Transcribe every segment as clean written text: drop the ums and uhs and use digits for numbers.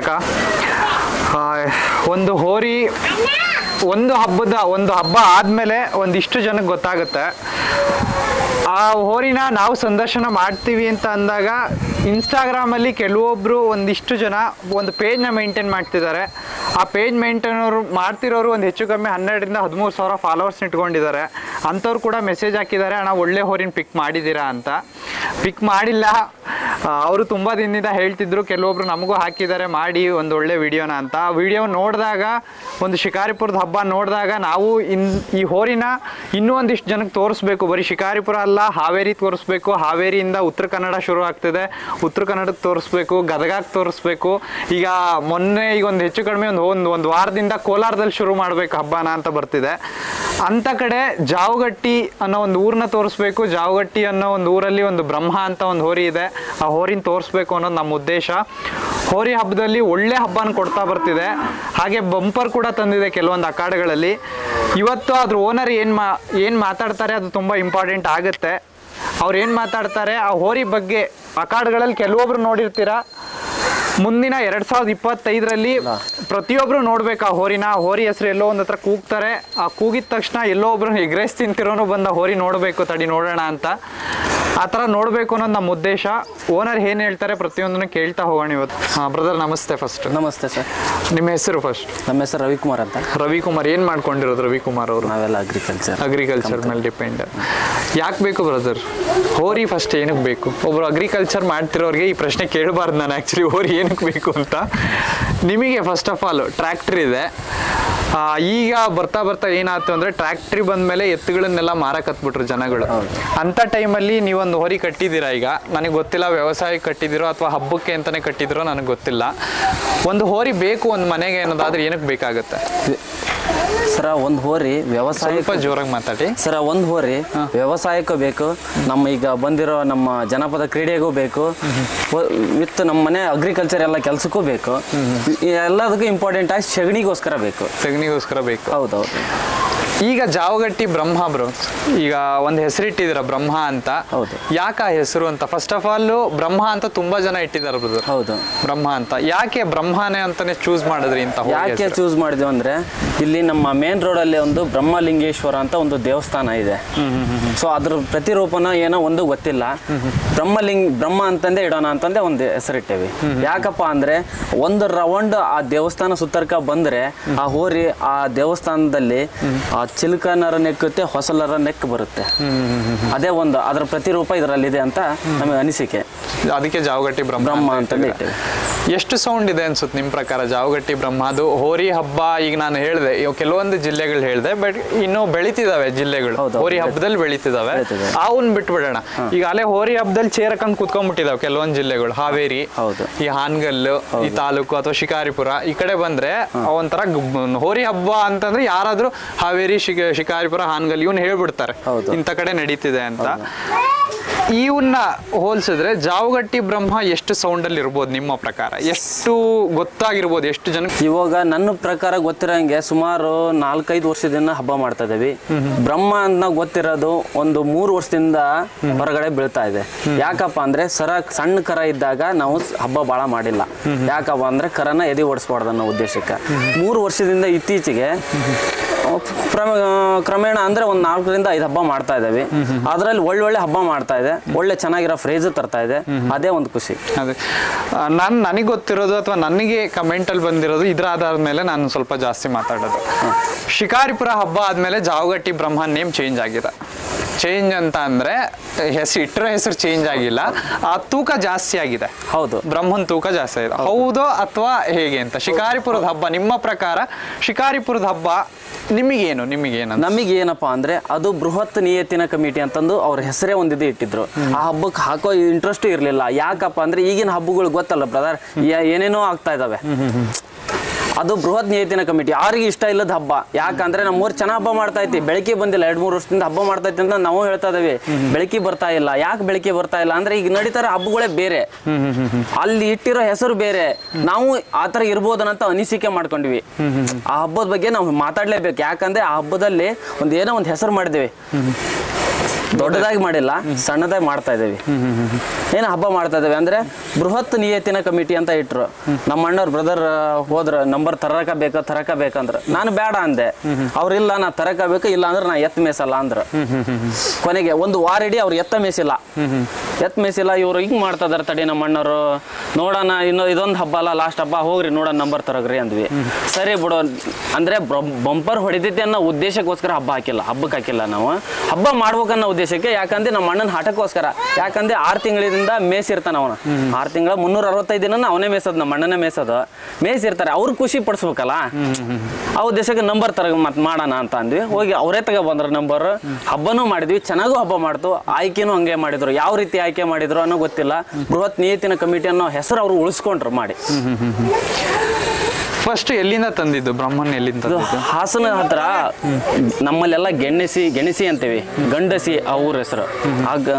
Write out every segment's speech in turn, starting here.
ಅಕ್ಕ. ಒಂದು ಹೋರಿ ಒಂದು ಹಬ್ಬ ಆದಮೇಲೆ ಒಂದಿಷ್ಟು ಜನಕ್ಕೆ ಗೊತ್ತಾಗುತ್ತೆ. ಆ ಹೋರಿನ ನಾವು ಸಂದರ್ಶನ ಮಾಡ್ತೀವಿ ಅಂತ ಅಂದಾಗ ಇನ್ಸ್ಟಾಗ್ರಾಮಲ್ಲಿ ಕೆಲವೊಬ್ಬರು ಒಂದಿಷ್ಟು ಜನ ಒಂದು ಪೇಜ್ನ ಮೇಂಟೈನ್ ಮಾಡ್ತಿದ್ದಾರೆ. ಆ ಪೇಜ್ ಮಾಡ್ತಿರೋರು ಒಂದು ಹೆಚ್ಚು ಕಮ್ಮಿ 12,000-13,000 ಫಾಲೋವರ್ಸ್ ಇಟ್ಕೊಂಡಿದ್ದಾರೆ. ಅಂಥವ್ರು ಕೂಡ ಮೆಸೇಜ್ ಹಾಕಿದ್ದಾರೆ, ಅಣ್ಣ ಒಳ್ಳೆ ಹೋರಿನ ಪಿಕ್ ಮಾಡಿದ್ದೀರಾ ಅಂತ. ಪಿಕ್ ಮಾಡಿಲ್ಲ, ಅವರು ತುಂಬ ದಿನದಿಂದ ಹೇಳ್ತಿದ್ರು. ಕೆಲವೊಬ್ರು ನಮಗೂ ಹಾಕಿದ್ದಾರೆ ಮಾಡಿ ಒಂದು ಒಳ್ಳೆ ವಿಡಿಯೋನ ಅಂತ. ಆ ವಿಡಿಯೋ ನೋಡಿದಾಗ, ಒಂದು ಶಿಕಾರಿಪುರದ ಹಬ್ಬ ನೋಡಿದಾಗ ನಾವು ಈ ಹೋರಿನ ಇನ್ನೂ ಒಂದಿಷ್ಟು ಜನಕ್ಕೆ ತೋರಿಸ್ಬೇಕು. ಬರೀ ಶಿಕಾರಿಪುರ ಅಲ್ಲ, ಹಾವೇರಿ ತೋರಿಸ್ಬೇಕು. ಹಾವೇರಿಯಿಂದ ಉತ್ತರ ಕನ್ನಡ ಶುರು ಆಗ್ತಿದೆ, ಉತ್ತರ ಕನ್ನಡಕ್ಕೆ ತೋರಿಸ್ಬೇಕು, ಗದಗಕ್ಕೆ ತೋರಿಸ್ಬೇಕು. ಈಗ ಮೊನ್ನೆ ಈಗ ಒಂದು ಹೆಚ್ಚು ಕಡಿಮೆ ಒಂದು ವಾರದಿಂದ ಕೋಲಾರದಲ್ಲಿ ಶುರು ಮಾಡಬೇಕು ಹಬ್ಬನ ಅಂತ ಬರ್ತಿದೆ. ಅಂಥ ಕಡೆ ಜಾವಗಟ್ಟಿ ಅನ್ನೋ ಒಂದು ಊರನ್ನ ತೋರಿಸ್ಬೇಕು. ಜಾವಗಟ್ಟಿ ಅನ್ನೋ ಒಂದು ಊರಲ್ಲಿ ಒಂದು ಬ್ರಹ್ಮ ಅಂತ ಒಂದು ಹೋರಿ ಇದೆ, ಆ ಹೋರಿನ ತೋರಿಸ್ಬೇಕು ಅನ್ನೋದು ನಮ್ಮ ಉದ್ದೇಶ. ಹೋರಿ ಹಬ್ಬದಲ್ಲಿ ಒಳ್ಳೆ ಹಬ್ಬನ ಕೊಡ್ತಾ ಬರ್ತಿದೆ. ಹಾಗೆ ಬಂಪರ್ ಕೂಡ ತಂದಿದೆ ಕೆಲವೊಂದು ಅಖಾಡಗಳಲ್ಲಿ. ಇವತ್ತು ಅದ್ರ ಓನರ್ ಏನು ಮಾತಾಡ್ತಾರೆ ಅದು ತುಂಬ ಇಂಪಾರ್ಟೆಂಟ್ ಆಗುತ್ತೆ. ಅವ್ರು ಏನು ಮಾತಾಡ್ತಾರೆ ಆ ಹೋರಿ ಬಗ್ಗೆ ಅಖಾಡಗಳಲ್ಲಿ ಕೆಲವೊಬ್ರು ನೋಡಿರ್ತೀರ. ಮುಂದಿನ 2025ರಲ್ಲಿ ಪ್ರತಿಯೊಬ್ಬರು ನೋಡ್ಬೇಕು ಆ ಹೋರಿನ. ಆ ಹೋರಿ ಹೆಸರು ಎಲ್ಲೋ ಒಂದು ಹತ್ರ ಕೂಗ್ತಾರೆ. ಆ ಕೂಗಿದ ತಕ್ಷಣ ಎಲ್ಲೋ ಒಬ್ರು ಎಗ್ರೆಸ್ ತಿಂತಿರೋನು ಬಂದ ಹೋರಿ ನೋಡಬೇಕು, ತಡಿ ನೋಡೋಣ ಅಂತ. ಆ ಥರ ನೋಡಬೇಕು ಅನ್ನೋದು ನಮ್ಮ ಉದ್ದೇಶ. ಓನರ್ ಏನು ಹೇಳ್ತಾರೆ ಪ್ರತಿಯೊಂದನ್ನು ಕೇಳ್ತಾ ಹೋಗೋಣ ಇವತ್ತು. ಬ್ರದರ್ ನಮಸ್ತೆ. ಫಸ್ಟ್ ನಮಸ್ತೆ ಸರ್. ನಿಮ್ಮ ಹೆಸರು ಫಸ್ಟ್? ನಮ್ಮ ಹೆಸರು ರವಿಕುಮಾರ್ ಅಂತ. ರವಿಕುಮಾರ್ ಏನು ಮಾಡ್ಕೊಂಡಿರೋದು ರವಿಕುಮಾರ್ ಅವರು? ನಾವೆಲ್ಲ ಅಗ್ರಿಕಲ್ಚರ್ ಮೇಲೆ ಡಿಪೆಂಡ್. ಯಾಕೆ ಬೇಕು ಬ್ರದರ್ ಹೋರಿ? ಫಸ್ಟ್ ಏನಕ್ಕೆ ಬೇಕು? ಒಬ್ರು ಅಗ್ರಿಕಲ್ಚರ್ ಮಾಡ್ತಿರೋರಿಗೆ ಈ ಪ್ರಶ್ನೆ ಕೇಳಬಾರ್ದು ನಾನು ಆ್ಯಕ್ಚುಲಿ, ಹೋರಿ ಏನಕ್ಕೆ ಬೇಕು ಅಂತ. ನಿಮಗೆ ಫಸ್ಟ್ ಆಫ್ ಆಲ್ ಟ್ರ್ಯಾಕ್ಟರ್ ಇದೆ. ಈಗ ಬರ್ತಾ ಏನಾಯ್ತು ಅಂದರೆ ಟ್ರ್ಯಾಕ್ಟ್ರಿ ಬಂದಮೇಲೆ ಎತ್ತುಗಳನ್ನೆಲ್ಲ ಮಾರಕತ್ಬಿಟ್ರು ಜನಗಳು. ಅಂಥ ಟೈಮಲ್ಲಿ ನೀವೊಂದು ಹೋರಿ ಕಟ್ಟಿದ್ದೀರಾ. ಈಗ ನನಗೆ ಗೊತ್ತಿಲ್ಲ ವ್ಯವಸಾಯಕ್ಕೆ ಕಟ್ಟಿದ್ದೀರೋ ಅಥವಾ ಹಬ್ಬಕ್ಕೆ ಅಂತಲೇ ಕಟ್ಟಿದ್ದೀರೋ ನನಗೆ ಗೊತ್ತಿಲ್ಲ. ಒಂದು ಹೋರಿ ಬೇಕು ಒಂದು ಮನೆಗೆ ಅನ್ನೋದಾದ್ರೆ ಏನಕ್ಕೆ ಬೇಕಾಗುತ್ತೆ ಸರ? ಒಂದು ಹೋರಿ ವ್ಯವಸಾಯ, ಸ್ವಲ್ಪ ಜೋರಾಗಿ ಮಾತಾಡಿ ಸರ. ಒಂದು ಹೋರಿ ವ್ಯವಸಾಯಕ್ಕೂ ಬೇಕು, ನಮ್ಮ ಈಗ ಬಂದಿರೋ ನಮ್ಮ ಜನಪದ ಕ್ರೀಡೆಗೂ ಬೇಕು, ವಿತ್ ನಮ್ಮ ಮನೆ ಅಗ್ರಿಕಲ್ಚರ್ ಎಲ್ಲ ಕೆಲಸಕ್ಕೂ ಬೇಕು. ಎಲ್ಲದಕ್ಕೂ ಇಂಪಾರ್ಟೆಂಟ್ ಆಗಿ ಸಗಣಿಗೋಸ್ಕರ ಬೇಕು. ಹೌದೌದು. ಈಗ ಜಾವಗಟ್ಟಿ ಬ್ರಹ್ಮ ಬ್ರೋ, ಈಗ ಒಂದು ಹೆಸರಿಟ್ಟಿದ್ದೀರ ಬ್ರಹ್ಮ ಅಂತ. ಹೌದು. ಯಾಕೆ ಆ ಹೆಸರು ಅಂತ? ಫಸ್ಟ್ ಆಫ್ ಆಲ್ ಬ್ರಹ್ಮ ಅಂತ ತುಂಬಾ ಜನ ಇಟ್ಟಿದ್ದಾರೆ ಬ್ರದರ್. ಹೌದು. ಬ್ರಹ್ಮ ಅಂತ ಯಾಕೆ ಬ್ರಹ್ಮನೇ ಅಂತಾನೆ ಚೂಸ್ ಮಾಡಿದ್ರಿ ಅಂತ? ಯಾಕೆ ಚೂಸ್ ಮಾಡಿದ್ವಿ ಅಂದ್ರೆ, ಇಲ್ಲಿ ನಮ್ಮ ಮೇನ್ ರೋಡ್ ಅಲ್ಲಿ ಒಂದು ಬ್ರಹ್ಮಲಿಂಗೇಶ್ವರ ಅಂತ ಒಂದು ದೇವಸ್ಥಾನ ಇದೆ. ಸೊ ಅದ್ರ ಪ್ರತಿರೂಪನ ಏನೋ ಒಂದು ಗೊತ್ತಿಲ್ಲ. ಬ್ರಹ್ಮ ಅಂತಂದೆ ಇಡೋಣ ಅಂತಂದೆ ಒಂದು ಹೆಸರಿಟ್ಟೇವಿ. ಯಾಕಪ್ಪ ಅಂದ್ರೆ ಒಂದು ರೌಂಡ್ ಆ ದೇವಸ್ಥಾನ ಸುತ್ತರ್ಕ ಬಂದ್ರೆ ಆ ಹೋರಿ ಆ ದೇವಸ್ಥಾನದಲ್ಲಿ ಆ ಚಿಲ್ಕನರ ನೆಕ್ಕುತ್ತೆ, ಹೊಸಲರ ನೆಕ್ ಬರುತ್ತೆ. ಅದೇ ಒಂದು ಅದರ ಪ್ರತಿರೂಪ ಇದರಲ್ಲಿದೆ ಅಂತ ನಮಗೆ ಅನಿಸಿಕೆ. ಅದಕ್ಕೆ ಜಾವಗಟ್ಟಿ ಬ್ರಹ್ಮ ಅಂತ ಇಟ್ಟೇವೆ. ಎಷ್ಟು ಸೌಂಡ್ ಇದೆ ಅನ್ಸುತ್ತೆ ನಿಮ್ಮ ಪ್ರಕಾರ ಜಾವಗಟ್ಟಿ ಬ್ರಹ್ಮ? ಅದು ಹೋರಿ ಹಬ್ಬ ಈಗ ನಾನು ಹೇಳಿದೆ, ಕೆಲವೊಂದು ಜಿಲ್ಲೆಗಳು ಹೇಳಿದೆ, ಬಟ್ ಇನ್ನೂ ಬೆಳೀತಿದಾವೆ ಜಿಲ್ಲೆಗಳು, ಹೋರಿ ಹಬ್ಬದಲ್ಲಿ ಬೆಳೀತಿದಾವೆ. ಅವನ್ ಬಿಟ್ಬಿಡೋಣ. ಈಗ ಅಲ್ಲೇ ಹೋರಿ ಹಬ್ಬದಲ್ಲಿ ಚೇರಕಂಡ್ ಕುತ್ಕೊಂಡ್ಬಿಟ್ಟಿದಾವೆ ಕೆಲವೊಂದು ಜಿಲ್ಲೆಗಳು. ಹಾವೇರಿ, ಈ ಹಾನಗಲ್ಲು, ಈ ತಾಲೂಕು ಅಥವಾ ಶಿಕಾರಿಪುರ ಈ ಕಡೆ ಬಂದ್ರೆ ಒಂಥರ ಹೋರಿ ಹಬ್ಬ ಅಂತಂದ್ರೆ ಯಾರಾದ್ರೂ ಹಾವೇರಿ, ಶಿಕಾರಿಪುರ, ಹಾನಗಲ್ ಇವನ್ ಹೇಳ್ಬಿಡ್ತಾರೆ ಇಂಥ ಕಡೆ ನಡೀತಿದೆ ಅಂತ. ಇವನ್ನ ಹೋಲಿಸಿದ್ರೆ ಜಾವಗಟ್ಟಿ ಬ್ರಹ್ಮ ಎಷ್ಟು ಸೌಂಡ್ ಅಲ್ಲಿ ಇರ್ಬೋದು ನಿಮ್ಮ ಪ್ರಕಾರ? ಎಷ್ಟು ಗೊತ್ತಾಗಿರ್ಬೋದು ಎಷ್ಟು ಜನ? ಇವಾಗ ನನ್ನ ಪ್ರಕಾರ ಗೊತ್ತಿರೋಂಗೆ ಸುಮಾರು 4-5 ವರ್ಷದಿಂದ ಹಬ್ಬ ಮಾಡ್ತಾ ಇದೀವಿ. ಬ್ರಹ್ಮ ಅಂತ ಗೊತ್ತಿರೋದು ಒಂದು 3 ವರ್ಷದಿಂದ ಹೊರಗಡೆ ಬೀಳ್ತಾ ಇದೆ. ಯಾಕಪ್ಪ ಅಂದ್ರೆ ಸಣ್ಣ ಕರ ಇದ್ದಾಗ ನಾವು ಹಬ್ಬ ಬಾಳ ಮಾಡಿಲ್ಲ. ಯಾಕಪ್ಪ ಅಂದ್ರೆ ಕರನ ಎದೆ ಓಡಿಸ್ಬಾರ್ದು ಅನ್ನೋ ಉದ್ದೇಶಕ್ಕೆ 3 ವರ್ಷದಿಂದ ಇತ್ತೀಚೆಗೆ ಕ್ರಮೇಣ ಅಂದ್ರೆ ಒಂದು 4ರಿಂದ 5 ಹಬ್ಬ ಮಾಡ್ತಾ ಇದ್ದೇವೆ. ಅದ್ರಲ್ಲಿ ಒಳ್ಳೊಳ್ಳೆ ಹಬ್ಬ ಮಾಡ್ತಾ ಇದೆ, ಒಳ್ಳೆ ಚೆನ್ನಾಗಿರೋ ಫ್ರೇಜ್ ತರ್ತಾ ಇದೆ. ಅದೇ ಒಂದು ಖುಷಿ. ಅದೇ ನನಗೆ ಗೊತ್ತಿರೋದು ಅಥವಾ ನನಗೆ ಕಮೆಂಟ್ ಅಲ್ಲಿ ಬಂದಿರೋದು ಇದ್ರ ಆಧಾರದ ಮೇಲೆ ನಾನು ಸ್ವಲ್ಪ ಜಾಸ್ತಿ ಮಾತಾಡೋದು. ಶಿಕಾರಿಪುರ ಹಬ್ಬ ಆದ್ಮೇಲೆ ಜಾವಗಟ್ಟಿ ಬ್ರಹ್ಮ ನೇಮ್ ಚೇಂಜ್ ಆಗಿದೆ. ಚೇಂಜ್ ಅಂತ ಅಂದ್ರೆ ಇಟ್ಟರ ಹೆಸರು ಚೇಂಜ್ ಆಗಿಲ್ಲ, ಆ ತೂಕ ಜಾಸ್ತಿ ಆಗಿದೆ. ಹೌದು, ಬ್ರಹ್ಮನ್ ತೂಕ ಜಾಸ್ತಿ ಆಗಿದೆ. ಹೌದು ಅಥವಾ ಹೇಗೆ ಅಂತ? ಶಿಕಾರಿಪುರದ ಹಬ್ಬ ನಿಮ್ಮ ಪ್ರಕಾರ ಶಿಕಾರಿಪುರದ ಹಬ್ಬ ನಿಮಗೇನು? ನಮಗೇನಪ್ಪ ಅಂದ್ರೆ ಅದು ಬೃಹತ್ ನಿಯತಿನ ಕಮಿಟಿ ಅಂತಂದು ಅವ್ರ ಹೆಸರೇ ಒಂದಿದೆ ಇಟ್ಟಿದ್ರು. ಆ ಹಬ್ಬಕ್ಕೆ ಹಾಕೋ ಇಂಟ್ರೆಸ್ಟ್ ಇರ್ಲಿಲ್ಲ. ಯಾಕಪ್ಪ ಅಂದ್ರೆ ಈಗಿನ ಹಬ್ಬಗಳು ಗೊತ್ತಲ್ಲ ಬ್ರದರ್, ಏನೇನೋ ಆಗ್ತಾ ಇದಾವೆ. ಅದು ಬೃಹತ್ ನಿಯತಿನ ಕಮಿಟಿ ಯಾರಿಗೆ ಇಷ್ಟ ಇಲ್ಲದ ಹಬ್ಬ. ಯಾಕಂದ್ರೆ ನಮ್ಮೂರು ಚೆನ್ನಾಗಿ ಹಬ್ಬ ಮಾಡ್ತಾ ಐತಿ, ಬೆಳಕಿ ಬಂದಿಲ್ಲ. 2-3 ವರ್ಷದಿಂದ ಹಬ್ಬ ಮಾಡ್ತಾ ಐತಿ ಅಂತ ನಾವು ಹೇಳ್ತಾ ಇದೇವಿ. ಬೆಳಕಿ ಬರ್ತಾ ಇಲ್ಲ. ಯಾಕೆ ಬೆಳಕಿ ಬರ್ತಾ ಇಲ್ಲ ಅಂದ್ರೆ ಈಗ ನಡೀತಾರ ಹಬ್ಬಗಳೇ ಬೇರೆ, ಅಲ್ಲಿ ಇಟ್ಟಿರೋ ಹೆಸರು ಬೇರೆ. ನಾವು ಆತರ ಇರ್ಬೋದನ್ನಂತ ಅನಿಸಿಕೆ ಮಾಡ್ಕೊಂಡ್ವಿ. ಆ ಹಬ್ಬದ ಬಗ್ಗೆ ನಾವು ಮಾತಾಡ್ಲೇಬೇಕು. ಯಾಕಂದ್ರೆ ಆ ಹಬ್ಬದಲ್ಲಿ ಏನೋ ಒಂದು ಹೆಸರು ಮಾಡಿದೇವಿ. ದೊಡ್ಡದಾಗಿ ಮಾಡಿಲ್ಲ, ಸಣ್ಣದಾಗಿ ಮಾಡ್ತಾ ಇದ್ದೀವಿ. ಏನು ಹಬ್ಬ ಮಾಡ್ತಾ ಇದ್ದೇವೆ ಅಂದ್ರೆ ಬೃಹತ್ ನಿಯತಿನ ಕಮಿಟಿ ಅಂತ ಇಟ್ರು. ನಮ್ಮ ಅಣ್ಣವ್ರ ಬ್ರದರ್ ಹೋದ್ರ ನಂಬರ್ ತರಕ ಬೇಕಂದ್ರೆ ನಾನು ಬೇಡ ಅಂದೆ. ಅವ್ರಿಲ್ಲ ನಾ ತರಕ ಬೇಕು, ಇಲ್ಲ ಅಂದ್ರೆ ನಾ ಎತ್ ಮೇಸಲ್ಲ ಅಂದ್ರ. ಕೊನೆಗೆ ಒಂದು ವಾರ ಇಡೀ ಅವ್ರು ಎತ್ತ ಮೇಸಿಲ್ಲ. ಇವ್ರು ಹಿಂಗ್ ಮಾಡ್ತಾ ಇದಾರೆ, ತಡಿ ನಮ್ಮ ಅಣ್ಣವರು ನೋಡೋಣ, ಇದೊಂದು ಹಬ್ಬ ಅಲ್ಲ, ಲಾಸ್ಟ್ ಹಬ್ಬ, ಹೋಗ್ರಿ ನೋಡೋಣ ನಂಬರ್ ತರಗ್ರಿ ಅಂದ್ವಿ. ಸರಿ ಬಿಡು ಅಂದ್ರೆ ಬಂಪರ್ ಹೊಡಿತೈತಿ ಅನ್ನೋ ಉದ್ದೇಶಕ್ಕೋಸ್ಕರ ಹಬ್ಬಕ್ಕೆ ಹಾಕಿಲ್ಲ ನಾವು. ಹಬ್ಬ ಮಾಡ್ಬೇಕನ್ನೋ ಉದ್ದೇಶಕ್ಕೆ, ಯಾಕಂದ್ರೆ ನಮ್ಮ ಅಣ್ಣನ ಹಠಕ್ಕೋಸ್ಕರ. ಯಾಕಂದ್ರೆ 6 ತಿಂಗಳಿಂದ ಮೇಸಿರ್ತಾನ ಅವನು. 6 ತಿಂಗಳ 365 ದಿನ ಅವನೇ ಮೇಸೋದು, ನಮ್ಮ ಅಣ್ಣನೇ ಮೇಸಿರ್ತಾರೆ. ಅವ್ರು ಖುಷಿ ಪಡಿಸ್ಬೇಕಲ್ಲ, ಆ ಉದ್ದೇಶಕ್ಕೆ ನಂಬರ್ ಮತ್ ಮಾಡೋಣ ಅಂತ ಅಂದ್ವಿ. ಹೋಗಿ ಅವರೇ ಬಂದ್ರ ನಂಬರ್. ಹಬ್ಬನೂ ಮಾಡಿದ್ವಿ, ಚೆನ್ನಾಗೂ ಹಬ್ಬ ಮಾಡ್ತು. ಆಯ್ಕೆನೂ ಹಂಗೆ ಮಾಡಿದ್ರು. ಯಾವ ರೀತಿ ಆಯ್ಕೆ ಮಾಡಿದ್ರು ಅನ್ನೋ ಗೊತ್ತಿಲ್ಲ. ಬೃಹತ್ ನಿಯತಿನ ಕಮಿಟಿ ಅನ್ನೋ ಹೆಸರು ಅವರು ಉಳಿಸ್ಕೊಂಡ್ರು ಮಾಡಿ. ಫಸ್ಟ್ ಎಲ್ಲಿಂದ ತಂದಿದ್ದು ಬ್ರಹ್ಮನ್? ಎಲ್ಲಿಂದ ತಂದಿದ್ದು? ಹಾಸನ ಹತ್ರ ನಮ್ಮಲ್ಲೆಲ್ಲ ಗೆಣಸಿ ಅಂತೀವಿ, ಗಂಡಸಿ ಆ ಊರ ಹೆಸರು. ಆಗ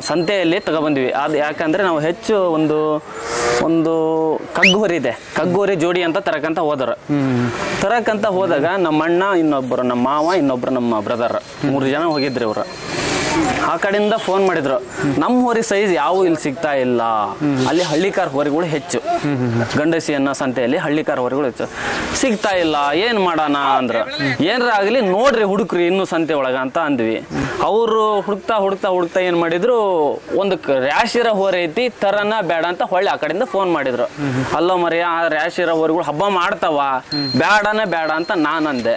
ಸಂತೆಯಲ್ಲಿ ತಗೊಬಂದ್ವಿ. ಅದು ಯಾಕಂದ್ರೆ ನಾವು ಹೆಚ್ಚು ಒಂದು ಕಗ್ಗೋರಿ ಇದೆ, ಕಗ್ಗೋರಿ ಜೋಡಿ ಅಂತ ತರಕಂತ ಹೋದಾಗ ನಮ್ಮ ಅಣ್ಣ, ಇನ್ನೊಬ್ಬರು ನಮ್ಮ ಮಾವ, ಇನ್ನೊಬ್ರು ನಮ್ಮ ಬ್ರದರ್, 3 ಜನ ಹೋಗಿದ್ರಿ ಇವ್ರು. ಆ ಕಡೆಯಿಂದ ಫೋನ್ ಮಾಡಿದ್ರು, ನಮ್ಮ ಹೋರಿ ಸೈಜ್ ಯಾವ ಇಲ್ಲಿ ಸಿಗ್ತಾ ಇಲ್ಲ, ಅಲ್ಲಿ ಹಳ್ಳಿಕಾರ್ ಹೋರಿಗಳು ಹೆಚ್ಚು, ಗಂಡಸಿ ಅನ್ನೋ ಸಂತೆಯಲ್ಲಿ ಹಳ್ಳಿಕಾರ್ ಹೋರಿಗಳು ಹೆಚ್ಚು ಸಿಗ್ತಾ ಇಲ್ಲ, ಏನ್ ಮಾಡೋಣ ಅಂದ್ರ. ಏನ್ರ ಆಗ್ಲಿ ನೋಡ್ರಿ ಹುಡುಕ್ರಿ ಇನ್ನು ಸಂತೆ ಒಳಗ ಅಂತ ಅಂದ್ವಿ. ಅವರು ಹುಡುಕ್ತಾ ಏನ್ ಮಾಡಿದ್ರು, ಒಂದು ರ್ಯಾಶಿರ ಹೋರಿ ಐತಿ, ತರನ ಬೇಡ ಅಂತ ಹೊಳ್ಳಿ ಆ ಕಡೆಯಿಂದ ಫೋನ್ ಮಾಡಿದ್ರು. ಅಲ್ಲೋ ಮರಿಯ, ಆ ರ್ಯಾಶಿರ ಹೋರಿಗಳು ಹಬ್ಬ ಮಾಡ್ತಾವ, ಬೇಡ ಅಂತ ನಾನ್ ಅಂದೆ.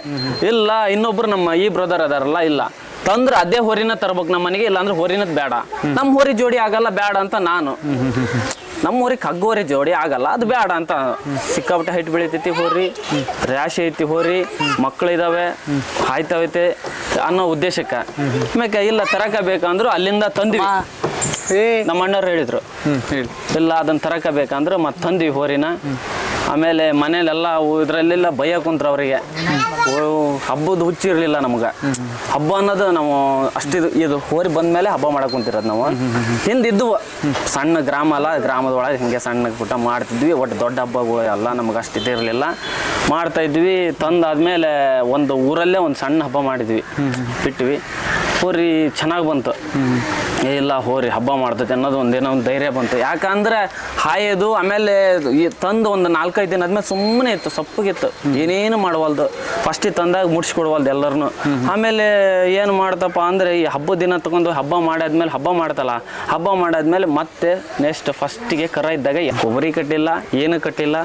ಇಲ್ಲ, ಇನ್ನೊಬ್ರು ನಮ್ಮ ಈ ಬ್ರದರ್ ಅದಾರಲ್ಲ, ಇಲ್ಲ ತಂದ್ರ ಅದೇ ಹೋರಿನ ತರ್ಬೇಕು ನಮ್ಮ ಮನೆಗೆ, ಇಲ್ಲ ಅಂದ್ರೆ ಹೋರಿನದ್ ಬೇಡ, ನಮ್ಮ ಹೋರಿ ಜೋಡಿ ಆಗಲ್ಲ, ಬೇಡ ಅಂತ ನಾನು. ನಮ್ಮ ಊರಿಗೆ ಕಗ್ಗೋರಿ ಜೋಡಿ ಆಗಲ್ಲ, ಅದು ಬೇಡ ಅಂತ. ಸಿಕ್ಕಾಪಟ್ಟೆ ಹೈಟ್ ಬೆಳಿತೈತಿ ಹೋರಿ, ರ್ಯಾಶ್ ಐತಿ ಹೋರಿ, ಮಕ್ಕಳಿದಾವೆ, ಹಾಯ್ತವೈತೆ ಅನ್ನೋ ಉದ್ದೇಶಕ್ಕೆ. ಆಮೇಲೆ ಇಲ್ಲ ತರಕ ಬೇಕಂದ್ರು ಅಲ್ಲಿಂದ ತಂದ್ವಿ. ನಮ್ಮ ಅಣ್ಣವ್ರು ಹೇಳಿದ್ರು, ಇಲ್ಲ ಅದನ್ನ ತರಕ ಬೇಕಂದ್ರೆ ಮತ್ತೆ ತಂದ್ವಿ ಹೋರಿನ. ಆಮೇಲೆ ಮನೇಲೆಲ್ಲ ಇದ್ರಲ್ಲೆಲ್ಲ ಭಯ ಕುಂತ್ರ ಅವರಿಗೆ. ಹಬ್ಬದ ಹುಚ್ಚಿರ್ಲಿಲ್ಲ ನಮ್ಗೆ. ಹಬ್ಬ ಅನ್ನೋದು ನಾವು ಇದು ಹೋರಿ ಬಂದ್ಮೇಲೆ ಹಬ್ಬ ಮಾಡಕ್ ಕುಂತಿರೋದು ನಾವು. ಹಿಂದಿದ್ದು ಸಣ್ಣ ಗ್ರಾಮ ಅಲ್ಲ, ಗ್ರಾಮದೊಳಗೆ ಹಿಂಗೆ ಸಣ್ಣ ಪುಟ್ಟ ಮಾಡ್ತಿದ್ವಿ. ಒಟ್ಟು ದೊಡ್ಡ ಹಬ್ಬಗಳು ಎಲ್ಲ ನಮ್ಗೆ ಅಷ್ಟು ಇದಿರಲಿಲ್ಲ, ಮಾಡ್ತಾ ಇದ್ವಿ. ತಂದಾದ್ಮೇಲೆ ಒಂದು ಊರಲ್ಲೇ ಒಂದು ಸಣ್ಣ ಹಬ್ಬ ಮಾಡಿದ್ವಿ, ಬಿಟ್ವಿ. ಹೋರಿ ಚೆನ್ನಾಗಿ ಬಂತು. ಇಲ್ಲ ಹೋರಿ ಹಬ್ಬ ಮಾಡ್ತೈತೆ ಅನ್ನೋದು ಒಂದೇನೋ ಒಂದು ಧೈರ್ಯ ಬಂತು. ಯಾಕಂದ್ರೆ ಹಾಯೋದು ಆಮೇಲೆ ತಂದು ಒಂದು 4-5 ದಿನ ಆದ್ಮೇಲೆ ಸುಮ್ಮನೆ ಇತ್ತು, ಸಪ್ಪಗಿತ್ತು, ಏನೇನು ಮಾಡವಲ್ದು. ಫಸ್ಟಿಗೆ ತಂದಾಗ ಮುಡ್ಸ್ಕೊಡ್ವಲ್ದು ಎಲ್ಲರನ್ನು. ಆಮೇಲೆ ಏನು ಮಾಡ್ತಪ್ಪ ಅಂದ್ರೆ ಈ ಹಬ್ಬದ ದಿನ ತಗೊಂಡು ಹಬ್ಬ ಮಾಡಾದ್ಮೇಲೆ ಮತ್ತೆ ನೆಕ್ಸ್ಟ್ ಫಸ್ಟಿಗೆ ಕರ ಇದ್ದಾಗ ಕೊಬ್ಬರಿ ಕಟ್ಟಿಲ್ಲ, ಏನು ಕಟ್ಟಿಲ್ಲ,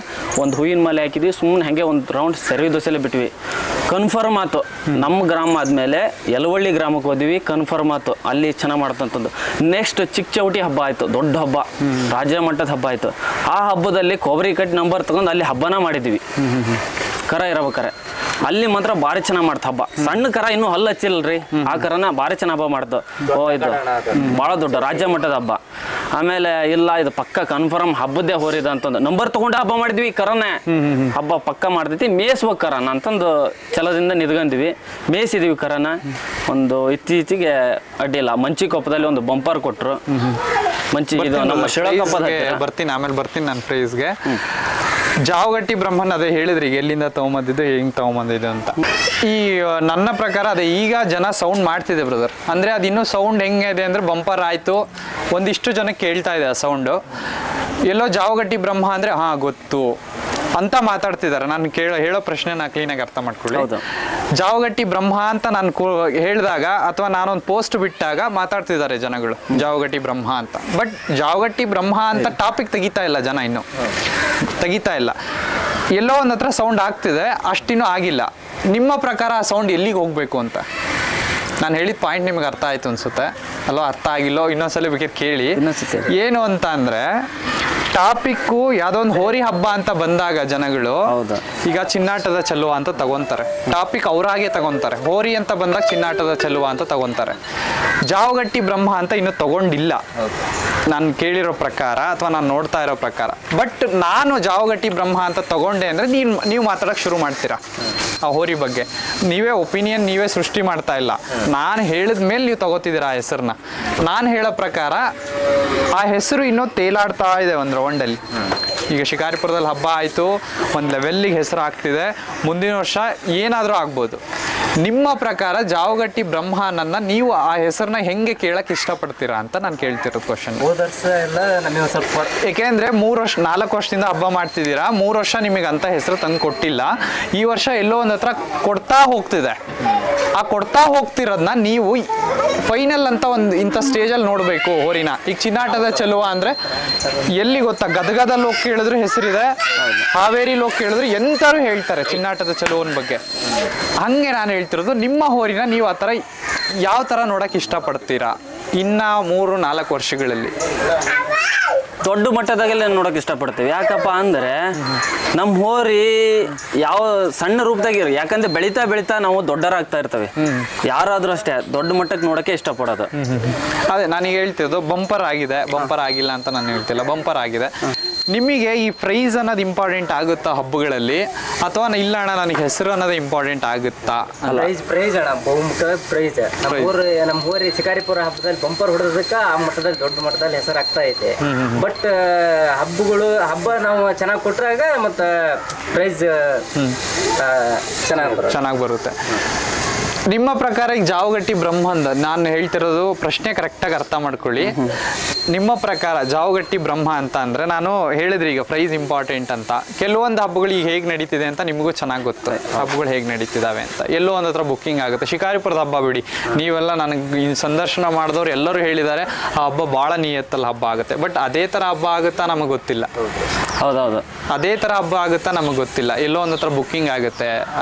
ಒಂದು ಹೂವಿನ ಮಾಲೆ ಹಾಕಿದ್ವಿ, ಸುಮ್ಮನೆ ಹಾಗೆ ಒಂದು ರೌಂಡ್ ಸರಿ ದೋಸೆಲೆ ಬಿಟ್ವಿ. ಕನ್ಫರ್ಮ್ ಆಯ್ತು ನಮ್ಮ ಗ್ರಾಮ ಆದ್ಮೇಲೆ ಯಲವಳ್ಳಿ ಗ್ರಾಮಕ್ಕೆ ಹೋದ್ವಿ. ಕನ್ಫರ್ಮ್ ಆಯ್ತು ಅಲ್ಲಿ ಚೆನ್ನಾಗಿ ಮಾಡ್ತಂಥದ್ದು. ನೆಕ್ಸ್ಟ್ ಚಿಕ್ಕ ಚೌಟಿ ಹಬ್ಬ ಆಯ್ತು, ದೊಡ್ಡ ಹಬ್ಬ, ರಾಜ್ಯ ಮಟ್ಟದ ಹಬ್ಬ ಆಯ್ತು. ಆ ಹಬ್ಬದಲ್ಲಿ ಕೊಬ್ಬರಿ ಕಟ್ಟಿ ನಂಬರ್ ತಗೊಂಡು ಅಲ್ಲಿ ಹಬ್ಬನ ಮಾಡಿದ್ವಿ. ಕರ ಇರಬೇಕಾರೆ ಅಲ್ಲಿ ಮಾತ್ರ ಭಾರಿ ಚೆನ್ನಾಗಿ ಮಾಡ್ತ ಹಬ್ಬ. ಸಣ್ಣ ಕರ ಇನ್ನೂ ಹಲ್ಲು ಹಚ್ಚಿಲ್ರಿ, ಆ ಕರನ ಭಾರಿ ಚೆನ್ನಾಗಿ ಹಬ್ಬ ಮಾಡ್ತು. ಇದು ಭಾಳ ದೊಡ್ಡ ರಾಜ್ಯ ಮಟ್ಟದ ಹಬ್ಬ. ಆಮೇಲೆ ಇಲ್ಲ ಇದು ಪಕ್ಕ ಕನ್ಫರ್ಮ್ ಹಬ್ಬದ್ದೇ ಹೋರಿದ ಅಂತಂದು ನಂಬರ್ ತಗೊಂಡು ಹಬ್ಬ ಮಾಡಿದ್ವಿ. ಕರನೇ ಹಬ್ಬ ಪಕ್ಕ ಮಾಡ್ತೈತಿ, ಮೇಯಿಸ್ಬೇಕು ಕರನ ಅಂತಂದು ಛಲದಿಂದ ನಿದ್ಗಂದ್ವಿ. ಮೇಯಿಸಿದ್ವಿ ಕರನ. ಒಂದು ಇತ್ತೀಚೆಗೆ ಅಡ್ಡಿಲ್ಲ ಮಂಚಿಕೊಪ್ಪದಲ್ಲಿ ಒಂದು ಬಂಪರ್ ಕೊಟ್ರು. ಇದು ನಮ್ಮ ಶಿಳಕೊಪ್ಪದ ಆಮೇಲೆ ಬರ್ತೀನಿ ನನ್ನ ಪ್ರೈಸ್ಗೆ. ಜಾವಗಟ್ಟಿ ಬ್ರಹ್ಮನ್ ಅದೇ ಹೇಳಿದ್ರಿ, ಎಲ್ಲಿಂದ ತಗೊಂಬಂದಿದ್ದು, ಹೆಂಗ್ ತಗೊಂಬಂದಿದ್ದು ಅಂತ. ಈ ನನ್ನ ಪ್ರಕಾರ ಅದೇ ಈಗ ಜನ ಸೌಂಡ್ ಮಾಡ್ತಿದೆ ಬ್ರದರ್. ಅಂದ್ರೆ ಅದು ಇನ್ನೂ ಸೌಂಡ್ ಹೆಂಗಿದೆ ಅಂದ್ರೆ ಬಂಪರ್ ಆಯ್ತು, ಒಂದಿಷ್ಟು ಜನಕ್ಕೆ ಕೇಳ್ತಾ ಇದೆ ಆ ಸೌಂಡು. ಎಲ್ಲೋ ಜಾವಗಟ್ಟಿ ಬ್ರಹ್ಮ ಅಂದ್ರೆ ಹಾ ಗೊತ್ತು ಅಂತ ಮಾತಾಡ್ತಿದ್ದಾರೆ. ನಾನು ಹೇಳೋ ಪ್ರಶ್ನೆನ ಕ್ಲೀನಾಗಿ ಅರ್ಥ ಮಾಡ್ಕೊಳ್ಳಿ. ಜಾವಗಟ್ಟಿ ಬ್ರಹ್ಮ ಅಂತ ನಾನು ಹೇಳಿದಾಗ ಅಥವಾ ನಾನೊಂದು ಪೋಸ್ಟ್ ಬಿಟ್ಟಾಗ ಮಾತಾಡ್ತಿದ್ದಾರೆ ಜನಗಳು ಜಾವಗಟ್ಟಿ ಬ್ರಹ್ಮ ಅಂತ. ಬಟ್ ಜಾವಗಟ್ಟಿ ಬ್ರಹ್ಮ ಅಂತ ಟಾಪಿಕ್ ತೆಗಿತಾ ಇಲ್ಲ ಜನ, ಇನ್ನೂ ತೆಗಿತಾ ಇಲ್ಲ. ಎಲ್ಲೋ ಒಂದು ಹತ್ರ ಸೌಂಡ್ ಆಗ್ತಿದೆ, ಅಷ್ಟಿನ್ನೂ ಆಗಿಲ್ಲ. ನಿಮ್ಮ ಪ್ರಕಾರ ಆ ಸೌಂಡ್ ಎಲ್ಲಿಗೆ ಹೋಗ್ಬೇಕು ಅಂತ? ನಾನು ಹೇಳಿದ ಪಾಯಿಂಟ್ ನಿಮ್ಗೆ ಅರ್ಥ ಆಯ್ತು ಅನ್ಸುತ್ತೆ ಅಲ್ವಾ? ಅರ್ಥ ಆಗಿಲ್ಲೋ ಇನ್ನೊಂದ್ಸಲ ಬೇಕಾದ್ರೆ ಕೇಳಿ. ಏನು ಅಂತ ಅಂದ್ರೆ ಟಾಪಿಕ್ಕು ಯಾವುದೋ ಒಂದು ಹೋರಿ ಹಬ್ಬ ಅಂತ ಬಂದಾಗ ಜನಗಳು ಈಗ ಚಿನ್ನಾಟದ ಚೆಲುವ ಅಂತ ತಗೊಂತಾರೆ. ಟಾಪಿಕ್ ಅವರಾಗೆ ತಗೊಂತಾರೆ. ಹೋರಿ ಅಂತ ಬಂದಾಗ ಚಿನ್ನಾಟದ ಚೆಲುವ ಅಂತ ತಗೊಂತಾರೆ. ಜಾವಗಟ್ಟಿ ಬ್ರಹ್ಮ ಅಂತ ಇನ್ನೂ ತಗೊಂಡಿಲ್ಲ ನಾನು ಕೇಳಿರೋ ಪ್ರಕಾರ ಅಥವಾ ನಾನು ನೋಡ್ತಾ ಇರೋ ಪ್ರಕಾರ. ಬಟ್ ನಾನು ಜಾವಗಟ್ಟಿ ಬ್ರಹ್ಮ ಅಂತ ತಗೊಂಡೆ ಅಂದರೆ ನೀವು ಮಾತಾಡೋಕ್ಕೆ ಶುರು ಮಾಡ್ತೀರಾ ಆ ಹೋರಿ ಬಗ್ಗೆ. ನೀವೇ ಒಪಿನಿಯನ್ ನೀವೇ ಸೃಷ್ಟಿ ಮಾಡ್ತಾ ಇಲ್ಲ. ನಾನು ಹೇಳಿದ ಮೇಲೆ ನೀವು ತಗೋತಿದ್ದೀರಾ ಆ ಹೆಸರನ್ನ. ನಾನು ಹೇಳೋ ಪ್ರಕಾರ ಆ ಹೆಸರು ಇನ್ನೂ ತೇಲಾಡ್ತಾ ಇದೆ ಒಂದು ರೌಂಡಲ್ಲಿ. ಈಗ ಶಿಕಾರಿಪುರದಲ್ಲಿ ಹಬ್ಬ ಆಯಿತು, ಒಂದು ಲೆವೆಲ್ಲಿಗೆ ಹೆಸರು ಆಗ್ತಿದೆ. ಮುಂದಿನ ವರ್ಷ ಏನಾದರೂ ಆಗ್ಬೋದು. ನಿಮ್ಮ ಪ್ರಕಾರ ಜಾವಗಟ್ಟಿ ಬ್ರಹ್ಮನನ್ನ ನೀವು ಆ ಹೆಸರನ್ನ ಹೆಂಗೆ ಕೇಳಕ್ ಇಷ್ಟಪಡ್ತೀರಾ ಅಂತ ನಾನು ಕೇಳ್ತಿರೋದು ಕ್ವಶನ್. ಹೋದ ವರ್ಷ ಎಲ್ಲ ನಮಗೆ ಸ್ವಲ್ಪ ಏಕೆಂದ್ರೆ 4 ವರ್ಷದಿಂದ ಹಬ್ಬ ಮಾಡ್ತಿದ್ದೀರಾ, 3 ವರ್ಷ ನಿಮಗೆ ಅಂತ ಹೆಸರು ತಂದು ಕೊಟ್ಟಿಲ್ಲ. ಈ ವರ್ಷ ಎಲ್ಲೋ ಒಂದ್ ಹತ್ರ ಕೊಡ್ತಾ ಹೋಗ್ತಿದೆ. ಆ ಕೊಡ್ತಾ ಹೋಗ್ತಿರೋದನ್ನ ನೀವು ಫೈನಲ್ ಅಂತ ಒಂದು ಇಂಥ ಸ್ಟೇಜಲ್ಲಿ ನೋಡಬೇಕು ಹೋರಿನ. ಈಗ ಚಿನ್ನಾಟದ ಚೆಲುವ ಅಂದ್ರೆ ಎಲ್ಲಿ ಗೊತ್ತಾ, ಗದಗದಲ್ಲಿ ಹೋಗಿ ಕೇಳಿದ್ರು ಹೆಸರಿದೆ, ಹಾವೇರಿಲಿ ಹೋಗಿ ಕೇಳಿದ್ರು ಎಂತಾರು ಹೇಳ್ತಾರೆ ಚಿನ್ನಾಟದ ಚೆಲುವನ ಬಗ್ಗೆ. ಹಂಗೆ ನಾನು ಹೇಳ್ತಿರೋದು, ನಿಮ್ಮ ಹೋರಿನ ನೀವು ಆ ಥರ ಯಾವ ಥರ ನೋಡಕ್ ಇಷ್ಟಪಡ್ತೀರಾ ಇನ್ನ 3-4 ವರ್ಷಗಳಲ್ಲಿ? ದೊಡ್ಡ ಮಟ್ಟದಾಗೆಲ್ಲ ನೋಡಕ್ ಇಷ್ಟಪಡ್ತೀವಿ. ಯಾಕಪ್ಪ ಅಂದ್ರೆ ನಮ್ಮ ಹೋರಿ ಯಾವ ಸಣ್ಣ ರೂಪದಾಗಿರಿ, ಯಾಕಂದ್ರೆ ಬೆಳಿತಾ ಬೆಳಿತಾ ನಾವು ದೊಡ್ಡರಾಗ್ತಾ ಇರ್ತವೆ. ಯಾರಾದ್ರೂ ಅಷ್ಟೇ ದೊಡ್ಡ ಮಟ್ಟಕ್ಕೆ ನೋಡಕ್ಕೆ ಇಷ್ಟಪಡೋದು. ಅದೇ ನನಗೆ ಹೇಳ್ತಿರೋದು, ಬಂಪರ್ ಆಗಿದೆ, ಬಂಪರ್ ಆಗಿಲ್ಲ ಅಂತ ನಾನು ಹೇಳ್ತಿಲ್ಲ, ಬಂಪರ್ ಆಗಿದೆ. ನಿಮಗೆ ಈ ಪ್ರೈಸ್ ಅನ್ನೋದು ಇಂಪಾರ್ಟೆಂಟ್ ಆಗುತ್ತಾ ಹಬ್ಬಗಳಲ್ಲಿ, ಅಥವಾ ಇಲ್ಲ ಅಣ್ಣ ನನಗೆ ಹೆಸರು ಅನ್ನೋದು ಇಂಪಾರ್ಟೆಂಟ್ ಆಗುತ್ತಾ? ಪ್ರೈಸ್ ಅಣ್ಣ, ಬಹುಮುಖ ಪ್ರೈಸ್. ನಮ್ಮ ಊರಿ ಶಿಕಾರಿಪುರ ಹಬ್ಬದಲ್ಲಿ ಬಂಪರ್ ಹೊಡೆದಕ್ಕೆ ಆ ಮಟ್ಟದಲ್ಲಿ ದೊಡ್ಡ ಮಟ್ಟದಲ್ಲಿ ಹೆಸರಾಗ್ತಾ ಐತೆ. ಬಟ್ ಹಬ್ಬ ನಾವು ಚೆನ್ನಾಗಿ ಕೊಟ್ರಾಗ ಮತ್ತೆ ಪ್ರೈಸ್ ಚೆನ್ನಾಗಿ ಬರುತ್ತೆ. ನಿಮ್ಮ ಪ್ರಕಾರ ಈಗ ಜಾವಗಟ್ಟಿ ಬ್ರಹ್ಮಂದ ನಾನು ಹೇಳ್ತಿರೋದು ಪ್ರಶ್ನೆ ಕರೆಕ್ಟಾಗಿ ಅರ್ಥ ಮಾಡ್ಕೊಳ್ಳಿ. ನಿಮ್ಮ ಪ್ರಕಾರ ಜಾವಗಟ್ಟಿ ಬ್ರಹ್ಮ ಅಂತ ಅಂದ್ರೆ, ನಾನು ಹೇಳಿದ್ರಿ ಈಗ ಪ್ರೈಸ್ ಇಂಪಾರ್ಟೆಂಟ್ ಅಂತ. ಕೆಲವೊಂದು ಹಬ್ಬಗಳು ಈಗ ಹೇಗೆ ನಡೀತಿದೆ ಅಂತ ನಿಮಗೂ ಚೆನ್ನಾಗಿ ಗೊತ್ತು, ಹಬ್ಬಗಳು ಹೇಗೆ ನಡೀತಿದ್ದಾವೆ ಅಂತ. ಎಲ್ಲೋ ಒಂದು ಹತ್ರ ಬುಕ್ಕಿಂಗ್ ಆಗುತ್ತೆ. ಶಿಕಾರಿಪುರದ ಹಬ್ಬ ಬಿಡಿ, ನೀವೆಲ್ಲ ನನಗೆ ಈ ಸಂದರ್ಶನ ಮಾಡಿದವ್ರು ಎಲ್ಲರೂ ಹೇಳಿದ್ದಾರೆ ಆ ಹಬ್ಬ ಭಾಳ ನಿಯತ್ತಲ್ಲಿ ಹಬ್ಬ ಆಗುತ್ತೆ. ಬಟ್ ಅದೇ ಥರ ಹಬ್ಬ ಆಗುತ್ತಾ ನಮಗೆ ಗೊತ್ತಿಲ್ಲ. ಹೌದೌದು, ಅದೇ ಥರ ಹಬ್ಬ ಆಗುತ್ತಾ ನಮಗೆ ಗೊತ್ತಿಲ್ಲ. ಎಲ್ಲೋ ಒಂದು ಹತ್ರ ಬುಕ್ಕಿಂಗ್ ಆಗುತ್ತೆ.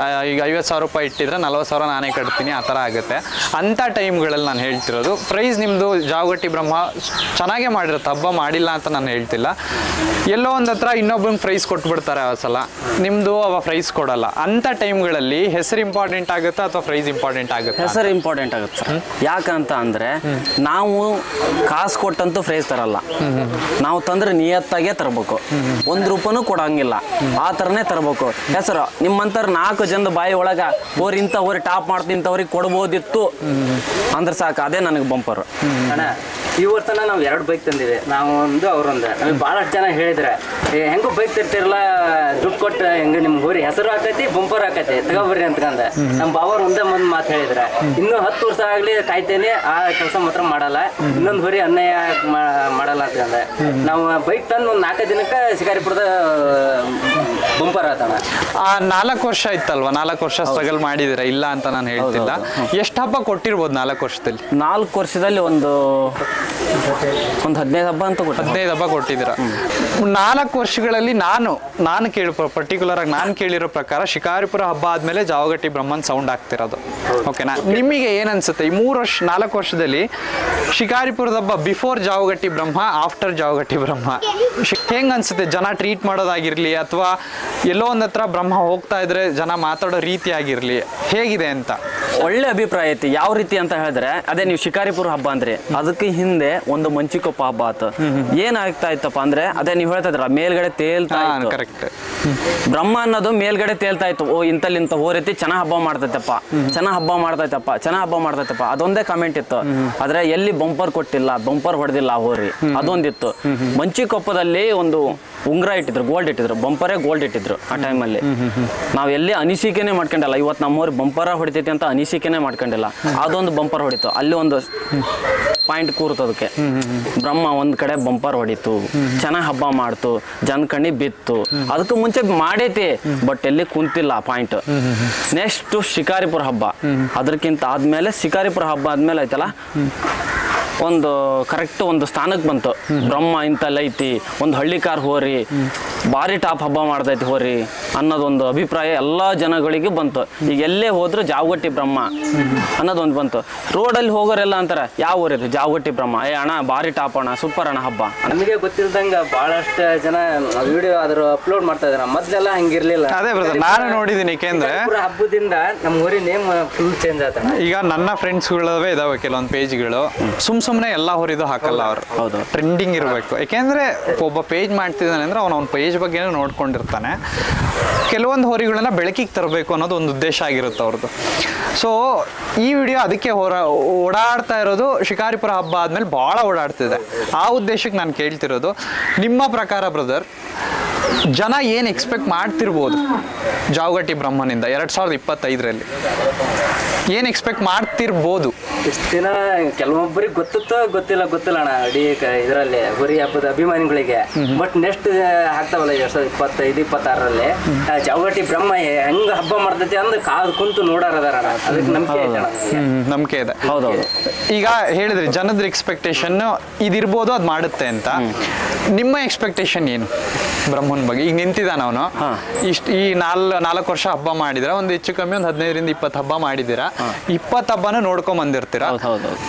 ಈಗ 50,000 ರೂಪಾಯಿ ಇಟ್ಟಿದ್ರೆ 40,000 ನಾನೇ ಕಟ್ತೀನಿ, ಆ ಥರ ಆಗುತ್ತೆ. ಅಂಥ ಟೈಮ್ಗಳಲ್ಲಿ ನಾನು ಹೇಳ್ತಿರೋದು, ಪ್ರೈಸ್ ನಿಮ್ಮದು ಜಾವಗಟ್ಟಿ ಬ್ರಹ್ಮ ಚೆನ್ನಾಗೇ ಮಾಡಿರುತ್ತೆ, ಹಬ್ಬ ಮಾಡಿಲ್ಲ ಅಂತ ನಾನು ಹೇಳ್ತಿಲ್ಲ. ಎಲ್ಲೋ ಒಂದು ಹತ್ರ ಇನ್ನೊಬ್ಬಂಗೆ ಪ್ರೈಸ್ ಕೊಟ್ಬಿಡ್ತಾರೆ ಆ ಸಲ, ನಿಮ್ಮದು ಅವ ಪ್ರೈಸ್ ಕೊಡಲ್ಲ. ಅಂಥ ಟೈಮ್ಗಳಲ್ಲಿ ಹೆಸರು ಇಂಪಾರ್ಟೆಂಟ್ ಆಗುತ್ತಾ ಅಥವಾ ಪ್ರೈಸ್ ಇಂಪಾರ್ಟೆಂಟ್ ಆಗುತ್ತೆ? ಹೆಸರು ಇಂಪಾರ್ಟೆಂಟ್ ಆಗುತ್ತೆ ಸರ್. ಯಾಕಂತ ಅಂದ್ರೆ ನಾವು ಕಾಸು ಕೊಟ್ಟಂತೂ ಪ್ರೈಸ್ ತರಲ್ಲ, ನಾವು ತಂದ್ರೆ ನಿಯತ್ತಾಗೆ ತರಬೇಕು. 1 ರೂಪಾಯಿನೂ ಕೊಡಂಗಿಲ್ಲ, ಆ ಥರನೇ ತರಬೇಕು. ಹೆಸರು ನಿಮ್ಮಂತರ 4 ಜನದ ಬಾಯಿ ಒಳಗ ಹೋರಿ ಇಂಥ ಹೋರಿ ಟಾಪ್ ಮಾಡ್ತೀನಿ ಇಂಥವ್ರಿಗೆ ಕೊಡ್ಬೋದಿತ್ತು ಅಂದ್ರೆ ಸಾಕು, ಅದೇ ನನಗೆ ಬಂಪರು. ಅಣ್ಣ, ಈ ವರ್ಷನ ನಾವು 2 ಬೈಕ್ ತಂದಿವಿ, ನಾವು ಒಂದು ಅವ್ರೊಂದು. ನಮಗೆ ಭಾಳಷ್ಟು ಜನ ಹೇಳಿದ್ರೆ ಹೆಂಗೋ ಬೈಕ್ ತರ್ತಿರಲ್ಲ, ದುಡ್ಡು ಕೊಟ್ಟು ಹೆಂಗೆ ನಿಮ್ಮ ಊರಿ ಹೆಸರು ಹಾಕೈತಿ, ಬಂಪರ್ ಹಾಕೈತಿ, ತಗೋಬರ್ರಿ ಅಂತಂದ ನಮ್ಮ ಬಾವರು ಒಂದೇ ಒಂದು ಮಾತು ಹೇಳಿದ್ರೆ, ಇನ್ನೂ 10 ವರ್ಷ ಆಗಲಿ ಕಾಯ್ತೇನೆ, ಆ ಕೆಲಸ ಮಾತ್ರ ಮಾಡಲ್ಲ, ಇನ್ನೊಂದು ಊರಿ ಅನ್ಯಾಯ ಮಾಡಲ್ಲ ಅಂತಂದೆ. ನಾವು ಬೈಕ್ ತಂದು ಒಂದು 4 ದಿನಕ್ಕೆ ಶಿಕಾರಿಪುರದ ಬಂಪರ್ ಆತಣ. ಆ 4 ವರ್ಷ ಇತ್ತಲ್ವಾ, 4 ವರ್ಷ ಸ್ಟ್ರಗಲ್ ಮಾಡಿದಿರ, ಇಲ್ಲ ಅಂತ ನಾನು ಹೇಳ್ತಿಲ್ಲ. ಎಷ್ಟು ಹಬ್ಬ ಕೊಟ್ಟಿರ್ಬೋದು 4 ವರ್ಷದಲ್ಲಿ? 4 ವರ್ಷದಲ್ಲಿ ಒಂದು 15 ಹಬ್ಬ ಅಂತ 15 ಹಬ್ಬ ಕೊಟ್ಟಿದ್ದೀರ. 4 ವರ್ಷಗಳಲ್ಲಿ ನಾನು ಪರ್ಟಿಕ್ಯುಲರ್ ಆಗಿ ನಾನು ಕೇಳಿರೋ ಪ್ರಕಾರ ಶಿಕಾರಿಪುರ ಹಬ್ಬ ಆದ್ಮೇಲೆ ಜಾವಗಟ್ಟಿ ಬ್ರಹ್ಮನ್ ಸೌಂಡ್ ಆಗ್ತಿರೋದು. ಓಕೆನಾ? ನಿಮಗೆ ಏನ್ ಅನ್ಸುತ್ತೆ ಈ 4 ವರ್ಷದಲ್ಲಿ ಶಿಕಾರಿಪುರದ ಹಬ್ಬ ಬಿಫೋರ್ ಜಾವಗಟ್ಟಿ ಬ್ರಹ್ಮ, ಆಫ್ಟರ್ ಜಾವಗಟ್ಟಿ ಬ್ರಹ್ಮ ಹೆಂಗ್ ಅನ್ಸುತ್ತೆ? ಜನ ಟ್ರೀಟ್ ಮಾಡೋದಾಗಿರ್ಲಿ, ಅಥವಾ ಎಲ್ಲೋ ಒಂದ್ ಹತ್ರ ಬ್ರಹ್ಮ ಹೋಗ್ತಾ ಇದ್ರೆ ಜನ ಮಾತಾಡೋ ರೀತಿ ಆಗಿರ್ಲಿ, ಹೇಗಿದೆ ಅಂತ? ಒಳ್ಳೆ ಅಭಿಪ್ರಾಯ ಐತಿ. ಯಾವ ರೀತಿ ಅಂತ ಹೇಳಿದ್ರೆ, ಅದೇ ನೀವು ಶಿಕಾರಿಪುರ ಹಬ್ಬ ಅಂದ್ರೆ ಅದಕ್ಕೆ ಹಿಂದೆ ಒಂದು ಮಂಚಿಕೊಪ್ಪ ಹಬ್ಬ ಆತು. ಏನಾಗ್ತಾ ಇತ್ತಪ್ಪ ಅಂದ್ರೆ, ಅದೇ ನೀವು ಹೇಳ್ತಾ ಇದ್ರ ಮೇಲ್ಗಡೆ ತೇಲ್ತಾ ಇತ್ತು. ಕರೆಕ್ಟ್. ಬ್ರಹ್ಮ ಅನ್ನೋದು ಮೇಲ್ಗಡೆ ತೇಲ್ತಾ ಇತ್ತು. ಓ ಇಂತಲ್ಲಿಂತ ಹೋರೈತಿ, ಚೆನ್ನಾಗ್ ಹಬ್ಬ ಮಾಡ್ತೈತಪ್ಪ, ಚೆನ್ನಾಗ್ ಹಬ್ಬ ಮಾಡ್ತೈತಪ್ಪ, ಅದೊಂದೇ ಕಾಮೆಂಟ್ ಇತ್ತು. ಆದ್ರೆ ಎಲ್ಲಿ ಬಂಪರ್ ಕೊಟ್ಟಿಲ್ಲ, ಬಂಪರ್ ಹೊಡೆದಿಲ್ಲ ಹೋರಿ, ಅದೊಂದಿತ್ತು. ಮಂಚಿಕೊಪ್ಪದಲ್ಲಿ ಒಂದು ಉಂಗ್ರ ಇಟ್ಟಿದ್ರು, ಗೋಲ್ಡ್ ಇಟ್ಟಿದ್ರು, ಬಂಪರೇ ಗೋಲ್ಡ್ ಇಟ್ಟಿದ್ರು ಆ ಟೈಮಲ್ಲಿ. ನಾವ್ ಎಲ್ಲಿ ಅನಿಸಿಕೆನೆ ಮಾಡ್ಕೊಂಡಿಲ್ಲ, ಇವತ್ತು ನಮ್ಮವ್ರು ಬಂಪರ ಹೊಡಿತೈತಿ ಅಂತ ಅನಿಸಿಕೆನೆ ಮಾಡ್ಕೊಂಡಿಲ್ಲ. ಅದೊಂದು ಬಂಪರ್ ಹೊಡಿತು, ಅಲ್ಲಿ ಒಂದು ಪಾಯಿಂಟ್ ಕೂರ್ತದಕ್ಕೆ. ಬ್ರಹ್ಮ ಒಂದ್ ಕಡೆ ಬಂಪರ್ ಹೊಡಿತು, ಚೆನ್ನಾಗ್ ಹಬ್ಬ ಮಾಡ್ತು, ಜನ ಕಣ್ಣಿ ಬಿತ್ತು. ಅದಕ್ಕೂ ಮುಂಚೆ ಮಾಡೈತಿ, ಬಟ್ ಎಲ್ಲಿ ಕುಂತಿಲ್ಲ ಪಾಯಿಂಟ್. ನೆಕ್ಸ್ಟ್ ಶಿಕಾರಿಪುರ ಹಬ್ಬ, ಅದಕ್ಕಿಂತ ಆದ್ಮೇಲೆ ಶಿಕಾರಿಪುರ ಹಬ್ಬ ಆದ್ಮೇಲೆ ಐತಲ್ಲ, ಒಂದು ಕರೆಕ್ಟ್ ಒಂದು ಸ್ಥಾನಕ್ಕೆ ಬಂತು. ಬ್ರಹ್ಮ ಇಂತಲ್ಲೈತಿ, ಒಂದು ಹಳ್ಳಿಕಾರ್ ಹೋರಿ, ಭಾರಿ ಟಾಪ್ ಹಬ್ಬ ಮಾಡ್ತೈತಿ ಹೋರಿ ಅನ್ನೋದೊಂದು ಅಭಿಪ್ರಾಯ ಎಲ್ಲ ಜನಗಳಿಗೆ ಬಂತು. ಈಗ ಎಲ್ಲೇ ಹೋದ್ರು ಜಾವಗಟ್ಟಿ ಬ್ರಹ್ಮ ಅನ್ನೋದೊಂದು ಬಂತು. ರೋಡಲ್ಲಿ ಹೋಗೋರೆಲ್ಲ ಅಂತಾರೆ, ಯಾವ ಊರಿದೆ ಜಾವಗಟ್ಟಿ ಬ್ರಹ್ಮ, ಅಣ್ಣ ಭಾರಿ ಟಾಪ್ ಅಣ್ಣ, ಸೂಪರ್ ಅಣ್ಣ ಹಬ್ಬ. ನಮಗೆ ಗೊತ್ತಿಲ್ದಂಗ ಬಹಳಷ್ಟು ಜನ ವಿಡಿಯೋ ಅದ್ರ ಅಪ್ಲೋಡ್ ಮಾಡ್ತಾ ಇದ್ದಾರೆ. ಮೊದ್ಲೆಲ್ಲ ಹಂಗಿರ್ಲಿಲ್ಲ. ಅದೇ ಬ್ರದರ್, ನಾನು ನೋಡಿದ್ದೀನಿ. ಏಕೆಂದ್ರೆ ಹಬ್ಬದಿಂದ ನಮ್ಮ ಊರಿ ನೇಮ್ ಫುಲ್ ಚೇಂಜ್ ಆತ. ಈಗ ನನ್ನ ಫ್ರೆಂಡ್ಸ್ಗಳವೇ ಇದಾವೆ ಕೆಲವೊಂದು ಪೇಜ್ಗಳು, ಸುಮ್ಮನೆ ಎಲ್ಲ ಹೊರಿದು ಹಾಕಲ್ಲ ಅವರು. ಹೌದು, ಟ್ರೆಂಡಿಂಗ್ ಇರಬೇಕು. ಯಾಕೆಂದ್ರೆ ಒಬ್ಬ ಪೇಜ್ ಮಾಡ್ತಿದ್ದಾನೆ ಅಂದ್ರೆ ಅವನ ಪೇಜ್ ಬಗ್ಗೆ ನೋಡ್ಕೊಂಡಿರ್ತಾನೆ. ಕೆಲವೊಂದು ಹೋರಿಗಳನ್ನ ಬೆಳಕಿಗೆ ತರಬೇಕು ಅನ್ನೋದು ಒಂದು ಉದ್ದೇಶ ಆಗಿರುತ್ತೆ ಅವ್ರದ್ದು. ಸೊ ಈ ವಿಡಿಯೋ ಅದಕ್ಕೆ ಓಡಾಡ್ತಾ ಇರೋದು. ಶಿಕಾರಿಪುರ ಹಬ್ಬ ಆದ್ಮೇಲೆ ಭಾಳ ಓಡಾಡ್ತಿದೆ. ಆ ಉದ್ದೇಶಕ್ಕೆ ನಾನು ಕೇಳ್ತಿರೋದು, ನಿಮ್ಮ ಪ್ರಕಾರ ಬ್ರದರ್ ಜನ ಏನು ಎಕ್ಸ್ಪೆಕ್ಟ್ ಮಾಡ್ತಿರ್ಬೋದು ಜಾವಗಟ್ಟಿ ಬ್ರಹ್ಮನಿಂದ 2025ರಲ್ಲಿ ಏನು ಎಕ್ಸ್ಪೆಕ್ಟ್ ಮಾಡ್ತಿರ್ಬೋದು? ಇಷ್ಟು ದಿನ ಕೆಲವೊಬ್ಬರಿಗೆ ಗೊತ್ತಿಲ್ಲ ಅಣ್ಣ ಇಡೀ ಇದರಲ್ಲಿ ಹೋರಿ ಹಬ್ಬದ ಅಭಿಮಾನಿಗಳಿಗೆ. ಬಟ್ ನೆಕ್ಸ್ಟ್ ಆಗ್ತಾವಲ್ಲ 2025-26ರಲ್ಲಿ ಜಾವಗಟ್ಟಿ ಬ್ರಹ್ಮ ಹೆಂಗ್ ಹಬ್ಬ ಮಾಡ್ತೈತಿ ಅಂದ್ ಕಾದು ಕುಂತು ನೋಡಾರದಾರ ಅದಕ್ಕೆ ನಂಬಿಕೆ ಐತೆ ಅಣ್ಣ. ನಂಬಿಕೆ ಇದೆ. ಹೌದೌದು. ಈಗ ಹೇಳಿದ್ರಿ ಜನದ ಎಕ್ಸ್ಪೆಕ್ಟೇಷನ್ ಇದಿರ್ಬೋದು, ಅದು ಮಾಡುತ್ತೆ ಅಂತ. ನಿಮ್ಮ ಎಕ್ಸ್ಪೆಕ್ಟೇಷನ್ ಏನು ಬ್ರಹ್ಮನ್ ಬಗ್ಗೆ? ಈಗ ನಿಂತಿದ್ದಾನ ಅವನು, ಈ 4 ವರ್ಷ ಹಬ್ಬ ಮಾಡಿದ್ರ, ಒಂದು ಹೆಚ್ಚು ಕಮ್ಮಿ ಒಂದು 15-20 ಹಬ್ಬ ಮಾಡಿದಿರಾ, 20 ಹಬ್ಬನ ನೋಡ್ಕೊಂಡ್ ಬಂದಿರ್ತೀರಾ.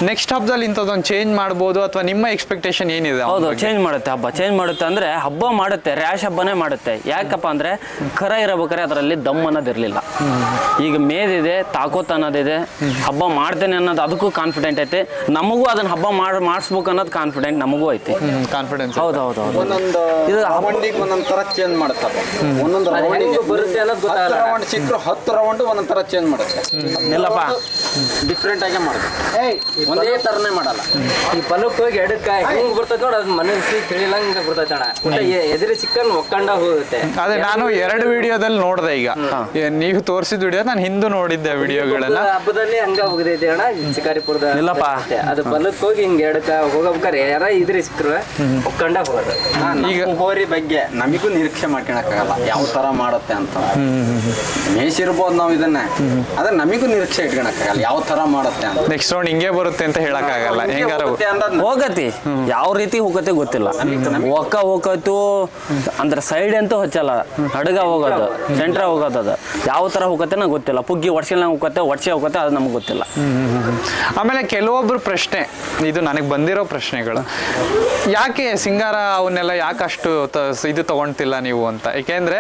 ನೆಕ್ಸ್ಟ್ ಹಬ್ಬದಲ್ಲಿ ಇಂಥದ್ದೊಂದು ಚೇಂಜ್ ಮಾಡ್ಬೋದು ಅಥವಾ ನಿಮ್ಮ ಎಕ್ಸ್ಪೆಕ್ಟೇಷನ್ ಏನಿದೆ? ಹೌದು, ಚೇಂಜ್ ಮಾಡುತ್ತೆ. ಹಬ್ಬ ಚೇಂಜ್ ಮಾಡುತ್ತೆ ಅಂದ್ರೆ ಹಬ್ಬ ಮಾಡುತ್ತೆ, ರ್ಯಾಶ್ ಹಬ್ಬನೇ ಮಾಡುತ್ತೆ. ಯಾಕಪ್ಪ ಅಂದ್ರೆ ಖರ ಇರಬೇಕಾದ್ರೆ ಅದರಲ್ಲಿ ದಮ್ ಅನ್ನೋದಿರ್ಲಿಲ್ಲ. ಈಗ ಮೇದಿದೆ, ತಾಕೋತ್ ಅನ್ನೋದಿದೆ, ಹಬ್ಬ ಮಾಡ್ತೇನೆ ಅನ್ನೋದು ಅದಕ್ಕೂ ಕಾನ್ಫಿಡೆಂಟ್ ಐತೆ. ನಮಗೂ ಅದನ್ನ ಹಬ್ಬ ಮಾಡಿಸ್ಬೇಕು ಅನ್ನೋದು ಕಾನ್ಫಿಡೆಂಟ್ ನಮಗೂ ಐತಿ. ಕಾನ್ಫಿಡೆನ್ಸ್. ಹೌದು. ಇದು ರೌಂಡಿಗೆ ಒಂದೊಂದ್ ತರ ಚೇಂಜ್ ಮಾಡುತ್ತಾರೆ. ಒಂದೊಂದು ರೌಂಡಿಗೆ ಬರುತ್ತೆ ಅನ್ನೋದು ಗೊತ್ತಾಗಲ್ಲ. 10 ರೌಂಡ್ ಸಿಕ್ಕರು 10 ರೌಂಡ್ ಒಂದೊಂದ್ ತರ ಚೇಂಜ್ ಮಾಡುತ್ತೆ. ಇಲ್ಲಪ್ಪ, ಡಿಫ್ರೆಂಟ್ ಆಗೇ ಮಾಡುತ್ತೆ, ಒಂದೇ ತರನೇ ಮಾಡಲ್ಲ. ಈ ಪಲಕ್ಕೆ ಹೋಗಿ ಎಡಕ್ಕ ಹೆಂಗ್ ಬರ್ತೈತೆ ನೋಡಿ, ಅದು ಮನಸ್ಸಿ ತಿಳಿಲಂಗ ಬರ್ತೈತೆ ಅಣ್ಣ. ಎದುರು ಸಿಕ್ಕಂಡ್ ಒಕ್ಕಂಡ ಹೋಗುತ್ತೆ. ಅದೇ ನಾನು 2 ವಿಡಿಯೋದಲ್ಲಿ ನೋಡಿದೆ. ಈಗ ನೀವು ತೋರಿಸಿದ ವಿಡಿಯೋ ನಾನು ಹಿಂದೂ ನೋಡಿದ್ದೆ ವಿಡಿಯೋಗಳೆಲ್ಲ. ಹಬ್ಬದಲ್ಲಿ ಹಂಗ ಹೋಗದೈತೆ ಅಣ್ಣ ಶಿಕಾರಿಪುರದ. ಇಲ್ಲಪ್ಪ, ಅದು ಪಲಕ್ಕೆ ಹೋಗಿ ಹಿಂಗ್ ಎಡಕ್ಕ ಹೋಗ್ಬೇಕಾರೆ ಯಾರ ಇದ್ರಿ ಸಿಕ್ಕರು ಒಕ್ಕಂಡ ಹೋಗೋದು. ಈಗ ಹೋರಿ ಬಗ್ಗೆ ನಮಿಗೂ ನಿರೀಕ್ಷೆ ಮಾಡ್ಕೊಳಕ್ಕಾಗಲ್ಲ ಯಾವ ತರ ಮಾಡುತ್ತೆ ಅಂತ. ಮೇಯಿಸಿರ್ಬೋದು ನಾವು ಇದನ್ನ, ಆದ್ರೆ ನಮಿಗೂ ನಿರೀಕ್ಷೆ ಇಟ್ಕೊಳಕ್ಕಾಗಲ್ಲ ಯಾವ ತರ ಮಾಡುತ್ತೆ ಅಂತ. ನೆಕ್ಸ್ಟ್ ರೌಂಡ್ ಹಿಂಗೆ ಬರುತ್ತೆ ಅಂತ ಹೇಳಕ್ಕಾಗಲ್ಲ. ಹೆಂಗಾರ ಹೋಗತಿ ಯಾವ ರೀತಿ ಹೋಗತ್ತೆ ಗೊತ್ತಿಲ್ಲ. ಒಕ್ಕ ಹೋಗತ್ತು ಅಂದ್ರೆ ಸೈಡ್ ಅಂತೂ ಹಚ್ಚಲ್ಲ, ಹಡಗ ಹೋಗೋದು, ಸೆಂಟ್ರ ಹೋಗೋದು, ಅದು ಯಾವ ತರ ಹೋಗತ್ತೆ ನಂಗೆ ಗೊತ್ತಿಲ್ಲ. ಪುಗ್ಗಿ ಒಡ್ಸಿಲ್ ಹೋಗತ್ತೆ, ಒಡ್ಸೆ ಹೋಗತ್ತೆ, ಅದು ನಮ್ಗೆ ಗೊತ್ತಿಲ್ಲ. ಆಮೇಲೆ ಕೆಲವೊಬ್ರು ಪ್ರಶ್ನೆ, ಇದು ನನಗೆ ಬಂದಿರೋ ಪ್ರಶ್ನೆಗಳು, ಯಾಕೆ ಸಿಂಗಾರ ಅವನ್ನೆಲ್ಲ ಯಾಕಷ್ಟು ಇದು ತಗೊಂತಿಲ್ಲ ನೀವು ಅಂತ. ಏಕೆಂದ್ರೆ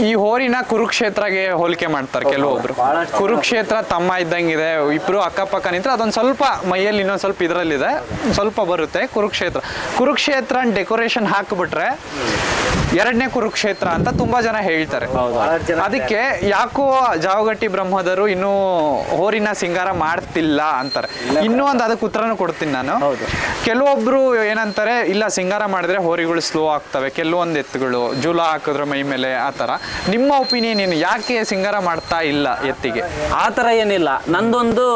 ಈ ಹೋರಿನ ಕುರುಕ್ಷೇತ್ರಗೆ ಹೋಲಿಕೆ ಮಾಡ್ತಾರೆ ಕೆಲವೊಬ್ರು. ಕುರುಕ್ಷೇತ್ರ ತಮ್ಮ ಇದ್ದಂಗಿದೆ, ಇಬ್ರು ಅಕ್ಕಪಕ್ಕ ನಿಂತ್ರೆ ಅದೊಂದು ಸ್ವಲ್ಪ ಮೈಯಲ್ಲಿ ಇನ್ನೊಂದು ಸ್ವಲ್ಪ ಇದರಲ್ಲಿದೆ, ಸ್ವಲ್ಪ ಬರುತ್ತೆ. ಕುರುಕ್ಷೇತ್ರ ಡೆಕೋರೇಷನ್ ಹಾಕಿಬಿಟ್ರೆ 2ನೇ ಕುರುಕ್ಷೇತ್ರ ಅಂತ ತುಂಬಾ ಜನ ಹೇಳ್ತಾರೆ. ಅದಕ್ಕೆ ಯಾಕೋ ಜಾವಗಟ್ಟಿ ಬ್ರಹ್ಮದರು ಇನ್ನೂ ಹೋರಿನ ಸಿಂಗಾರ ಮಾಡ್ತಿಲ್ಲ ಅಂತಾರೆ. ಇನ್ನೂ ಒಂದು ಅದಕ್ಕೆ ಉತ್ತರನೂ ಕೊಡ್ತೀನಿ ನಾನು. ಕೆಲವೊಬ್ರು ಏನಂತಾರೆ, ಇಲ್ಲ ಸಿಂಗಾರ ಮಾಡಿದ್ರೆ ಹೋರಿಗಳು ಸ್ಲೋ ಆಗ್ತವೆ, ಕೆಲವೊಂದು ಎತ್ತುಗಳು ಜೂಲ ಹಾಕಿದ್ರೆ ಮೈ ಮೇಲೆ, ಆ ಥರ. ನಿಮ್ಮ ಒಪಿನಿಯನ್ ಏನು, ಯಾಕೆ ಸಿಂಗಾರ ಮಾಡ್ತಾ ಇಲ್ಲ ಎತ್ತಿಗೆ? ಆ ಥರ ಏನಿಲ್ಲ, ನಂದೊಂದು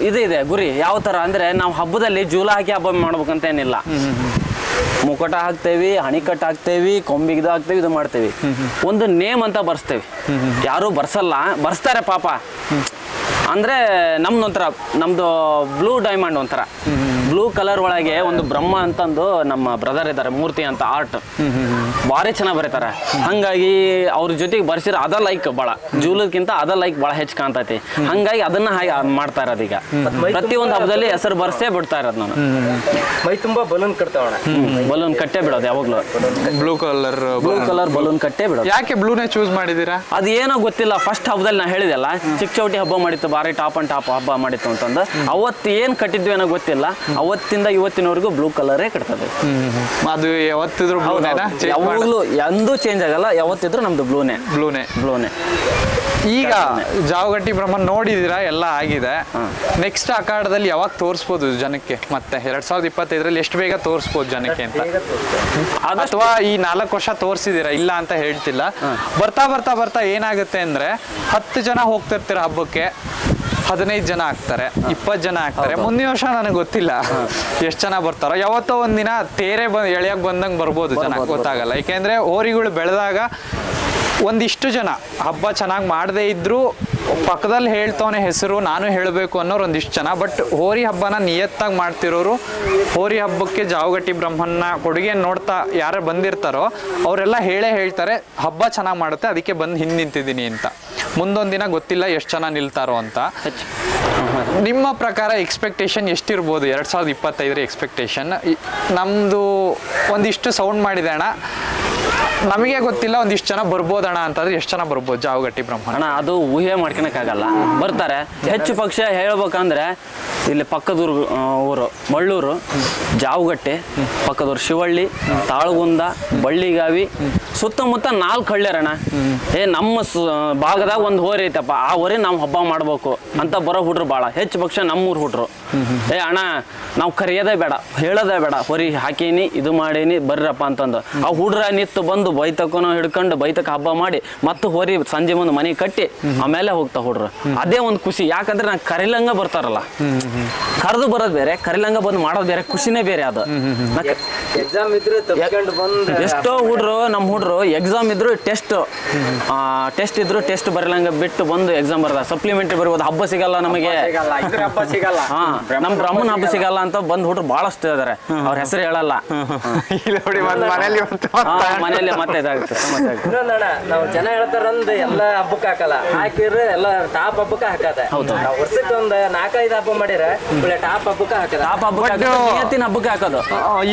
ಇದೆ ಗುರಿ. ಯಾವ ಥರ ಅಂದರೆ ನಾವು ಹಬ್ಬದಲ್ಲಿ ಜೂಲ ಹಾಕಿ ಹಬ್ಬ ಮಾಡ್ಬೇಕಂತ ಏನಿಲ್ಲ. ಮುಕಟ ಹಾಕ್ತೇವಿ, ಹಣಿಕಟ್ಟು ಹಾಕ್ತೇವಿ, ಕೊಂಬಿಗೆ ಹಾಕ್ತೇವಿ, ಇದು ಮಾಡ್ತೇವಿ. ಒಂದು ನೇಮ್ ಅಂತ ಬರ್ಸ್ತೇವಿ. ಯಾರು ಬರ್ಸಲ್ಲ, ಬರ್ಸ್ತಾರೆ ಪಾಪ. ಅಂದರೆ ನಮ್ದು ಬ್ಲೂ ಡೈಮಂಡ್ ಒಂಥರ ಬ್ಲೂ ಕಲರ್ ಒಳಗೆ ಒಂದು ಬ್ರಹ್ಮ ಅಂತಂದು ನಮ್ಮ ಬ್ರದರ್ ಇದ್ದಾರೆ, ಮೂರ್ತಿ ಅಂತ ಆರ್ಟ್ ಭಾರಿ ಚೆನ್ನಾಗಿ ಬರೀತಾರೆ. ಹಂಗಾಗಿ ಅವ್ರ ಜೊತೆಗೆ ಬರ್ಸಿರ ಅದ ಲೈಕ್ ಭಾಳ, ಜೂಲಕ್ಕಿಂತ ಅದ ಲೈಕ್ ಭಾಳ ಹೆಚ್ಚು ಕಾಣ್ತೈತಿ. ಹಂಗಾಗಿ ಅದನ್ನ ಮಾಡ್ತಾ ಇರೋದು. ಈಗ ಪ್ರತಿಯೊಂದು ಹಬ್ಬದಲ್ಲಿ ಹೆಸರು ಬರ್ಸೇ ಬಿಡ್ತಾ ಇರೋದು ನಾನು. ಮೈ ತುಂಬಾ ಬಲೂನ್ ಕಟ್ತಾವಣ, ಬಲೂನ್ ಕಟ್ಟೆ ಬಿಡೋದು ಯಾವಾಗ್ಲೂ. ಬ್ಲೂ ಕಲರ್ ಬಲೂನ್ ಕಟ್ಟೆ ಬಿಡೋದು. ಯಾಕೆ ಬ್ಲೂನೇ ಚೂಸ್ ಮಾಡಿದೀರಾ? ಅದು ಏನೋ ಗೊತ್ತಿಲ್ಲ. ಫಸ್ಟ್ ಹಬ್ಬದಲ್ಲಿ ನಾ ಹೇಳಿದೆಲ್ಲ, ಚಿಕ್ಕಚೌಟಿ ಹಬ್ಬ ಮಾಡಿತ್ತು, ಭಾರಿ ಟಾಪ್ ಅಂಡ್ ಟಾಪ್ ಹಬ್ಬ ಮಾಡಿತ್ತು ಅಂತಂದು. ಅವತ್ತು ಏನ್ ಕಟ್ಟಿದ್ವಿ ಏನೋ ಗೊತ್ತಿಲ್ಲ, ಅವತ್ತಿಂದ ಇವತ್ತಿನವರೆಗೂ ಬ್ಲೂ ಕಲರೇ ಕಟ್ತದೆ. ಅದು ಯಾವತ್ತಿದ್ರು ಯಾವಾಗಲೂ ಎಂದೂ ಚೇಂಜ್ ಆಗಲ್ಲ. ಯಾವತ್ತಿದ್ರು ನಮ್ದು ಬ್ಲೂನೇ. ಈಗ ಜಾವಗಟ್ಟಿ ಬ್ರಹ್ಮನ್ ನೋಡಿದಿರಾ, ಎಲ್ಲ ಆಗಿದೆ. ನೆಕ್ಸ್ಟ್ ಅಖಾಡದಲ್ಲಿ ಯಾವಾಗ ತೋರಿಸ್ಬೋದು ಜನಕ್ಕೆ? ಮತ್ತೆ 2025ರಲ್ಲಿ ಎಷ್ಟು ಬೇಗ ತೋರಿಸ್ಬೋದು ಜನಕ್ಕೆ ಅಂತ? ಅಥವಾ ಈ 4 ವರ್ಷ ತೋರಿಸಿದೀರಾ, ಇಲ್ಲ ಅಂತ ಹೇಳ್ತಿಲ್ಲ. ಬರ್ತಾ ಬರ್ತಾ ಬರ್ತಾ ಏನಾಗುತ್ತೆ ಅಂದ್ರೆ 10 ಜನ ಹೋಗ್ತಿರ್ತೀರ ಹಬ್ಬಕ್ಕೆ, 15 ಜನ ಆಗ್ತಾರೆ, 20 ಜನ ಆಗ್ತಾರೆ. ಮುಂದಿನ ವರ್ಷ ನನಗೆ ಗೊತ್ತಿಲ್ಲ ಎಷ್ಟು ಜನ ಬರ್ತಾರೋ. ಯಾವತ್ತೋ ಒಂದಿನ ತೇರೆ ಎಳೆಯಕ್ಕೆ ಬಂದಂಗೆ ಬರ್ಬೋದು, ಜನ ಗೊತ್ತಾಗಲ್ಲ. ಯಾಕೆಂದ್ರೆ ಹೋರಿಗಳು ಬೆಳೆದಾಗ ಒಂದಿಷ್ಟು ಜನ ಹಬ್ಬ ಚೆನ್ನಾಗಿ ಮಾಡದೇ ಇದ್ರು ಪಕ್ಕದಲ್ಲಿ ಹೇಳ್ತವನೆ ಹೆಸರು, ನಾನು ಹೇಳಬೇಕು ಅನ್ನೋರು ಒಂದಿಷ್ಟು ಜನ. ಬಟ್ ಹೋರಿ ಹಬ್ಬನ ನಿಯತ್ತಾಗಿ ಮಾಡ್ತಿರೋರು, ಹೋರಿ ಹಬ್ಬಕ್ಕೆ ಜಾವಗಟ್ಟಿ ಬ್ರಹ್ಮನ್ನ ಕೊಡುಗೆ ನೋಡ್ತಾ ಯಾರು ಬಂದಿರ್ತಾರೋ ಅವರೆಲ್ಲ ಹೇಳ್ತಾರೆ ಹಬ್ಬ ಚೆನ್ನಾಗಿ ಮಾಡುತ್ತೆ, ಅದಕ್ಕೆ ಬಂದು ಹಿಂದೆ ನಿಂತಿದ್ದೀನಿ ಅಂತ. ಮುಂದೊಂದು ದಿನ ಗೊತ್ತಿಲ್ಲ ಎಷ್ಟು ಜನ ನಿಲ್ತಾರೋ ಅಂತ. ನಿಮ್ಮ ಪ್ರಕಾರ ಎಕ್ಸ್ಪೆಕ್ಟೇಷನ್ ಎಷ್ಟಿರ್ಬೋದು 2025ರ ಎಕ್ಸ್ಪೆಕ್ಟೇಷನ್? ನಮ್ಮದು ಒಂದಿಷ್ಟು ಸೌಂಡ್ ಮಾಡಿದೆ ಅಣ್ಣ, ನಮಗೆ ಗೊತ್ತಿಲ್ಲ, ಒಂದಿಷ್ಟು ಜನ ಬರ್ಬೋದಣ್ಣ ಅಂತಂದ್ರೆ ಎಷ್ಟು ಜನ ಬರ್ಬೋದು ಜಾವಗಟ್ಟಿ ಬ್ರಹ್ಮ? ಅಣ್ಣ ಅದು ಊಹೆ ಮಾಡ್ಕೊಳಕ್ಕಾಗಲ್ಲ, ಬರ್ತಾರೆ. ಹೆಚ್ಚು ಪಕ್ಷ ಹೇಳ್ಬೇಕಂದ್ರೆ ಇಲ್ಲಿ ಪಕ್ಕದೂರು ಊರು ಮಳ್ಳೂರು, ಜಾವಗಟ್ಟೆ, ಪಕ್ಕದೂರು ಶಿವಳ್ಳಿ, ತಾಳಗುಂದ, ಬಳ್ಳಿಗಾವಿ, ಸುತ್ತಮುತ್ತ 4 ಹಳ್ಳಿಯರಣ್ಣ. ನಮ್ಮ ಭಾಗದಾಗ ಒಂದು ಹೋರಿ ಐತಪ್ಪ, ಆ ಹೋರಿ ನಾವು ಹಬ್ಬ ಮಾಡ್ಬೇಕು ಅಂತ ಬರೋ ಹುಡ್ರು ಭಾಳ ಹೆಚ್ಚು ಪಕ್ಷ ನಮ್ಮೂರು ಹುಡ್ರು. ಅಣ್ಣ ನಾವು ಕರೆಯೋದೇ ಬೇಡ, ಹೇಳೋದೇ ಬೇಡ, ಹೊರಿ ಹಾಕೀನಿ ಇದು ಮಾಡೀನಿ ಬರ್ರಪ್ಪ ಅಂತಂದು ಆ ಹುಡ್ರ ನಿತ್ತು ಬಂದು ಬೈತಕ್ಕೂ ಹಿಡ್ಕೊಂಡು ಬೈತಕ್ಕ ಹಬ್ಬ ಮಾಡಿ ಮತ್ತು ಹೋರಿ ಸಂಜೆ ಮುಂದೆ ಮನೆ ಕಟ್ಟಿ ಆಮೇಲೆ ಹೋಗ್ತಾ ಹುಡ್ರು. ಅದೇ ಒಂದು ಖುಷಿ. ಯಾಕಂದ್ರೆ ನಾನು ಕರಿಲಂಗ ಬರ್ತಾರಲ್ಲ, ಕರೆದು ಬರೋದು ಬೇರೆ, ಕರಿಲಂಗ ಬಂದು ಮಾಡೋದು ಬೇರೆ, ಖುಷಿನೇ ಬೇರೆ ಅದು. ಎಕ್ಸಾಮ್ ಇದ್ರೆ ತಪ್ಪಿಕೊಂಡು ಬಂದು ಎಷ್ಟೋ ಹುಡ್ರು ನಮ್ಮ ಹುಡ್ರು ಎಕ್ಸಾಮ್ ಇದ್ರು ಟೆಸ್ಟ್ ಇದ್ರು ಟೆಸ್ಟ್ ಬರಲಂಗ ಬಿಟ್ಟು ಬಂದು ಎಕ್ಸಾಮ್ ಬರ್ದ ಸಪ್ಲಿಮೆಂಟ್ರಿ ಬರೀಬೋದು. ಹಬ್ಬ ಸಿಗಲ್ಲ ನಮಗೆ, ನಮ್ಮ ಬ್ರಹ್ಮನ ಹಬ್ಬ ಸಿಗಲ್ಲ ಅಂತ ಬಂದ್ ಹುಡ್ರು ಬಹಳಷ್ಟು ಇದಾರೆ. ಅವ್ರ ಹೆಸರು ಹೇಳಲ್ಲ, ಮನೆಯಲ್ಲಿ ಮತ್ತೆ ಇದಾಗುತ್ತೆ ಸಮಸ್ಯೆ ಆಗುತ್ತೆ. ಇನ್ನೊಂದಣ್ಣ, ನಾವು ಜನ ಹೇಳ್ತಾರಂದ್ ಎಲ್ಲ ಹಬ್ಬಕ್ಕೆ ಹಾಕಲ್ಲ, ಹಾಕಿದ್ರೆ ಎಲ್ಲ ಟಾಪ್ ಹಬ್ಬಕ್ಕೆ ಹಾಕತ್ತೆ. ನಾವು ವರ್ಷಕ್ಕೆ ಒಂದು 4-5 ಹಬ್ಬ ಮಾಡಿದ್ರೆ ಟಾಪ್ ಹಬ್ಬಕ್ಕೆ ಹಾಕದ, ಟಾಪ್ ಹಬ್ಬಕ್ಕೆ ನಿಯತ್ತಿನ ಹಬ್ಬಕ್ಕೆ ಹಾಕೋದು.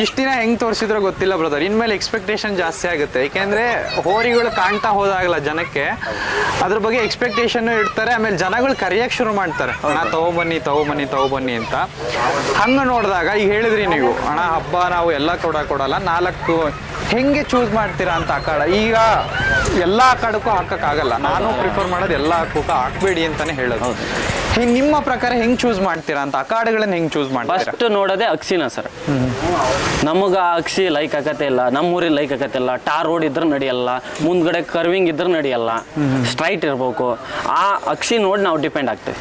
ಇಷ್ಟ ದಿನ ಹೆಂಗ್ ತೋರಿಸಿದ್ರೋ ಗೊತ್ತಿಲ್ಲ ಬ್ರದರ್, ಇನ್ಮೇಲೆ ಎಕ್ಸ್ಪೆಕ್ಟೇಷನ್ ಜಾಸ್ತಿ ಆಗುತ್ತೆ. ಯಾಕೆಂದ್ರೆ ಹೋರಿಗಳು ಕಾಣ್ತಾ ಹೋದಾಗಲ್ಲ ಜನಕ್ಕೆ ಅದ್ರ ಬಗ್ಗೆ ಎಕ್ಸ್ಪೆಕ್ಟೇಷನ್ ಇಡ್ತಾರೆ. ಆಮೇಲೆ ಜನಗಳು ಕರೆಯಕ್ ಶುರು ಮಾಡ್ತಾರೆ, ಅಣ್ಣ ತಗೊಬನ್ನಿ ಅಂತ. ಹಂಗ ನೋಡಿದಾಗ ಈಗ ಹೇಳಿದ್ರಿ ನೀವು, ಅಣ್ಣ ಹಬ್ಬ ನಾವು ಎಲ್ಲ ಕೊಡಲ್ಲ, 4 ಹೆಂಗೆ ಚೂಸ್ ಮಾಡ್ತೀರಾ ಅಂತ ಅಖಾಡ. ಈಗ ಎಲ್ಲ ಅಖಾಡಕ್ಕೂ ಹಾಕಕ್ಕಾಗಲ್ಲ, ನಾನು ಪ್ರಿಫರ್ ಮಾಡೋದು ಎಲ್ಲ ಅಖಾಡಕ್ಕೂ ಹಾಕ್ಬೇಡಿ ಅಂತಾನೆ ಹೇಳೋದು. ನಿಮ್ಮ ಪ್ರಕಾರ ಹೆಂಗ್ ಚೂಸ್ ಮಾಡ್ತೀರಾ ಅಂತ, ಅಖಾಡಗಳನ್ನ ಹೆಂಗ್ ಚೂಸ್ ಮಾಡ್ತೀರಾ? ಫಸ್ಟ್ ನೋಡೋದೇ ಅಕ್ಸಿನ ಸರ್. ನಮಗ ಅಕ್ಸಿ ಲೈಕ್ ಆಗತ್ತೆ ಇಲ್ಲ, ನಮ್ಮೂರಿಗೆ ಲೈಕ್ ಆಗತ್ತಿಲ್ಲ. ಟಾರ್ ರೋಡ್ ಇದ್ರೆ ನಡೆಯಲ್ಲ, ಮುಂದ್ಗಡೆ ಕರ್ವಿಂಗ್ ಇದ್ರೆ ನಡೆಯಲ್ಲ, ಸ್ಟ್ರೈಟ್ ಇರ್ಬೇಕು. ಆ ಅಕ್ಸಿ ನೋಡಿ ನಾವು ಡಿಪೆಂಡ್ ಆಗ್ತೇವೆ.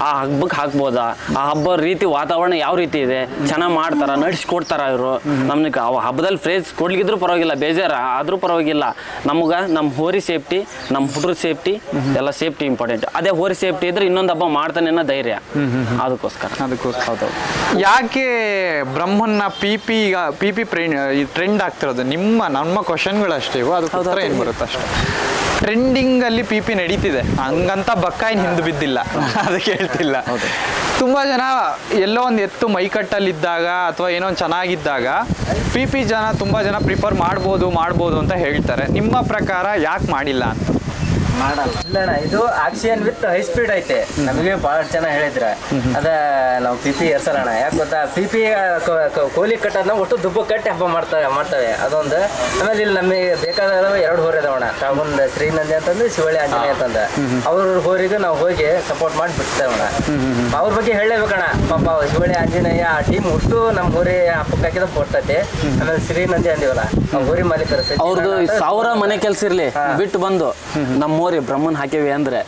ಆ ಹಬ್ಬಕ್ಕೆ ಹಾಕ್ಬೋದಾ, ಆ ಹಬ್ಬ ರೀತಿ ವಾತಾವರಣ ಯಾವ ರೀತಿ ಇದೆ, ಚೆನ್ನಾಗಿ ಮಾಡ್ತಾರ, ನಡೆಸ್ಕೊಡ್ತಾರ ಇವರು ನಮ್ಗೆ. ಹಬ್ಬದಲ್ಲಿ ಫ್ರೇಜ್ ಕೊಡ್ಲಿಕ್ಕಿದ್ರು ಪರವಾಗಿಲ್ಲ, ಬೇಜಾರ ಆದ್ರೂ ಪರವಾಗಿಲ್ಲ. ನಮ್ಗ ನಮ್ಮ ಹೋರಿ ಸೇಫ್ಟಿ, ನಮ್ಮ ಹುಡುಗ್ರ ಸೇಫ್ಟಿ ಎಲ್ಲ ಸೇಫ್ಟಿ ಇಂಪಾರ್ಟೆಂಟ್. ಅದೇ ಹೋರಿ ಸೇಫ್ಟಿ ಇದ್ರೆ ಇನ್ನೊಂದು ಹಬ್ಬ ಮಾಡ್ತಾನೆ ಅನ್ನೋ ಧೈರ್ಯ. ಅದಕ್ಕೋಸ್ಕರ ಹೌದು. ಯಾಕೆ ಬ್ರಹ್ಮನ್ನ ಪಿ ಟ್ರೆಂಡ್ ಆಗ್ತಿರೋದು? ನಮ್ಮ ಕ್ವಶನ್ಗಳು ಅಷ್ಟೇ ಇವು, ಅದಕ್ಕೋಸ್ಕರ ಏನ್ ಬರುತ್ತೆ ಅಷ್ಟೇ. ಟ್ರೆಂಡಿಂಗ್ ಅಲ್ಲಿ ಪಿ ನಡೀತಿದೆ, ಹಂಗಂತ ಬಕ್ಕಾಯಿನ್ ಹಿಂದೆ ಬಿದ್ದಿಲ್ಲ, ಅದಕ್ಕೆ ಹೇಳ್ತಿಲ್ಲ. ತುಂಬಾ ಜನ ಎಲ್ಲೋ ಒಂದು ಎತ್ತು ಮೈಕಟ್ಟಲ್ಲಿದ್ದಾಗ ಅಥವಾ ಏನೋ ಒಂದು ಚೆನ್ನಾಗಿದ್ದಾಗ ತುಂಬಾ ಜನ ಪ್ರಿಫರ್ ಮಾಡ್ಬೋದು ಅಂತ ಹೇಳ್ತಾರೆ. ನಿಮ್ಮ ಪ್ರಕಾರ ಯಾಕೆ ಮಾಡಿಲ್ಲ ಅಂತ? ಮಾಡಲ್ಲ ಇಲ್ಲಣ್ಣ, ಇದು ಆಕ್ಷನ್ ವಿತ್ ಹೈ ಸ್ಪೀಡ್ ಐತೆ. ನಮಗೆ ಬಹಳ ಜನ ಹೇಳಿದ್ರೆ ಅದ ನಾವು ಪಿ ಹೆಸರಣ್ಣ. ಯಾಕೆ ಗೊತ್ತಾ, ಪಿ ಕೋಲಿ ಕಟ್ಟೋದನ್ನ ಒಟ್ಟು ದುಬ್ಬ ಕಟ್ಟಿ ಹಬ್ಬ ಮಾಡ್ತವೆ ಅದೊಂದು. ಆಮೇಲೆ ಇಲ್ಲಿ ನಮಗೆ ಬೇಕಾದ 2 ಹೋರಿ ಅದಾವಣ್ಣ, ಒಂದು ಶ್ರೀನಂದಿ ಅಂತಂದು, ಶಿವಳ್ಳಿ ಆಂಜನೇಯ ಅಂತಂದ. ಅವ್ರ ಹೋರಿಗೆ ನಾವು ಹೋಗಿ ಸಪೋರ್ಟ್ ಮಾಡಿ ಬಿಡ್ತೇವಣ್ಣ. ಅವ್ರ ಬಗ್ಗೆ ಹೇಳಲೇಬೇಕಣ್ಣ. ಪಾಪ ಶಿವಳ್ಳಿ ಆಂಜನೇಯ ಆ ಟೀಮ್ ಒಟ್ಟು ನಮ್ಮ ಹೋರಿ ಹಬ್ಬಕ್ಕೆ ಹಾಕಿದ ಬರ್ತೈತೆ. ಆಮೇಲೆ ಶ್ರೀನಂದಿ ಅಂದಿವಲ್ಲ, ಹೋರಿ ಮಾಲೀಕರು ಅವ್ರದ್ದು 1000 ಮನೆ ಕೆಲಸ ಇರ್ಲಿ ಬಿಟ್ಟು ಬಂದು ನಮ್ಮ ಹೋರಿ ಬ್ರಹ್ಮನ್ ಹಾಕಿವಿ ಅಂದ್ರೆ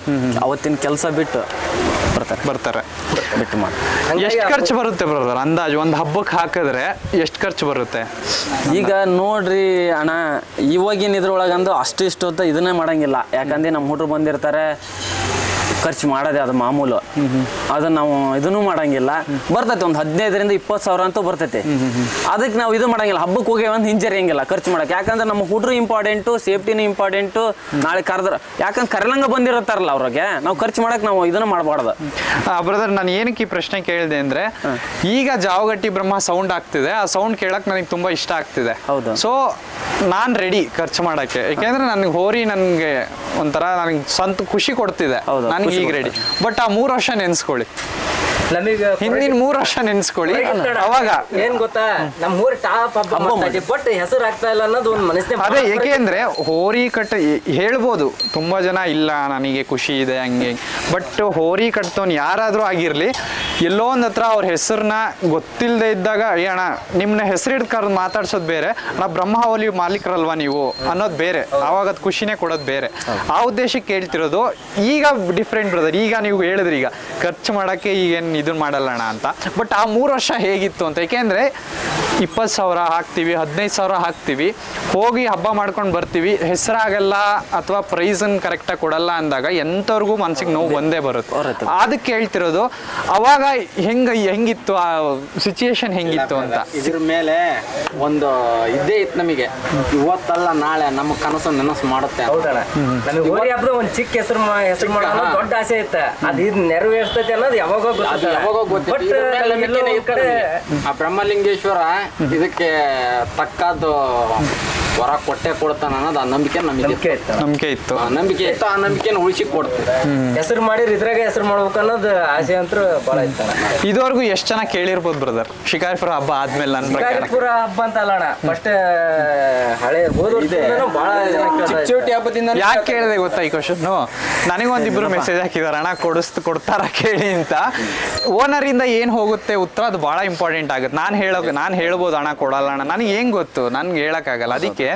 ಅವತ್ತಿನ ಕೆಲಸ ಬಿಟ್ಟು ಬರ್ತಾರೆ ಬಿಟ್ಟು ಮಾಡಿ. ಎಷ್ಟು ಖರ್ಚು ಬರುತ್ತೆ ಬ್ರದರ್ ಅಂದಾಜು ಒಂದು ಹಬ್ಬಕ್ಕೆ ಹಾಕಿದ್ರೆ ಎಷ್ಟು ಖರ್ಚು ಬರುತ್ತೆ? ಈಗ ನೋಡ್ರಿ ಅಣ್ಣ, ಇವಾಗಿನ ಇದ್ರೊಳಗಂದು ಅಷ್ಟು ಇಷ್ಟು ಅಂತ ಇದನ್ನೇ ಮಾಡಂಗಿಲ್ಲ. ಯಾಕಂದ್ರೆ ನಮ್ಮ ಹುಡುಗರು ಬಂದಿರ್ತಾರೆ, ಖರ್ಚು ಮಾಡೋದೇ ಅದು ಮಾಮೂಲು. ಅದನ್ನ ನಾವು ಇದನ್ನು ಮಾಡಂಗಿಲ್ಲ. ಬರ್ತೈತೆ ಒಂದು 15,000-20 ಸಾವಿರ ಅಂತೂ ಬರ್ತೈತೆ. ಅದಕ್ಕೆ ನಾವು ಇದು ಮಾಡಂಗಿಲ್ಲ, ಹಬ್ಬಕ್ಕೆ ಹೋಗಿ ಒಂದು ಹಿಂಜರಿಯಂಗಿಲ್ಲ ಖರ್ಚು ಮಾಡಕ್ಕೆ. ಯಾಕಂದ್ರೆ ನಮ್ಮ ಹುಡುಗರು ಇಂಪಾರ್ಟೆಂಟು, ಸೇಫ್ಟಿನೂ ಇಂಪಾರ್ಟೆಂಟು. ನಾಳೆ ಕರೆದ್ರೆ ಯಾಕಂದ್ರೆ ಕರೆಲಂಗ ಬಂದಿರುತ್ತಾರಲ್ಲ ಅವ್ರಿಗೆ, ನಾವು ಖರ್ಚು ಮಾಡಕ್ಕೆ ನಾವು ಇದನ್ನ ಮಾಡಬಾರ್ದು. ಬ್ರದರ್, ನಾನು ಏನಕ್ಕೆ ಈ ಪ್ರಶ್ನೆ ಕೇಳಿದೆ ಅಂದ್ರೆ, ಈಗ ಜಾವಗಟ್ಟಿ ಬ್ರಹ್ಮ ಸೌಂಡ್ ಆಗ್ತಿದೆ, ಆ ಸೌಂಡ್ ಕೇಳಕ್ ನನಗೆ ತುಂಬಾ ಇಷ್ಟ ಆಗ್ತಿದೆ. ಹೌದು. ಸೊ ನಾನ್ ರೆಡಿ ಖರ್ಚು ಮಾಡಕ್ಕೆ. ಯಾಕೆಂದ್ರೆ ನನಗೆ ಹೋರಿ ನನಗೆ ಒಂಥರ ನನಗೆ ಸ್ವಂತ ಖುಷಿ ಕೊಡ್ತಿದೆ. ನನಗೆ ಈಗ ರೆಡಿ. ಬಟ್ ಆ 3 ವರ್ಷ ನೆನ್ಸ್ಕೊಳ್ಳಿ, ನಮಗೆ ಹಿಂದಿನ 3 ವರ್ಷ ನೆನ್ಸ್ಕೊಳ್ಳಿ. ಅವಾಗ ಏನ್ ಗೊತ್ತಾ, ನಮ್ಮ ಊರ್ ಟಾಪ್ ಹಬ್ಬ ಬಟ್ ಹೆಸರು ಆಗ್ತಾ ಇಲ್ಲ ಅನ್ನೋದು ಒಂದು ಮನಸ್ಸಿನ. ಅದೇ ಏಕೆಂದ್ರೆ ಹೋರಿ ಹೇಳ್ಬೋದು ತುಂಬಾ ಜನ, ಇಲ್ಲ ನನಗೆ ಖುಷಿ ಇದೆ ಹಂಗೆ. ಬಟ್ ಹೋರಿ ಕಟ್ತವನ್ ಯಾರಾದ್ರೂ ಆಗಿರ್ಲಿ, ಎಲ್ಲೋ ಒಂದ್ ಹತ್ರ ಅವ್ರ ಹೆಸರನ್ನ ಗೊತ್ತಿಲ್ಲದೆ ಇದ್ದಾಗ, ಅಣ್ಣ ನಿಮ್ನ ಹೆಸರಿಡ್ ಕರೆದು ಮಾತಾಡ್ಸೋದು ಬೇರೆ, ನಾ ಬ್ರಹ್ಮಾವಲಿ ಮಾಲೀಕರಲ್ವಾ ನೀವು ಅನ್ನೋದು ಬೇರೆ. ಅವಾಗ ಅದು ಖುಷಿನೇ ಕೊಡೋದು ಬೇರೆ. ಆ ಉದ್ದೇಶಕ್ಕೆ ಹೇಳ್ತಿರೋದು. ಈಗ ಡಿಫ್ರೆಂಟ್ ಬ್ರದರ್, ಈಗ ನೀವು ಹೇಳಿದ್ರಿ ಈಗ ಖರ್ಚು ಮಾಡಕ್ಕೆ ಈಗೇನು ಇದನ್ನ ಮಾಡಲ್ಲಣ್ಣ ಅಂತ. ಬಟ್ ಆ 3 ವರ್ಷ ಹೇಗಿತ್ತು ಅಂತ. ಯಾಕೆಂದ್ರೆ 20,000 ಹಾಕ್ತಿವಿ, 15,000 ಹಾಕ್ತಿವಿ, ಹೋಗಿ ಹಬ್ಬ ಮಾಡ್ಕೊಂಡು ಬರ್ತೀವಿ, ಹೆಸರಾಗಲ್ಲ ಅಥವಾ ಪ್ರೈಸನ್ ಕರೆಕ್ಟಾಗಿ ಕೊಡಲ್ಲ ಅಂದಾಗ ಎಂಥವ್ರಿಗೂ ಮನ್ಸಿಗೆ ನೋವು ಬಂದೇ ಬರುತ್ತೆ. ಅದಕ್ಕೆ ಹೇಳ್ತಿರೋದು, ಅವಾಗ ಹೆಂಗಿತ್ತು ಆ ಸಿಚುಯೇಷನ್ ಹೆಂಗಿತ್ತು ಅಂತ. ಇದ್ರ ಮೇಲೆ ಒಂದು ಇದ್ದೇ ಇತ್ತು ನಮಗೆ, ಇವತ್ತಲ್ಲ ನಾಳೆ ನಮ್ಮ ಕನಸು ನನಸು ಮಾಡುತ್ತೆ. ಹೌದಣ್ಣ, ನಮಗೆ ಹೋರಿ ಹಬ್ಬದ ಒಂದು ಚಿಕ್ಕ ಹೆಸರು ಮಾಡೋಣ ದೊಡ್ಡ ಆಸೆ ಇತ್ತು. ಅದು ಇದು ನೆರವೇರಿಸ್ತೈತೆ ಅನ್ನೋದು ಯಾವಾಗ ಆ ಬ್ರಹ್ಮಲಿಂಗೇಶ್ವರ ಇದಕ್ಕೆ ತಕ್ಕದ್ದು ವರ ಕೊಟ್ಟೆ ಕೊಡ್ತಾನ ಅನ್ನೋದು ಆ ನಂಬಿಕೆ ನಂಬಿಕೆ ಇತ್ತು. ನಂಬಿಕೆ ಇತ್ತು. ನಂಬಿಕೆ ಇತ್ತು, ಆ ನಂಬಿಕೆನ ಉಳಿಸಿ ಕೊಡ್ತೀವಿ. ಹೆಸರು ಮಾಡಿರ್ ಇದ್ರಾಗ ಹೆಸರು ಮಾಡ್ಬೇಕು ಅನ್ನೋದು ಆಸೆ ಅಂತೂ ಭಾಳ ಇತ್ತು. ಇದುವರೆಗೂ ಎಷ್ಟು ಜನ ಕೇಳಿರ್ಬೋದು ಬ್ರದರ್ ಶಿಕಾರಿಪುರ ಹಬ್ಬ ಆದ್ಮೇಲೆ? ನನ್ನ ಪ್ರಕಾರ ಶಿಕಾರಿಪುರ ಹಬ್ಬ ಅಂತ ಅಲ್ಲ ಅಣ್ಣ, ಫಸ್ಟ್ ಹಳೆ ಹೋದ ಭಾಳ ಜನ ಚಿಕ್ಚೋಟಿ ಹಬ್ಬದಿಂದ ಯಾಕೆ ಕೇಳಿದೆ ಗೊತ್ತಾ ಈ ಕ್ವಶನ್? ನನಗೊಂದಿಬ್ರು ಮೆಸೇಜ್ ಹಾಕಿದಾರೆ, ಅಣ್ಣ ಕೊಡ್ತಾರ ಕೇಳಿ ಅಂತ. ಓನರ್ ಇಂದ ಏನ್ ಹೋಗುತ್ತೆ ಉತ್ತರ, ಅದು ಬಹಳ ಇಂಪಾರ್ಟೆಂಟ್ ಆಗುತ್ತೆ. ನಾನು ಹೇಳ್ಬೋದು ಅಣ್ಣ ಕೊಡಲ್ಲ ಅಣ್ಣ, ನನಗೆ ಹೆಂಗ್ ಗೊತ್ತು, ನನ್ಗೆ ಹೇಳಕ್ಕಾಗಲ್ಲ. ಅದಕ್ಕೆ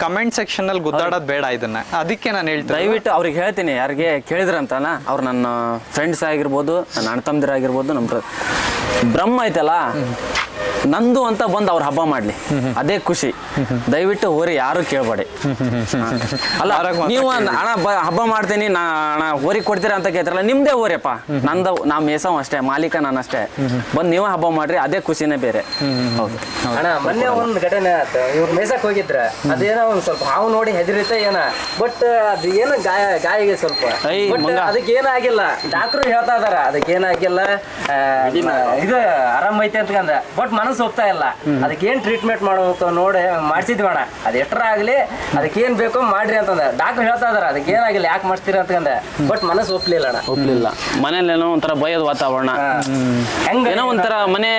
ಕಮೆಂಟ್ ಸೆಕ್ಷನ್ ಅಲ್ಲಿ ಗುದ್ದಾಡೋದು ಬೇಡ ಇದನ್ನ. ಅದಕ್ಕೆ ನಾನು ಹೇಳ್ತೀನಿ, ದಯವಿಟ್ಟು ಅವ್ರಿಗೆ ಹೇಳ್ತೀನಿ, ಯಾರಿಗೆ ಕೇಳಿದ್ರಂತಲ್ಲ ಅವ್ರು ನನ್ನ ಫ್ರೆಂಡ್ಸ್ ಆಗಿರ್ಬೋದು, ನನ್ನ ಅಣ್ಣ ತಮ್ಮದಿರಾಗಿರ್ಬೋದು, ನಮ್ಮ ಬ್ರಹ್ಮ ಐತಲ್ಲ ನಂದು ಅಂತ ಬಂದು ಅವ್ರ ಹಬ್ಬ ಮಾಡ್ಲಿ, ಅದೇ ಖುಷಿ. ದಯವಿಟ್ಟು ಹೋರಿ ಯಾರು ಕೇಳ್ಬೇಡಿ. ಅಲ್ಲ ನೀವು ಅಣ್ಣ ಹಬ್ಬ ಮಾಡ್ತೀನಿ ಅಣ್ಣ ಹೋರಿ ಕೊಡ್ತೀರಾ ಅಂತ ಕೇಳ್ತಾರಲ್ಲ, ನಿಮ್ದೇ ಹೋರಿಯಪ್ಪ, ನಂದು ನಾ ಮೇಸವ್ ಅಷ್ಟೇ, ಮಾಲೀಕ ನಾನು ಅಷ್ಟೇ, ಬಂದು ನೀವೇ ಹಬ್ಬ ಮಾಡ್ರಿ, ಅದೇ ಖುಷಿನೇ ಬೇರೆ. ಹೌದು ಅಣ್ಣ, ಮೊನ್ನೆ ಒಂದು ಘಟನೆ ಆಯ್ತು, ಇವ್ರು ಮೇಸಕ್ ಹೋಗಿದ್ರ, ಅದೇನೋ ಒಂದ್ ಸ್ವಲ್ಪ ಹಾವು ನೋಡಿ ಹೆದರಿತ ಏನ, ಬಟ್ ಅದು ಏನು ಗಾಯಿಗೆ ಸ್ವಲ್ಪ, ಅದಕ್ಕೆ ಏನಾಗಿಲ್ಲ. ಡಾಕ್ಟ್ರು ಹೇಳ್ತಾ ಇದಾರ ಅದಕ್ಕೆ ಏನಾಗಿಲ್ಲ, ಇದು ಆರಾಮ ಐತೆ ಅಂತಂದ. ಬಟ್ ಮನಸ್ಸು ಹೋಗ್ತಾ ಇಲ್ಲ, ಅದಕ್ಕೆ ಏನ್ ಟ್ರೀಟ್ಮೆಂಟ್ ಮಾಡ್ಬೇಕು ನೋಡಿ ಮಾಡ್ಸಿದ್ವಿ ಅಣ್ಣ. ಅದು ಎಷ್ಟರ ಆಗ್ಲಿ ಅದಕ್ಕೆ ಏನ್ ಬೇಕೋ ಮಾಡ್ರಿ ಅಂತಂದ. ಡಾಕ್ಟರ್ ಹೇಳ್ತಾ ಇದಾರ ಅದಕ್ಕೆ ಏನಾಗಿಲ್ಲ, ಯಾಕೆ ಮಾಡ್ತೀರಿ ಅಂತಂದ. ಬಟ್ ಮನಸ್ಸು ಒಪ್ಲಿಲ್ಲ ಅಣ್ಣ, ಒಪ್ಲಿಲ್ಲ. ಮನೇಲಿ ಏನೋ ಒಂಥರ ಭಯದ ವಾತಾವರಣ, ಏನೋ ಒಂಥರ ಮನೆ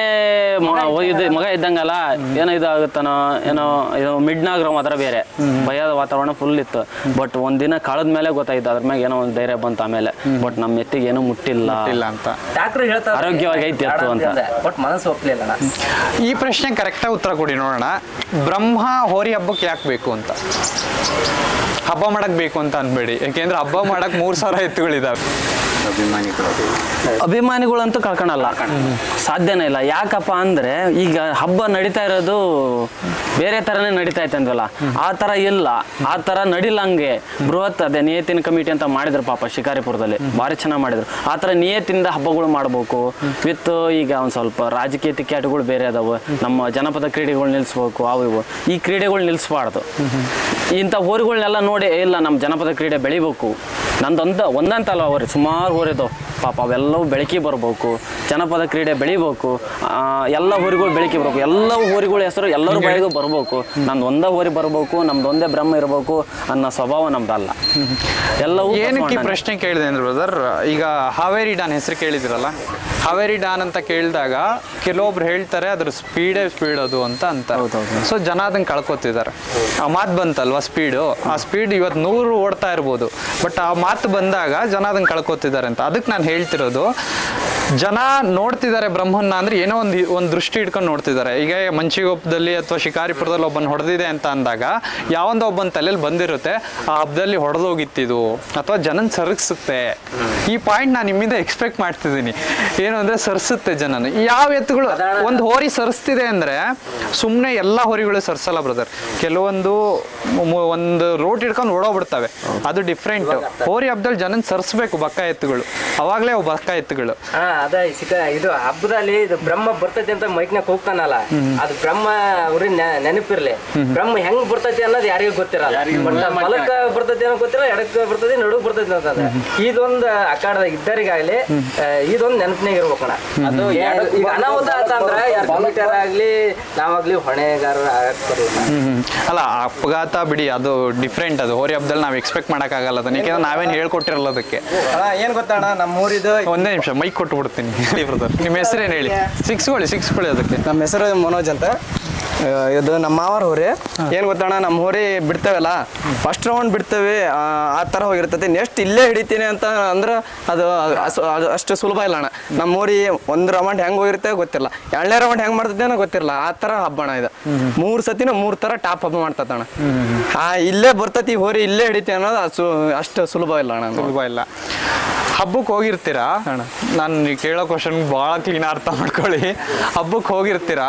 ಮಗ ಇದ್ದಂಗಲ್ಲ, ಏನೋ ಇದಾಗುತ್ತಾನೋ ಏನೋ ಮಿಡ್ನಾಗ್ರೋ ಮಾತ್ರ ಬೇರೆ ಭಯದ ವಾತಾವರಣ ಫುಲ್ ಇತ್ತು. ಬಟ್ ಒಂದಿನ ಕಳೆದ ಮೇಲೆ ಗೊತ್ತಾಯ್ತು ಅದ್ರ ಮ್ಯಾಗ ಏನೋ ಒಂದು ಧೈರ್ಯ ಬಂತು ಆಮೇಲೆ. ಬಟ್ ನಮ್ಮ ಎತ್ತಿಗೆ ಏನೂ ಮುಟ್ಟಿಲ್ಲ ಅಂತ ಡಾಕ್ಟರ್ ಹೇಳ್ತಾ ಆರೋಗ್ಯವಾಗಿ ಐತಿ ಅಂತ. ಬಟ್ ಮನಸ್ಸು ಒಪ್ಲಿಲ್ಲ ಅಣ್ಣ. ಈ ಪ್ರಶ್ನೆ ಕರೆಕ್ಟಾಗಿ ಉತ್ತರ ಕೊಡಿ ನೋಡೋಣ. ಬ್ರಹ್ಮ ಹೋರಿ ಹಬ್ಬಕ್ಕೆ ಯಾಕೆ ಬೇಕು ಅಂತ? ಹಬ್ಬ ಮಾಡಕ್ ಬೇಕು ಅಂತ ಅನ್ಬೇಡಿ, ಯಾಕೆಂದ್ರೆ ಹಬ್ಬ ಮಾಡಕ್ 3000 ಎತ್ತುಗಳಿದಾವೆ. ಅಭಿಮಾನಿಗಳಂತೂ ಕಳ್ಕೊಳಲ್ಲ, ಸಾಧ್ಯನೇ ಇಲ್ಲ. ಯಾಕಪ್ಪ ಅಂದ್ರೆ ಈಗ ಹಬ್ಬ ನಡೀತಾ ಇರೋದು ಬೇರೆ ತರನೇ ನಡೀತಾ ಐತೆ ಅಂದ್ವಲ್ಲ, ಆ ತರ ಇಲ್ಲ, ಆ ತರ ನಡಿಲಂಗೆ ಬೃಹತ್ ಅದೇ ನಿಯತಿನ ಕಮಿಟಿ ಅಂತ ಮಾಡಿದ್ರು ಪಾಪ ಶಿಕಾರಿಪುರದಲ್ಲಿ, ಭಾರಿ ಚೆನ್ನಾಗಿ ಮಾಡಿದ್ರು. ಆ ತರ ನಿಯತಿಂದ ಹಬ್ಬಗಳು ಮಾಡ್ಬೇಕು ವಿತ್ ಈಗ ಒಂದ್ ಸ್ವಲ್ಪ ರಾಜಕೀಯ ತಿಕ್ಕಾಟಗಳು ಬೇರೆ ಅದಾವ, ನಮ್ಮ ಜನಪದ ಕ್ರೀಡೆಗಳು ನಿಲ್ಸ್ಬೇಕು, ಅವು ಇವು ಈ ಕ್ರೀಡೆಗಳು ನಿಲ್ಸ್ಬಾರ್ದು. ಇಂಥ ಹೋರಿಗಳನ್ನೆಲ್ಲ ನೋಡಿ ಇಲ್ಲ ನಮ್ಮ ಜನಪದ ಕ್ರೀಡೆ ಬೆಳಿಬೇಕು, ನಂದೊಂದು ಒಂದಂತಲ್ಲ ಅವ್ರಿ ಸುಮಾರು ಹೋರಿದವು ಪಾಪ, ಅವೆಲ್ಲವೂ ಬೆಳಕಿ ಬರ್ಬೇಕು, ಜನಪದ ಕ್ರೀಡೆ ಬೆಳಿಬೇಕು, ಎಲ್ಲ ಹೋರಿಗಳು ಬೆಳಕಿ ಬರ್ಬೇಕು, ಎಲ್ಲ ಹೋರಿಗಳ ಹೆಸರು ಎಲ್ಲರ ಬಾಯಿಗೂ ಬರ್ಬೇಕು, ನಂದು ಒಂದೇ ಹೋರಿ ಬರ್ಬೇಕು, ನಮ್ದು ಒಂದೇ ಬ್ರಹ್ಮ ಇರಬೇಕು ಅನ್ನೋ ಸ್ವಭಾವ ನಮ್ದಲ್ಲ. ಎಲ್ಲವೂ ಏನಕ್ಕೆ ಈ ಪ್ರಶ್ನೆ ಕೇಳಿದೆ ಅಂದ್ರೆ ಬ್ರದರ್, ಈಗ ಹಾವೇರಿ ಡಾನ್ ಹೆಸರು ಕೇಳಿದಿರಲ್ಲ, ಹಾವೇರಿ ಡಾನ್ ಅಂತ ಕೇಳಿದಾಗ ಕೆಲವೊಬ್ರು ಹೇಳ್ತಾರೆ ಅದ್ರ ಸ್ಪೀಡ್ ಅದು ಅಂತ ಅಂತಾರೆ. ಸೊ ಜನ ಅದನ್ನ ಕಳ್ಕೊತಿದ್ದಾರೆ. ಆ ಮಾತು ಬಂತಲ್ವಾ ಸ್ಪೀಡು, ಆ ಸ್ಪೀಡ್ ಇವತ್ತು 100 ಓಡ್ತಾ ಇರ್ಬೋದು, ಬಟ್ ಆ ಮಾತು ಬಂದಾಗ ಜನ ಅದನ್ನ ಕಳ್ಕೊತಿದ್ದಾರೆ ಅಂತ. ಅದಕ್ಕೆ ನಾನು ಹೇಳ್ತಿರೋದು, ಜನ ನೋಡ್ತಿದ್ದಾರೆ ಬ್ರಹ್ಮನ್ನ ಅಂದ್ರೆ ಏನೋ ಒಂದು ದೃಷ್ಟಿ ಇಟ್ಕೊಂಡು ನೋಡ್ತಿದ್ದಾರೆ. ಈಗ ಮಂಚಿಗೊಪ್ಪದಲ್ಲಿ ಅಥವಾ ಶಿಕಾರಿಪುರದಲ್ಲಿ ಒಬ್ಬನ ಹೊಡೆದಿದೆ ಅಂತ ಅಂದಾಗ ಯಾವೊಂದು ಒಬ್ಬನ ತಲೆಯಲ್ಲಿ ಬಂದಿರುತ್ತೆ, ಆ ಹಬ್ಬದಲ್ಲಿ ಹೊಡೆದೋಗಿತ್ತಿದು ಅಥವಾ ಜನನ್ ಸರಿಸುತ್ತೆ. ಈ ಪಾಯಿಂಟ್ ನಾನು ನಿಮ್ಮಿಂದ ಎಕ್ಸ್ಪೆಕ್ಟ್ ಮಾಡ್ತಿದ್ದೀನಿ. ಏನು ಅಂದ್ರೆ ಸರಿಸುತ್ತೆ ಜನನ. ಯಾವ ಎತ್ತುಗಳು ಒಂದು ಹೋರಿ ಸರಿಸ್ತಿದೆ ಅಂದ್ರೆ ಸುಮ್ಮನೆ ಎಲ್ಲ ಹೋರಿಗಳು ಸರಿಸಲ್ಲ ಬ್ರದರ್. ಕೆಲವೊಂದು ಒಂದು ರೋಟ್ ಇಟ್ಕೊಂಡು ಓಡೋಗ್ಬಿಡ್ತವೆ, ಅದು ಡಿಫ್ರೆಂಟ್. ಹೋರಿ ಹಬ್ಬದಲ್ಲಿ ಜನನ್ ಸರಿಸ್ಬೇಕು ಬಕ್ಕ ಎತ್ತುಗಳು, ಅವಾಗಲೇ ಅವು ಬಕ್ಕ ಎತ್ತುಗಳು. ಅದ ಇದು ಹಬ್ಬದಲ್ಲಿ ಇದು ಬ್ರಹ್ಮ ಬರ್ತೈತಿ ಅಂತ ಮೈಕ್ನಾಗ ಹೋಗ್ತಾನಲ್ಲ, ಅದು ಬ್ರಹ್ಮ ಅವ್ರಿಗೆ ನೆನಪಿರ್ಲಿ. ಬ್ರಹ್ಮ ಹೆಂಗ್ ಬರ್ತೈತಿ ಅನ್ನೋದು ಯಾರಿಗೂ ಗೊತ್ತಿರಲ್ಲ. ಮಲಕ್ಕ ಬರ್ತೈತಿ ಅನ್ನೋ ಗೊತ್ತಿಲ್ಲ, ಎಡಕ್ ಬರ್ತೈತಿ, ನಡುಗ್ ಬರ್ತೈತಿ ಅಂತಂದ್ರೆ ಇದೊಂದು ಅಖಾಡದಾಗ ಇದ್ದರಿಗಾಗ್ಲಿ ಇದೊಂದು ನೆನಪಿನಾಗ ಇರ್ಬೇಕಣ್ಣ. ಅದು ಈಗ ಅನಾಹುತ ಅಂತಂದ್ರೆ ಯಾರು ಕಮಿಟರ್ ಆಗ್ಲಿ ನಾವಾಗ್ಲಿ ಹೊಣೆಗಾರರ ಆಗಕ್ ಬರಲ್ಲ. ಅಲ್ಲ ಅಪಘಾತ ಬಿಡಿ, ಅದು ಡಿಫ್ರೆಂಟ್. ಅದು ಹೋರಿ ಹಬ್ಬದಲ್ಲಿ ನಾವು ಎಕ್ಸ್ಪೆಕ್ಟ್ ಮಾಡಕ್ಕಾಗಲ್ಲ ಅದನ್ನ, ಯಾಕೆಂದ್ರೆ ನಾವೇನು ಹೇಳ್ಕೊಟ್ಟಿರಲ್ಲ ಅದಕ್ಕೆ. ಏನ್ ಗೊತ್ತಣ್ಣ, ನಮ್ಮ ಊರಿದು ಒಂದೇ ನಿಮಿಷ ಮೈಕ್ ಕೊಟ್ಟು ಬಿಡ್ತೀನಿ ಬ್ರದರ್. ನಿಮ್ಮ ಹೆಸರೇನು ಹೇಳಿ? ಸಿಕ್ಸ್ಕೊಳ್ಳಿ ಅದಕ್ಕೆ. ನಮ್ಮ ಹೆಸರು ಮನೋಜ್ ಅಂತ. ಇದು ನಮ್ಮ ಮಾವರ ಹೋರಿ. ಏನ್ ಗೊತ್ತಣ್ಣ, ನಮ್ಮ ಹೋರಿ ಬಿಡ್ತೇವಲ್ಲ, ಫಸ್ಟ್ ರೌಂಡ್ ಬಿಡ್ತೇವೆ ಆ ತರ ಹೋಗಿರ್ತೈತಿ. ನೆಕ್ಸ್ಟ್ ಇಲ್ಲೇ ಹಿಡಿತೀನಿ ಅಂತ ಅಂದ್ರೆ ಅದು ಅಷ್ಟು ಸುಲಭ ಇಲ್ಲ ಅಣ್ಣ. ನಮ್ಮ ಹೋರಿ 1 ರೌಂಡ್ ಹೆಂಗ್ ಹೋಗಿರ್ತೇವೆ ಗೊತ್ತಿಲ್ಲ, 2ನೇ ರೌಂಡ್ ಹೆಂಗ್ ಮಾಡ್ತೈತೆ ಅನ್ನೋ ಗೊತ್ತಿಲ್ಲ. ಆ ತರ ಹಬ್ಬ ಅಣ್ಣ ಇದು. 3 ಸತಿನ 3 ತರ ಟಾಪ್ ಹಬ್ಬ ಮಾಡ್ತಣ್ಣ. ಇಲ್ಲೇ ಬರ್ತೈತಿ ಹೋರಿ, ಇಲ್ಲೇ ಹಿಡಿತಿ ಅನ್ನೋದು ಅಷ್ಟು ಸುಲಭ ಇಲ್ಲ ಅಣ್ಣ. ಸುಲಭ ಇಲ್ಲ. ಹಬ್ಬಕ್ಕೆ ಹೋಗಿರ್ತೀರಾ, ನಾನು ಕೇಳೋ ಕ್ವಶನ್ ಭಾಳ ಕ್ಲೀನ್ ಅರ್ಥ ಮಾಡ್ಕೊಳ್ಳಿ. ಹಬ್ಬಕ್ಕೆ ಹೋಗಿರ್ತೀರಾ,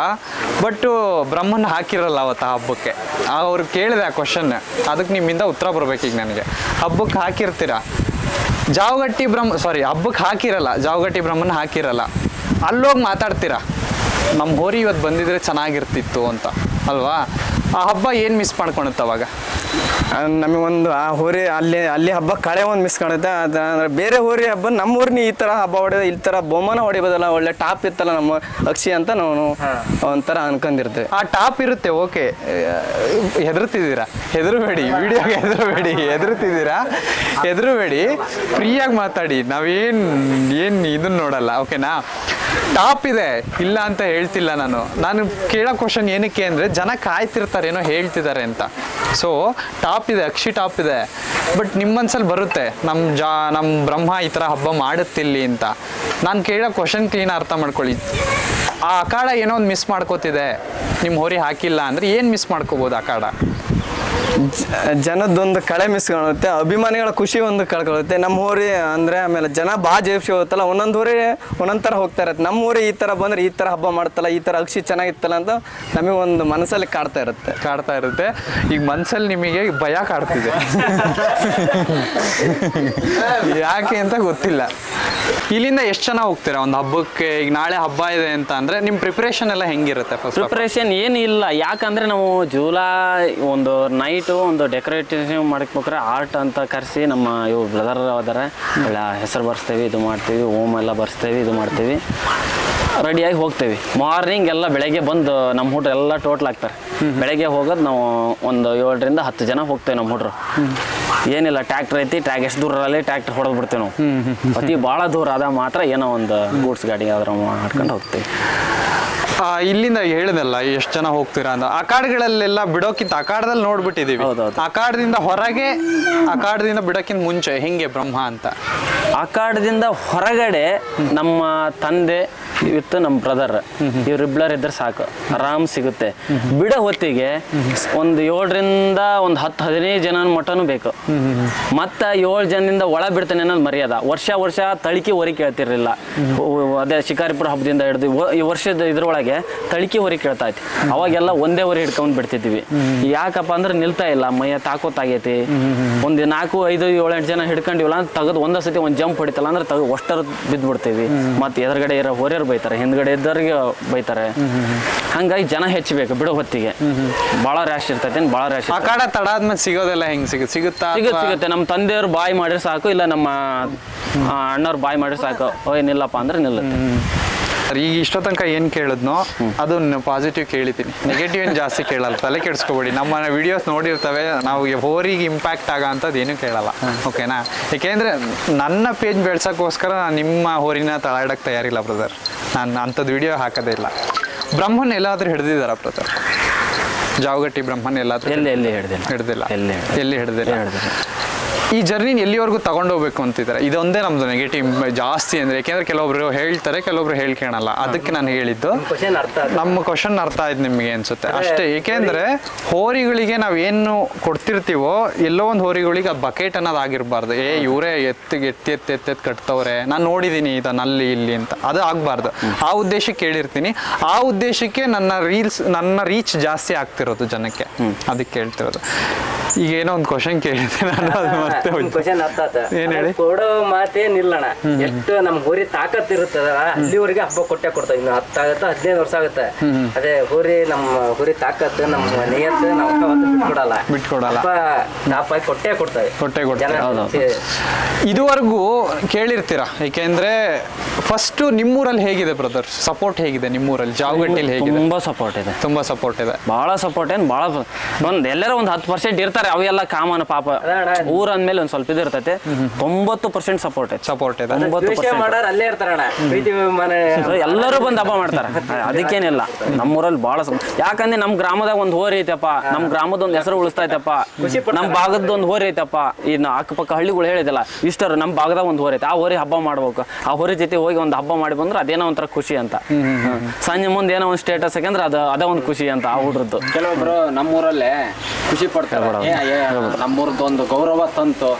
ಬಟ್ ಬ್ರಹ್ಮನ ಹಾಕಿರಲ್ಲ ಅವತ್ತು ಆ ಹಬ್ಬಕ್ಕೆ. ಅವ್ರು ಕೇಳಿದೆ ಆ ಕ್ವಶನ್, ಅದಕ್ಕೆ ನಿಮ್ಮಿಂದ ಉತ್ತರ ಬರ್ಬೇಕು. ಈಗ ನನಗೆ ಹಬ್ಬಕ್ಕೆ ಹಾಕಿರ್ತೀರಾ, ಹಬ್ಬಕ್ಕೆ ಹಾಕಿರಲ್ಲ, ಜಾವಗಟ್ಟಿ ಬ್ರಹ್ಮನ ಹಾಕಿರಲ್ಲ, ಅಲ್ಲೋಗಿ ಮಾತಾಡ್ತೀರಾ ನಮ್ಮ ಹೋರಿ ಇವತ್ತು ಬಂದಿದ್ರೆ ಚೆನ್ನಾಗಿರ್ತಿತ್ತು ಅಂತ ಅಲ್ವಾ? ಆ ಹಬ್ಬ ಏನು ಮಿಸ್ ಮಾಡ್ಕೊಳುತ್ತೆ ಅವಾಗ? ನಮಗೊಂದು ಆ ಹೋರಿ ಅಲ್ಲಿ ಹಬ್ಬ ಕಳೆ ಒಂದು ಮಿಸ್ ಕಾಣುತ್ತೆ. ಅದಂದ್ರೆ ಬೇರೆ ಹೋರಿ ಹಬ್ಬ ನಮ್ಮ ಊರಿನ ಈ ಥರ ಹಬ್ಬ ಹೊಡೆದ ಈ ಥರ ಬಹುಮಾನ ಹೊಡಿಬೋದಲ್ಲ, ಒಳ್ಳೆ ಟಾಪ್ ಇತ್ತಲ್ಲ ನಮ್ಮ ಅಕ್ಷಿ ಅಂತ ನಾವು ಒಂಥರ ಅನ್ಕೊಂಡಿರ್ತೇವೆ. ಆ ಟಾಪ್ ಇರುತ್ತೆ, ಓಕೆ. ಹೆದರ್ತಿದ್ದೀರಾ? ಹೆದರಬೇಡಿ, ವಿಡಿಯೋಗೆ ಹೆದರಬೇಡಿ, ಫ್ರೀಯಾಗಿ ಮಾತಾಡಿ. ನಾವೇನು ಇದನ್ನ ನೋಡಲ್ಲ, ಓಕೆನಾ? ಟಾಪ್ ಇದೆ, ಇಲ್ಲ ಅಂತ ಹೇಳ್ತಿಲ್ಲ ನಾನು ಕೇಳೋ ಕ್ವಶನ್ ಏನಕ್ಕೆ ಅಂದರೆ ಜನ ಕಾಯ್ತಿರ್ತಾರೆ ಏನೋ ಹೇಳ್ತಿದ್ದಾರೆ ಅಂತ. ಸೊ ಟಾಪ್ ಇದೆ, ಅಕ್ಷಿ ಟಾಪ್ ಇದೆ, ಬಟ್ ನಿಮ್ಮ ಮನ್ಸಲ್ಲಿ ಬರುತ್ತೆ ನಮ್ಮ ಬ್ರಹ್ಮ ಈ ಥರ ಹಬ್ಬ ಮಾಡುತ್ತಿಲ್ಲಿ ಅಂತ. ನಾನು ಕೇಳೋ ಕ್ವಶನ್ ಕ್ಲೀನ್ ಅರ್ಥ ಮಾಡ್ಕೊಳ್ಳಿ. ಆ ಅಖಾಡ ಏನೋ ಒಂದು ಮಿಸ್ ಮಾಡ್ಕೋತಿದೆ, ನಿಮ್ಮ ಹೋರಿ ಹಾಕಿಲ್ಲ ಅಂದರೆ ಏನು ಮಿಸ್ ಮಾಡ್ಕೋಬೋದು ಅಖಾಡ? ಜನದೊಂದು ಕಳೆ ಮಿಸ್ ಕಾಣುತ್ತೆ, ಅಭಿಮಾನಿಗಳ ಖುಷಿ ಒಂದು ಕಳ್ಕೊಳ್ಳುತ್ತೆ. ನಮ್ಮ ಊರಿ ಅಂದರೆ ಆಮೇಲೆ ಜನ ಜೇಪ್ಸಿ ಹೋಗುತ್ತಲ್ಲ, ಒಂದೊಂದು ಊರಿ ಒಂದೊಂದು ಥರ ಹೋಗ್ತಾ ಇರುತ್ತೆ. ನಮ್ಮ ಊರಿ ಈ ಥರ ಬಂದರೆ ಈ ಥರ ಹಬ್ಬ ಮಾಡ್ತಲ್ಲ, ಈ ಥರ ಅಕ್ಷಿ ಚೆನ್ನಾಗಿತ್ತಲ್ಲ ಅಂತ ನಮಗೆ ಒಂದು ಮನಸ್ಸಲ್ಲಿ ಕಾಡ್ತಾ ಇರುತ್ತೆ. ಈಗ ಮನಸ್ಸಲ್ಲಿ ನಿಮಗೆ ಭಯ ಕಾಡ್ತಿದೆ. ಯಾಕೆ ಅಂತ ಗೊತ್ತಿಲ್ಲ. ಇಲ್ಲಿಂದ ಎಷ್ಟು ಜನ ಹೋಗ್ತೀರಾ ಒಂದು ಹಬ್ಬಕ್ಕೆ? ಈಗ ನಾಳೆ ಹಬ್ಬ ಇದೆ ಅಂತ ಅಂದರೆ ನಿಮ್ಮ ಪ್ರಿಪ್ರೇಷನ್ ಎಲ್ಲ ಹೆಂಗಿರುತ್ತೆ? ಪ್ರಿಪ್ರೇಷನ್ ಏನಿಲ್ಲ, ಯಾಕಂದರೆ ನಾವು ಜುಲೈ ಒಂದು ನೈಟು ಒಂದು ಡೆಕೋರೇಟಿವ್ ಮಾಡ್ಬೇಕಾರೆ ಆರ್ಟ್ ಅಂತ ಕರೆಸಿ ನಮ್ಮ ಇವು ಬ್ರದರ್ ಅದಾರೆ, ಹೆಸರು ಬರ್ಸ್ತೇವೆ, ಇದು ಮಾಡ್ತೀವಿ, ಓಮ್ ಎಲ್ಲ ಬರ್ಸ್ತೇವೆ, ಇದು ಮಾಡ್ತೀವಿ, ರೆಡಿಯಾಗಿ ಹೋಗ್ತೇವೆ. ಮಾರ್ನಿಂಗ್ ಎಲ್ಲ ಬೆಳಗ್ಗೆ ಬಂದು ನಮ್ಮ ಹುಡ್ರು ಎಲ್ಲ ಟೋಟಲ್ ಆಗ್ತಾರೆ. ಬೆಳಗ್ಗೆ ಹೋಗೋದು ನಾವು ಒಂದು 7 ರಿಂದ 10 ಜನ ಹೋಗ್ತೇವೆ. ನಮ್ಮ ಹುಡ್ರು ಏನಿಲ್ಲ, ಟ್ರ್ಯಾಕ್ಟರ್ ಐತಿ, ಎಷ್ಟು ದೂರಲ್ಲಿ ಟ್ರ್ಯಾಕ್ಟರ್ ಹೊಡೆದು ಬಿಡ್ತೇವೆ ನಾವು. ಅತಿ ಭಾಳ ದೂರ ಆದ ಮಾತ್ರ ಏನೋ ಒಂದು ಗೂಡ್ಸ್ ಗಾಡಿ ಯಾವ್ದಾರ ಮಾಡ್ಕೊಂಡು ಹೋಗ್ತೇವೆ. ಇಲ್ಲಿಂದ ಹೇಳಿದಲ್ಲ ಎಷ್ಟು ಜನ ಹೋಗ್ತೀರಾ ಅಂತ. ಅಖಾಡಗಳಲ್ಲೆಲ್ಲ ಬಿಡೋಕ್ಕಿಂತ ಅಖಾಡದಲ್ಲಿ ನೋಡ್ಬಿಟ್ಟಿದೀವಿ. ಅಖಾಡದಿಂದ ಹೊರಗೆ, ಅಖಾಡದಿಂದ ಬಿಡೋಕ್ಕಿಂತ ಮುಂಚೆ ಹೆಂಗೆ ಬ್ರಹ್ಮ ಅಂತ? ಅಖಾಡದಿಂದ ಹೊರಗಡೆ ನಮ್ಮ ತಂದೆ ವಿತ್ ನಮ್ಮ ಬ್ರದರ್ ಇವರಿಬ್ಬರು ಇದ್ರೆ ಸಾಕು, ಆರಾಮ್ ಸಿಗುತ್ತೆ. ಬಿಡೋ ಹೊತ್ತಿಗೆ ಒಂದು 7 ರಿಂದ 10-15 ಜನ ಮಟನೂ ಬೇಕು. ಮತ್ತೆ 7 ಜನದಿಂದ ಒಳ ಬಿಡ್ತಾನೆ ಅನ್ನೋದು ಮರ್ಯಾದ. ವರ್ಷ ತಳಿಕೆ ಹೊರಿ ಕೇಳ್ತಿರ್ಲಿಲ್ಲ. ಅದೇ ಶಿಕಾರಿಪುರ ಹಬ್ಬದಿಂದ ಹಿಡಿದು ಈ ವರ್ಷದ ಇದ್ರೊಳಗೆ ತಳಿಕೆ ಹೊರಿ ಕೇಳ್ತಾ ಐತಿ. ಅವಾಗೆಲ್ಲ ಒಂದೇ ಹೊರಿ ಹಿಡ್ಕೊಂಡ್ ಬಿಡ್ತಿದ್ವಿ. ಯಾಕಪ್ಪ ಅಂದ್ರೆ ನಿಲ್ತಾ ಇಲ್ಲ, ಮೈಯ ತಾಕೋತಾಗೈತಿ. ಒಂದು 4, 5, 7, 8 ಜನ ಹಿಡ್ಕೊಂಡಿವಲ್ಲ ಅಂತ ತೆಗೆದು ಒಂದೇ ಸತಿ ಒಂದು ಜಂಪ್ ಹೊಡಿತಲ್ಲ ಅಂದ್ರೆ ಅಷ್ಟರ ಬಿದ್ದುಬಿಡ್ತೀವಿ. ಮತ್ತೆ ಎದುರುಗಡೆ ಇರೋ ಹೊರಿಯರು ಬೈತಾರೆ, ಹಿಂದ್ಗಡೆ ಇದ್ದವ್ರಿಗೆ ಬೈತಾರೆ. ಹಂಗಾಗಿ ಜನ ಹೆಚ್ಚಬೇಕು ಬಿಡೋ ಹೊತ್ತಿಗೆ. ಭಾಳ ರ್ಯಾಶ್ ಇರ್ತೈತೆ, ಭಾಳ ರ್ಯಾಶ್. ಅಖಾಡ ತಡ ಆದ್ಮೇಲೆ ಸಿಗೋದೆಲ್ಲ ಹೆಂಗ್ ಸಿಗುತ್ತೆ? ನಮ್ಮ ತಂದೆಯವ್ರು ಬಾಯ್ ಮಾಡಿದ್ರೆ ಸಾಕು, ಇಲ್ಲ ನಮ್ಮ ಅಣ್ಣವ್ರು ಬಾಯ್ ಮಾಡಿದ್ರೆ ಸಾಕು, ನಿಲ್ಲಪ್ಪ ಅಂದ್ರೆ ನಿಲ್ಲುತ್ತೆ. ಈಗ ಇಷ್ಟೋ ತನಕ ಏನು ಕೇಳಿದ್ನೋ ಅದನ್ನ ಪಾಸಿಟಿವ್ ಕೇಳಿದ್ದೀನಿ, ನೆಗೆಟಿವ್ ಏನು ಜಾಸ್ತಿ ಕೇಳಲ್ಲ. ತಲೆ ಕೆಡಿಸ್ಕೊಬೇಡಿ, ನಮ್ಮ ವಿಡಿಯೋಸ್ ನೋಡಿರ್ತವೆ, ನಾವು ಹೋರಿಗೆ ಇಂಪ್ಯಾಕ್ಟ್ ಆಗೋ ಅಂಥದ್ದು ಏನೂ ಕೇಳಲ್ಲ, ಓಕೆನಾ? ಏಕೆಂದರೆ ನನ್ನ ಪೇಜ್ ಬೆಳ್ಸೋಕ್ಕೋಸ್ಕರ ನಾನು ನಿಮ್ಮ ಹೋರಿನ ತಳಾಡಕ್ಕೆ ತಯಾರಿಲ್ಲ ಬ್ರದರ್. ನಾನು ಅಂಥದ್ದು ವಿಡಿಯೋ ಹಾಕೋದೇ ಇಲ್ಲ. ಬ್ರಹ್ಮನ್ ಎಲ್ಲಾದರೂ ಹಿಡ್ದಿದ್ದಾರಾ ಬ್ರದರ್? ಜಾವಗಟ್ಟಿ ಬ್ರಹ್ಮನ್ ಎಲ್ಲಾದರೂ ಎಲ್ಲಿ ಹಿಡ್ದಿಲ್ಲ. ಈ ಜರ್ನಿನ ಎಲ್ಲಿವರೆಗೂ ತಗೊಂಡೋಗ್ಬೇಕು ಅಂತಿದ್ದಾರೆ? ಇದೊಂದೇ ನಮ್ದು ನೆಗೆಟಿವ್ ಜಾಸ್ತಿ ಅಂದರೆ, ಯಾಕೆಂದ್ರೆ ಕೆಲವೊಬ್ರು ಹೇಳ್ತಾರೆ, ಕೆಲವೊಬ್ರು ಹೇಳ್ಕೊಳಲ್ಲ. ಅದಕ್ಕೆ ನಾನು ಹೇಳಿದ್ದು ನಮ್ಮ ಕ್ವಶನ್ ಅರ್ಥ ಆಯ್ತು ನಿಮಗೆ ಅನ್ಸುತ್ತೆ ಅಷ್ಟೇ. ಏಕೆಂದ್ರೆ ಹೋರಿಗಳಿಗೆ ನಾವು ಏನು ಕೊಡ್ತಿರ್ತೀವೋ, ಎಲ್ಲೋ ಒಂದು ಹೋರಿಗಳಿಗೆ ಅದು ಬಕೆಟ್ ಅನ್ನೋದು ಆಗಿರಬಾರ್ದು. ಇವರೇ ಎತ್ತಿ ಕಟ್ತವ್ರೆ, ನಾನು ನೋಡಿದ್ದೀನಿ ಇದನ್ನಲ್ಲಿ ಇಲ್ಲಿ ಅಂತ, ಅದು ಆಗಬಾರ್ದು. ಆ ಉದ್ದೇಶಕ್ಕೆ ಹೇಳಿರ್ತೀನಿ. ಆ ಉದ್ದೇಶಕ್ಕೆ ನನ್ನ ರೀಚ್ ಜಾಸ್ತಿ ಆಗ್ತಿರೋದು ಜನಕ್ಕೆ, ಅದಕ್ಕೆ ಹೇಳ್ತಿರೋದು. ಈಗ ಏನೋ ಒಂದು ಕ್ವಶನ್ ಕೇಳಿದ್ದೆ ನಾನು, ಅದು ಮತ್ತೆ ಕ್ವಶನ್ ಅರ್ಥ ಆತ. ಏನ್ ಹೇಳಿ? ಕೊಡೋ ಮಾತೇ ನಿಲ್ಲಣ. ಎಷ್ಟು ನಮ್ ಹೋರಿ ತಾಕತ್ ಇರುತ್ತದ ಅಲ್ಲಿವರೆಗೆ ಹಬ್ಬ ಕೊಡ್ತಾವ. ಇನ್ನು 10 ಆಗುತ್ತೆ, 15 ವರ್ಷ ಆಗುತ್ತೆ. ಅದೇ ಹೋರಿ ನಮ್ಮ ಹೋರಿ ತಾಕತ್, ನಮ್ಮ ನಿಯತ್ ನಾವು ಬಿಟ್ಕೊಡಲ್ಲ. ಟಾಪ್ ಆಗಿ ಕೊಟ್ಟೆ ಕೊಡ್ತೇವೆ. ಇದುವರೆಗೂ ಕೇಳಿರ್ತೀರಾ, ಏಕೆಂದ್ರೆ ಫಸ್ಟ್ ನಿಮ್ಮೂರಲ್ಲಿ ಹೇಗಿದೆ ಬ್ರದರ್ ಸಪೋರ್ಟ್? ಹೇಗಿದೆ ನಿಮ್ಮೂರಲ್ಲಿ ಜಾವಗಟ್ಟಿಲಿ? ಹೇಗಿದೆ? ತುಂಬಾ ಸಪೋರ್ಟ್ ಇದೆ. ಭಾಳ ಸಪೋರ್ಟ್ ಏನು ಭಾಳ ಎಲ್ಲರೂ ಒಂದು 10% ಇರ್ತಾರೆ, ಅವೆಲ್ಲ ಕಾಮನ್ ಪಾಪ. ಊರ ಅಂದ್ಮೇಲೆ ಒಂದು ಸ್ವಲ್ಪ ಇದು ಇರ್ತೈತೆ. 90% ಸಪೋರ್ಟ್ ಇದೆ. 90% ಎಲ್ಲರೂ ಬಂದು ಹಬ್ಬ ಮಾಡ್ತಾರೆ, ಅದಕ್ಕೇನಿಲ್ಲ. ನಮ್ಮೂರಲ್ಲಿ ಭಾಳ ಯಾಕಂದ್ರೆ ನಮ್ಮ ಗ್ರಾಮದಾಗ ಒಂದು ಹೋರಿ ಐತಪ್ಪ, ನಮ್ಮ ಗ್ರಾಮದ ಒಂದು ಹೆಸರು ಉಳಿಸ್ತಾ ಐತಪ್ಪ, ನಮ್ಮ ಭಾಗದ ಒಂದು ಹೋರಿ ಐತಪ್ಪ. ಇನ್ನು ಅಕ್ಕಪಕ್ಕ ಹಳ್ಳಿಗಳು ಹೇಳಿದಲ್ಲ, ಇಷ್ಟರು ನಮ್ಮ ಭಾಗದಾಗ ಒಂದು ಹೋರಿ ಐತೆ, ಆ ಹೋರಿ ಹಬ್ಬ ಮಾಡ್ಬೇಕು. ಆ ಹೋರಿ ಜೊತೆ ಹೋಗಿ ಒಂದು ಹಬ್ಬ ಮಾಡಿ ಬಂದ್ರೆ ಅದೇನೋ ಒಂಥರ ಖುಷಿ ಅಂತ. ಸಂಜೆ ಮುಂದೆ ಏನೋ ಒಂದು ಸ್ಟೇಟಸ್ ಯಾಕಂದ್ರೆ ಅದೇ ಒಂದು ಖುಷಿ ಅಂತ ಆ ಹುಡ್ರದ್ದು. ಕೆಲವೊಬ್ರು ನಮ್ಮೂರಲ್ಲೇ ಖುಷಿ ಪಡ್ತಾರೆ, ನಮ್ಮೂರದ್ದು ಒಂದು ಗೌರವ ತಂತು,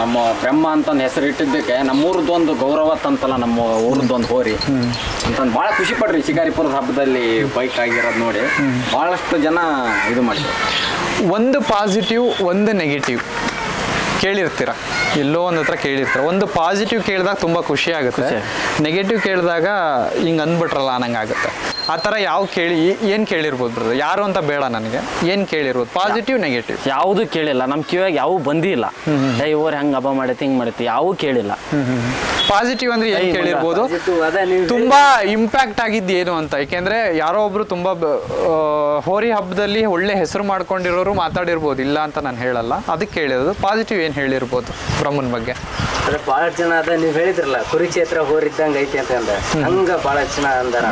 ನಮ್ಮ ಬ್ರಹ್ಮ ಅಂತಂದು ಹೆಸರು ಇಟ್ಟಿದ್ದಕ್ಕೆ ನಮ್ಮೂರದ್ದೊಂದು ಗೌರವ ತಂತಲ್ಲ, ನಮ್ಮ ಊರದ್ದೊಂದು ಹೋರಿ ಅಂತಂದು ಭಾಳ ಖುಷಿ ಪಡ್ರಿ. ಶಿಕಾರಿಪುರದ ಹಬ್ಬದಲ್ಲಿ ಬೈಕ್ ಆಗಿರೋದು ನೋಡಿ ಭಾಳಷ್ಟು ಜನ ಇದು ಮಾಡಿದ್ರು. ಒಂದು ಪಾಸಿಟಿವ್, ಒಂದು ನೆಗೆಟಿವ್ ಕೇಳಿರ್ತೀರ, ಎಲ್ಲೋ ಒಂದು ಹತ್ರ ಕೇಳಿರ್ತೀರ. ಒಂದು ಪಾಸಿಟಿವ್ ಕೇಳಿದಾಗ ತುಂಬ ಖುಷಿ ಆಗುತ್ತೆ, ನೆಗೆಟಿವ್ ಕೇಳಿದಾಗ ಹಿಂಗೆ ಅಂದ್ಬಿಟ್ರಲ್ಲ ಅನ್ನಂಗೆ ಆಗುತ್ತೆ. ಆ ಥರ ಯಾವ ಏನು ಕೇಳಿರ್ಬೋದು ಬ್ರದರ್? ಯಾರು ಅಂತ ಬೇಡ ನನಗೆ, ಏನು ಕೇಳಿರ್ಬೋದು? ಪಾಸಿಟಿವ್ ನೆಗೆಟಿವ್ ಯಾವುದು ಕೇಳಿಲ್ಲ, ನಮ್ಮ ಕಿವಿಯಾಗ ಯಾವ ಬಂದಿಲ್ಲ. ಇವ್ರು ಹೆಂಗೆ ಹಬ್ಬ ಮಾಡೈತಿ ಹಿಂಗೆ ಮಾಡೈತಿ ಯಾವೂ ಕೇಳಿಲ್ಲ. ಪಾಸಿಟಿವ್ ಅಂದ್ರೆ ಏನು ಕೇಳಿರ್ಬೋದು? ತುಂಬಾ ಇಂಪ್ಯಾಕ್ಟ್ ಆಗಿದ್ದು ಏನು ಅಂತ. ಯಾಕೆಂದ್ರೆ ಯಾರೋ ಒಬ್ರು ತುಂಬಾ ಹೋರಿ ಹಬ್ಬದಲ್ಲಿ ಒಳ್ಳೆ ಹೆಸರು ಮಾಡ್ಕೊಂಡಿರೋರು ಮಾತಾಡಿರ್ಬೋದು, ಇಲ್ಲ ಅಂತ ನಾನು ಹೇಳಲ್ಲ. ಅದಕ್ಕೆ ಹೇಳಿರೋದು ಪಾಸಿಟಿವ್ ಏನು ಹೇಳಿರ್ಬೋದು ಬ್ರಹ್ಮನ್ ಬಗ್ಗೆ? ಅದ್ರ ಬಹಳ ಜನ ಅದ ನೀವ್ ಹೇಳಿದ್ರಲ್ಲ ಕುರುಕ್ಷೇತ್ರ ಹೋರಿದ್ದಂಗ ಐತಿ ಅಂತ ಹಂಗ ಬಹಳ ಜನ ಅಂದಾರ.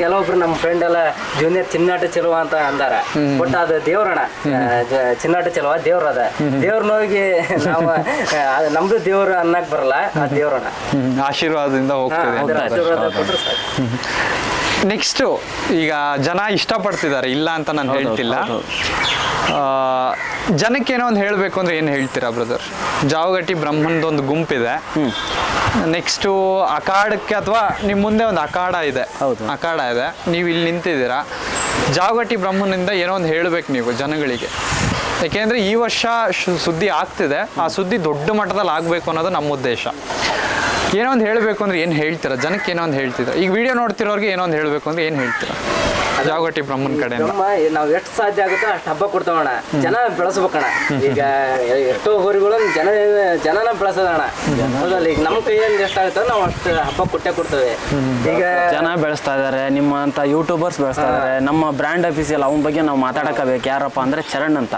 ಕೆಲವೊಬ್ರು ನಮ್ಮ ಫ್ರೆಂಡ್ ಎಲ್ಲ ಜೂನಿಯರ್ ಚಿನ್ನಾಟ ಚೆಲುವ ಅಂತ ಅಂದಾರ. ಬಟ್ ಅದು ದೇವ್ರಣ ಚಿನ್ನಾಟ ಚೆಲುವ ದೇವ್ರ ಅದ. ದೇವ್ರನ್ನ ಹೋಗಿ ನಾವು ನಮ್ದು ದೇವ್ರ ಅನ್ನಕ್ ಬರಲ್ಲ, ಆ ದೇವ್ರಣ ಆಶೀರ್ವಾದದಿಂದ ಹೋಗ್ತದೆ. ಆಶೀರ್ವಾದ ಕೊಟ್ರೆ ಸಾಕು. ನೆಕ್ಸ್ಟು ಈಗ ಜನ ಇಷ್ಟಪಡ್ತಿದ್ದಾರೆ, ಇಲ್ಲ ಅಂತ ನಾನು ಹೇಳ್ತಿಲ್ಲ. ಜನಕ್ಕೇನೋ ಒಂದು ಹೇಳಬೇಕು ಅಂದ್ರೆ ಏನು ಹೇಳ್ತೀರಾ ಬ್ರದರ್? ಜಾವಗಟ್ಟಿ ಬ್ರಹ್ಮನದೊಂದು ಗುಂಪಿದೆ. ನೆಕ್ಸ್ಟು ಅಖಾಡಕ್ಕೆ ಅಥವಾ ನಿಮ್ಮ ಮುಂದೆ ಒಂದು ಅಖಾಡ ಇದೆ, ಅಖಾಡ ಇದೆ, ನೀವು ಇಲ್ಲಿ ನಿಂತಿದ್ದೀರಾ. ಜಾವಗಟ್ಟಿ ಬ್ರಹ್ಮನಿಂದ ಏನೋ ಒಂದು ಹೇಳಬೇಕು ನೀವು ಜನಗಳಿಗೆ. ಯಾಕೆಂದರೆ ಈ ವರ್ಷ ಸುದ್ದಿ ಆಗ್ತಿದೆ, ಆ ಸುದ್ದಿ ದೊಡ್ಡ ಮಟ್ಟದಲ್ಲಿ ಆಗಬೇಕು ಅನ್ನೋದು ನಮ್ಮ ಉದ್ದೇಶ. ಏನೋ ಒಂದು ಹೇಳಬೇಕು ಅಂದ್ರೆ ಏನು ಹೇಳ್ತೀರಾ ಜನಕ್ಕೆ? ಏನೋ ಒಂದು ಹೇಳ್ತಿದ್ರ. ಈಗ ವಿಡಿಯೋ ನೋಡ್ತಿರೋರಿಗೆ ಏನೋ ಒಂದು ಹೇಳಬೇಕು ಅಂದ್ರೆ ಏನು ಹೇಳ್ತೀರಾ ಜಾವಗಟ್ಟಿ ಬ್ರಹ್ಮನ್ ಕಡೆ? ನಾವ್ ಎಷ್ಟು ಸಾಧ್ಯ ಆಗುತ್ತೋ ಅಷ್ಟು ಹಬ್ಬ ಕೊಡ್ತಾವಣ್ಣ, ಜನ ಬೆಳೆಸ್ಬೇಕಣ್ಣ. ಈಗ ಎಷ್ಟೋ ಹೋರಿಗಳು ಜನನ ಬೆಳೆಸೋದಣ್ಣ. ಹೌದಲ್ಲ, ಈಗ ನಮ್ಮ ಕೈಯಲ್ಲಿ ಎಷ್ಟಾಗುತ್ತೋ ನಾವು ಅಷ್ಟು ಹಬ್ಬ ಕೊಡ್ತೇವೆ. ಈಗ ಜನ ಬೆಳೆಸ್ತಾ ಇದಾರೆ, ನಿಮ್ಮಂತ ಯೂಟ್ಯೂಬರ್ಸ್ ಬೆಳೆಸ್ತಾ ಇದಾರೆ. ನಮ್ಮ ಬ್ರ್ಯಾಂಡ್ ಆಫೀಸಿಯಲ್ ಅವನ ಬಗ್ಗೆ ನಾವು ಮಾತಾಡಕಬೇಕು. ಯಾರಪ್ಪ ಅಂದ್ರೆ ಚರಣ್ ಅಂತ